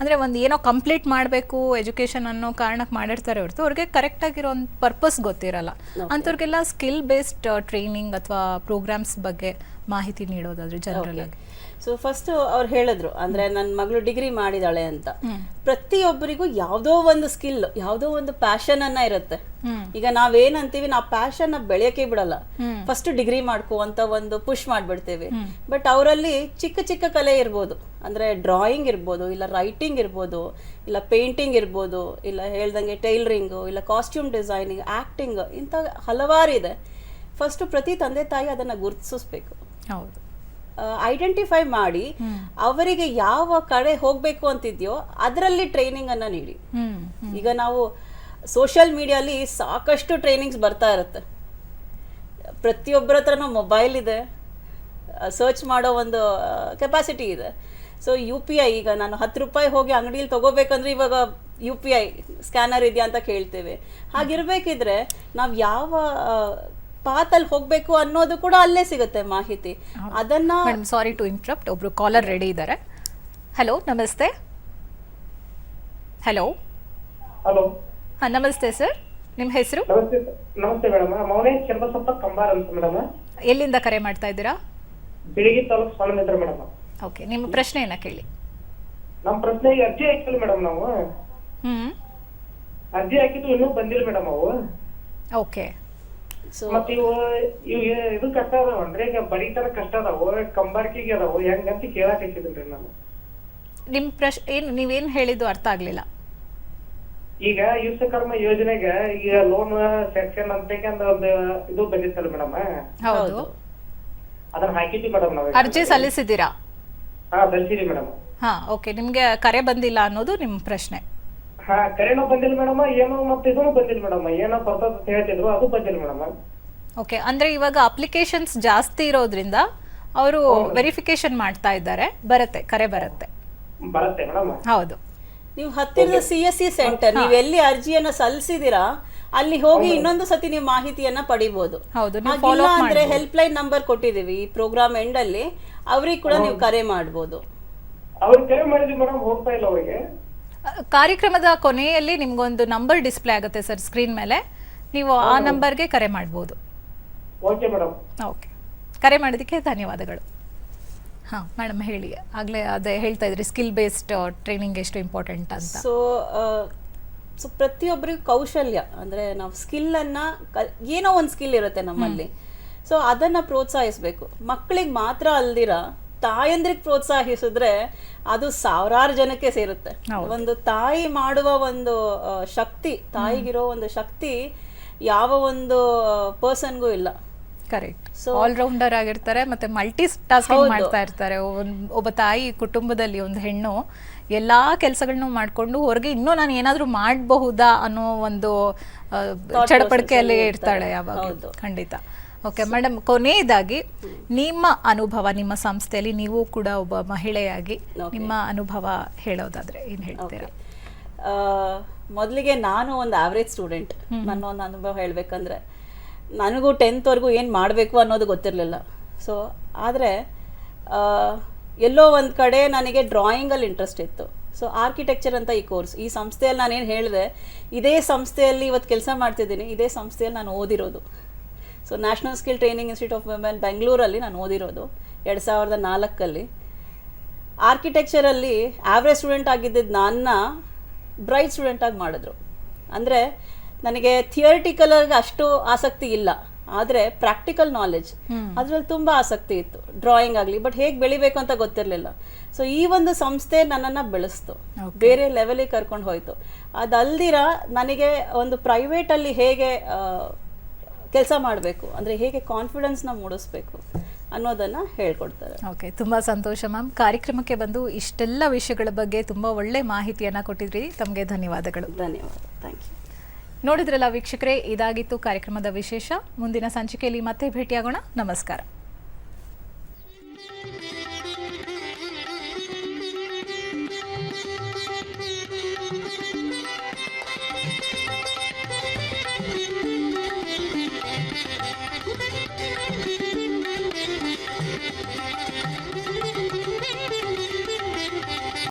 ಅಂದರೆ ಒಂದು ಏನೋ ಕಂಪ್ಲೀಟ್ ಮಾಡಬೇಕು ಎಜುಕೇಷನ್ ಅನ್ನೋ ಕಾರಣಕ್ಕೆ ಮಾಡಿರ್ತಾರೆ ಹೊರತು ಅವ್ರಿಗೆ ಕರೆಕ್ಟಾಗಿರೋ ಒಂದು ಪರ್ಪಸ್ ಗೊತ್ತಿರಲ್ಲ. ಅಂಥವ್ರಿಗೆಲ್ಲ ಸ್ಕಿಲ್ ಬೇಸ್ಡ್ ಟ್ರೈನಿಂಗ್ ಅಥವಾ ಪ್ರೋಗ್ರಾಮ್ಸ್ ಬಗ್ಗೆ ಮಾಹಿತಿ ನೀಡೋದಾದ್ರೆ ಜನರಲಾಗಿ. ಸೊ ಫಸ್ಟ್ ಅವ್ರು ಹೇಳಿದ್ರು, ಅಂದ್ರೆ ನನ್ನ ಮಗಳು ಡಿಗ್ರಿ ಮಾಡಿದಾಳೆ ಅಂತ. ಪ್ರತಿಯೊಬ್ಬರಿಗೂ ಯಾವುದೋ ಒಂದು ಸ್ಕಿಲ್, ಯಾವುದೋ ಒಂದು ಪ್ಯಾಷನ್ ಅನ್ನ ಇರುತ್ತೆ. ಈಗ ನಾವೇನಂತೀವಿ, ನಾವು ಪ್ಯಾಷನ್ ಬೆಳೆಯಕ್ಕೆ ಬಿಡಲ್ಲ, ಫಸ್ಟ್ ಡಿಗ್ರಿ ಮಾಡ್ಕೋ ಅಂತ ಒಂದು ಪುಷ್ ಮಾಡ್ಬಿಡ್ತೇವೆ. ಬಟ್ ಅವರಲ್ಲಿ ಚಿಕ್ಕ ಚಿಕ್ಕ ಕಲೆ ಇರ್ಬೋದು, ಅಂದ್ರೆ ಡ್ರಾಯಿಂಗ್ ಇರ್ಬೋದು, ಇಲ್ಲ ರೈಟಿಂಗ್ ಇರ್ಬೋದು, ಇಲ್ಲ ಪೇಂಟಿಂಗ್ ಇರ್ಬೋದು, ಇಲ್ಲ ಹೇಳ್ದಂಗೆ ಟೈಲರಿಂಗು, ಇಲ್ಲ ಕಾಸ್ಟ್ಯೂಮ್ ಡಿಸೈನಿಂಗ್, ಆಕ್ಟಿಂಗ್, ಇಂಥ ಹಲವಾರಿದೆ. ಫಸ್ಟ್ ಪ್ರತಿ ತಂದೆ ತಾಯಿ ಅದನ್ನು ಗುರುತಿಸಬೇಕು, ಹೌದು, ಐಡೆಂಟಿಫೈ ಮಾಡಿ ಅವರಿಗೆ ಯಾವ ಕಡೆ ಹೋಗಬೇಕು ಅಂತಿದ್ಯೋ ಅದರಲ್ಲಿ ಟ್ರೈನಿಂಗ್ ಅನ್ನ ನೀಡಿ. ಈಗ ನಾವು ಸೋಷಿಯಲ್ ಮೀಡಿಯಲ್ಲಿ ಸಾಕಷ್ಟು ಟ್ರೈನಿಂಗ್ಸ್ ಬರ್ತಾ ಇರುತ್ತೆ. ಪ್ರತಿಯೊಬ್ಬರ ಹತ್ರನೂ ಮೊಬೈಲ್ ಇದೆ, ಸರ್ಚ್ ಮಾಡೋ ಒಂದು ಕೆಪಾಸಿಟಿ ಇದೆ. ಸೊ UPI, ಈಗ ನಾನು 10 ರೂಪಾಯಿ ಹೋಗಿ ಅಂಗಡಿಯಲ್ಲಿ ತಗೋಬೇಕಂದ್ರೆ ಇವಾಗ UPI ಸ್ಕ್ಯಾನರ್ ಇದೆಯಾ ಅಂತ ಕೇಳ್ತೇವೆ. ಹಾಗಿರ್ಬೇಕಿದ್ರೆ ನಾವು ಯಾವ ಪಾತಲ್ಲಿ ಹೋಗಬೇಕು ಅನ್ನೋದು ಕೂಡ ಅಲ್ಲೇ ಸಿಗುತ್ತೆ ಮಾಹಿತಿ. ಅದನ್ನ ಸಾರಿ ಟು ಇಂಟ್ರಪ್ಟ್, ಒಬ್ರು ಕಾಲರ್ ರೆಡಿ ಇದ್ದಾರೆ. ಹಲೋ, ನಮಸ್ತೆ. ಹಲೋ ಹಲೋ, ಹಾಂ ನಮಸ್ತೆ ಸರ್, ನಿಮ್ಮ ಹೆಸರು? ನಮಸ್ತೆ ಮೇಡಮ್. ಮೌನೇಶ್ ಚನ್ನಬಸಪ್ಪ ಕಂಬಾರ್ ಅಂತ ಮೇಡಮ್. ಎಲ್ಲಿಂದ ಕರೆ ಮಾಡ್ತಾ ಇದ್ದೀರಾ? ಬಿಳಿಗಿ ತಾಲೂಕು ಸ್ವಾಮಿಂದ್ರ ಮೇಡಮ್. ಓಕೆ, ನಿಮ್ಮ ಪ್ರಶ್ನೆಯನ್ನ ಕೇಳಿ. ನಮ್ಮ ಪ್ರಶ್ನೆ, ಈಗ ಅರ್ಜಿ ಹಾಕಿಲ್ಲ ಮೇಡಮ್ ನಾವು. ಅರ್ಜಿ ಹಾಕಿದ್ದು ಇನ್ನೂ ಬಂದಿಲ್ಲ ಮೇಡಮ್ ಅವು. ಓಕೆ, ಮತ್ತ ಇವು ಇದು ಕಷ್ಟ ಅದಾವನ್ರಿ, ಈಗ ಬರೀತಾರ ಕಷ್ಟ ಅದಾವು, ಕಂಬಾರ್ಕಿಗೆ ಅದಾವು, ಹೆಂಗಂತ ಕೇಳಾಕ್ ಹಾಕಿದ್ರಿ ನಾನು. ನಿಮ್ಮ ನೀವೇನು ಹೇಳಿದ್ದು ಅರ್ಥ ಆಗ್ಲಿಲ್ಲ. ಈಗ ವಿಶ್ವಕರ್ಮ ಯೋಜನೆಗೆ ಈಗ ಲೋನ್ ಸೆಕ್ಷನ್ ಅಂತ ಒಂದು ಇದು ಬಂದಿತ್ತಲ್ಲ ಮೇಡಮ್. ಹೌದು, ಅದನ್ನ ಹಾಕಿದ್ವಿ ಮೇಡಮ್ ನಾವು. ಅರ್ಜಿ ಸಲ್ಲಿಸಿದ್ದೀರಾ? ಹಾ, ಸಲ್ಲಿಸಿದ್ವಿ ಮೇಡಮ್. ಹಾ, ಓಕೆ, ನಿಮ್ಗೆ ಕರೆ ಬಂದಿಲ್ಲ ಅನ್ನೋದು ನಿಮ್ಮ ಪ್ರಶ್ನೆ. ಹಾ, ಕರೆನೂ ಬಂದಿಲ್ಲ ಮೇಡಮ್, ಏನೋ ಮತ್ತೆ ಇದೂ ಬಂದಿಲ್ಲ ಮೇಡಮ್. ಏನೋ ಬರ್ತದ ಅಂತ ಹೇಳ್ತಿದ್ರು, ಅದು ಬಂದಿಲ್ಲ ಮೇಡಮ್. ಓಕೆ, ಅಂದ್ರೆ ಇವಾಗ ಅಪ್ಲಿಕೇಶನ್ಸ್ ಜಾಸ್ತಿ ಇರೋದ್ರಿಂದ ಅವರು ವೆರಿಫಿಕೇಶನ್ ಮಾಡ್ತಾ ಇದ್ದಾರೆ. ಬರುತ್ತೆ, ಕರೆ ಬರುತ್ತೆ. ಬರುತ್ತೆ ಮೇಡಮ್. ಹೌದು, ನೀವು ಹತ್ತಿರದ CSC ಸೆಂಟರ್, ನೀವು ಎಲ್ಲಿ ಅರ್ಜಿಯನ್ನ ಸಲ್ಲಿಸಿದಿರಾ ಅಲ್ಲಿ ಹೋಗಿ ಇನ್ನೊಂದು ಸತಿ ನೀವು ಮಾಹಿತಿಯನ್ನ ಪಡಿಬಹುದು. ಹೌದು, ಅಂದ್ರೆ ಹೆಲ್ಪ್ ಲೈನ್ ನಂಬರ್ ಕೊಟ್ಟಿದೀವಿ ಈ ಪ್ರೋಗ್ರಾಮ್ ಎಂಡ್ ಅಲ್ಲಿ, ಅವ್ರಿಗೆ ಕೂಡ ನೀವು ಕರೆ ಮಾಡಬಹುದು. ಅವ್ರಿಗೆ ಕರೆ ಮಾಡಿದ್ವಿ ಮೇಡಮ್, ಹೋಗ್ತಾ ಇಲ್ಲ ಅವರಿಗೆ. ಕಾರ್ಯಕ್ರಮದ ಕೊನೆಯಲ್ಲಿ ನಿಮ್ಗೊಂದು ನಂಬರ್ ಡಿಸ್ಪ್ಲೇ ಆಗುತ್ತೆ ಸರ್ ಸ್ಕ್ರೀನ್ ಮೇಲೆ, ನೀವು ಆ ನಂಬರ್ಗೆ ಕರೆ ಮಾಡಬಹುದು. Okay madam. ಓಕೆ, ಕರೆ ಮಾಡೋದಕ್ಕೆ ಧನ್ಯವಾದಗಳು. ಹಾಂ ಮೇಡಮ್ ಹೇಳಿ, ಆಗಲೇ ಅದೇ ಹೇಳ್ತಾ ಇದ್ರಿ ಸ್ಕಿಲ್ ಬೇಸ್ಡ್ ಟ್ರೈನಿಂಗ್ ಎಷ್ಟು ಇಂಪಾರ್ಟೆಂಟ್ ಅಂತ. ಸೊ ಪ್ರತಿಯೊಬ್ಬರಿಗೂ ಕೌಶಲ್ಯ ಅಂದರೆ ನಾವು ಸ್ಕಿಲ್ಲನ್ನು ಏನೋ ಒಂದು ಸ್ಕಿಲ್ ಇರುತ್ತೆ ನಮ್ಮಲ್ಲಿ, ಸೊ ಅದನ್ನು ಪ್ರೋತ್ಸಾಹಿಸಬೇಕು. ಮಕ್ಕಳಿಗೆ ಮಾತ್ರ ಅಲ್ದಿರ ತಾಯಂದ್ರಿಗೆ ಪ್ರೋತ್ಸಾಹಿಸಿದ್ರೆ ಅದು ಸಾವಿರಾರು ಜನಕ್ಕೆ ಸೇರುತ್ತೆ. ಒಂದು ತಾಯಿ ಮಾಡುವ ಒಂದು ಶಕ್ತಿ, ತಾಯಿಗಿರೋ ಒಂದು ಶಕ್ತಿ ಯಾವ ಒಂದು ಪರ್ಸನ್ಗೂ ಇಲ್ಲ. ಕರೆಕ್ಟ್, ಆಲ್ರೌಂಡರ್ ಆಗಿರ್ತಾರೆ, ಮತ್ತೆ ಮಲ್ಟಿ ಟಾಸ್ಕಿಂಗ್ ಮಾಡ್ತಾ ಇರ್ತಾರೆ. ಒಬ್ಬ ತಾಯಿ ಕುಟುಂಬದಲ್ಲಿ ಒಂದು ಹೆಣ್ಣು ಎಲ್ಲಾ ಕೆಲಸಗಳನ್ನು ಮಾಡ್ಕೊಂಡು ಹೊರಗೆ ಇನ್ನೂ ನಾನು ಏನಾದ್ರೂ ಮಾಡಬಹುದಾ ಅನ್ನೋ ಒಂದು ಚಡಪಡಿಕೆಯಲ್ಲಿ ಇರ್ತಾಳೆ ಯಾವಾಗ. ಖಂಡಿತ. ಓಕೆ ಮೇಡಮ್, ಕೊನೆಯದಾಗಿ ನಿಮ್ಮ ಅನುಭವ, ನಿಮ್ಮ ಸಂಸ್ಥೆಯಲ್ಲಿ ನೀವು ಕೂಡ ಒಬ್ಬ ಮಹಿಳೆಯಾಗಿ ನಿಮ್ಮ ಅನುಭವ ಹೇಳೋದಾದ್ರೆ ಏನು ಹೇಳ್ತೀರಾ? ಮೊದಲಿಗೆ ನಾನು ಒಂದು ಆವ್ರೇಜ್ ಸ್ಟೂಡೆಂಟ್. ನನ್ನ ಒಂದು ಅನುಭವ ಹೇಳಬೇಕಂದ್ರೆ ನನಗೂ 10th ವರೆಗೂ ಏನು ಮಾಡಬೇಕು ಅನ್ನೋದು ಗೊತ್ತಿರಲಿಲ್ಲ. ಸೊ ಆದರೆ ಎಲ್ಲೋ ಒಂದು ಕಡೆ ನನಗೆ ಡ್ರಾಯಿಂಗಲ್ಲಿ ಇಂಟ್ರೆಸ್ಟ್ ಇತ್ತು. ಸೊ ಆರ್ಕಿಟೆಕ್ಚರ್ ಅಂತ ಈ ಕೋರ್ಸ್, ಈ ಸಂಸ್ಥೆಯಲ್ಲಿ ನಾನೇನು ಹೇಳಿದೆ, ಇದೇ ಸಂಸ್ಥೆಯಲ್ಲಿ ಇವತ್ತು ಕೆಲಸ ಮಾಡ್ತಿದ್ದೀನಿ, ಇದೇ ಸಂಸ್ಥೆಯಲ್ಲಿ ನಾನು ಓದಿರೋದು. So national skill training institute of women ಬೆಂಗಳೂರಲ್ಲಿ ನಾನು ಓದಿರೋದು 2004. ಆರ್ಕಿಟೆಕ್ಚರಲ್ಲಿ ಆವ್ರೇಜ್ ಸ್ಟೂಡೆಂಟ್ ಆಗಿದ್ದಿದ್ದು ನನ್ನ ಬ್ರೈಟ್ ಸ್ಟೂಡೆಂಟಾಗಿ ಮಾಡಿದ್ರು. ಅಂದರೆ ನನಗೆ ಥಿಯರಿಟಿಕಲಾಗಿ ಅಷ್ಟು ಆಸಕ್ತಿ ಇಲ್ಲ, ಆದರೆ ಪ್ರಾಕ್ಟಿಕಲ್ ನಾಲೆಜ್ ಅದರಲ್ಲಿ ತುಂಬ ಆಸಕ್ತಿ ಇತ್ತು. ಡ್ರಾಯಿಂಗ್ ಆಗಲಿ, ಬಟ್ ಹೇಗೆ ಬೆಳಿಬೇಕು ಅಂತ ಗೊತ್ತಿರಲಿಲ್ಲ. ಸೊ ಈ ಒಂದು ಸಂಸ್ಥೆ ನನ್ನನ್ನು ಬೆಳೆಸ್ತು, ಬೇರೆ ಲೆವೆಲಿಗೆ ಕರ್ಕೊಂಡು ಹೋಯಿತು. ಅದಲ್ದಿರ ನನಗೆ ಒಂದು ಪ್ರೈವೇಟಲ್ಲಿ ಹೇಗೆ ಕೆಲಸ ಮಾಡಬೇಕು, ಅಂದರೆ ಹೇಗೆ ಕಾನ್ಫಿಡೆನ್ಸ್ನ ಮೂಡಿಸ್ಬೇಕು ಅನ್ನೋದನ್ನು ಹೇಳ್ಕೊಡ್ತಾರೆ. ಓಕೆ, ತುಂಬ ಸಂತೋಷ ಮ್ಯಾಮ್. ಕಾರ್ಯಕ್ರಮಕ್ಕೆ ಬಂದು ಇಷ್ಟೆಲ್ಲ ವಿಷಯಗಳ ಬಗ್ಗೆ ತುಂಬ ಒಳ್ಳೆ ಮಾಹಿತಿಯನ್ನು ಕೊಟ್ಟಿದ್ರಿ. ತಮಗೆ ಧನ್ಯವಾದಗಳು. ಧನ್ಯವಾದ, ಥ್ಯಾಂಕ್ ಯು. ನೋಡಿದ್ರಲ್ಲ ವೀಕ್ಷಕರೇ, ಇದಾಗಿತ್ತು ಕಾರ್ಯಕ್ರಮದ ವಿಶೇಷ. ಮುಂದಿನ ಸಂಚಿಕೆಯಲ್ಲಿ ಮತ್ತೆ ಭೇಟಿಯಾಗೋಣ. ನಮಸ್ಕಾರ.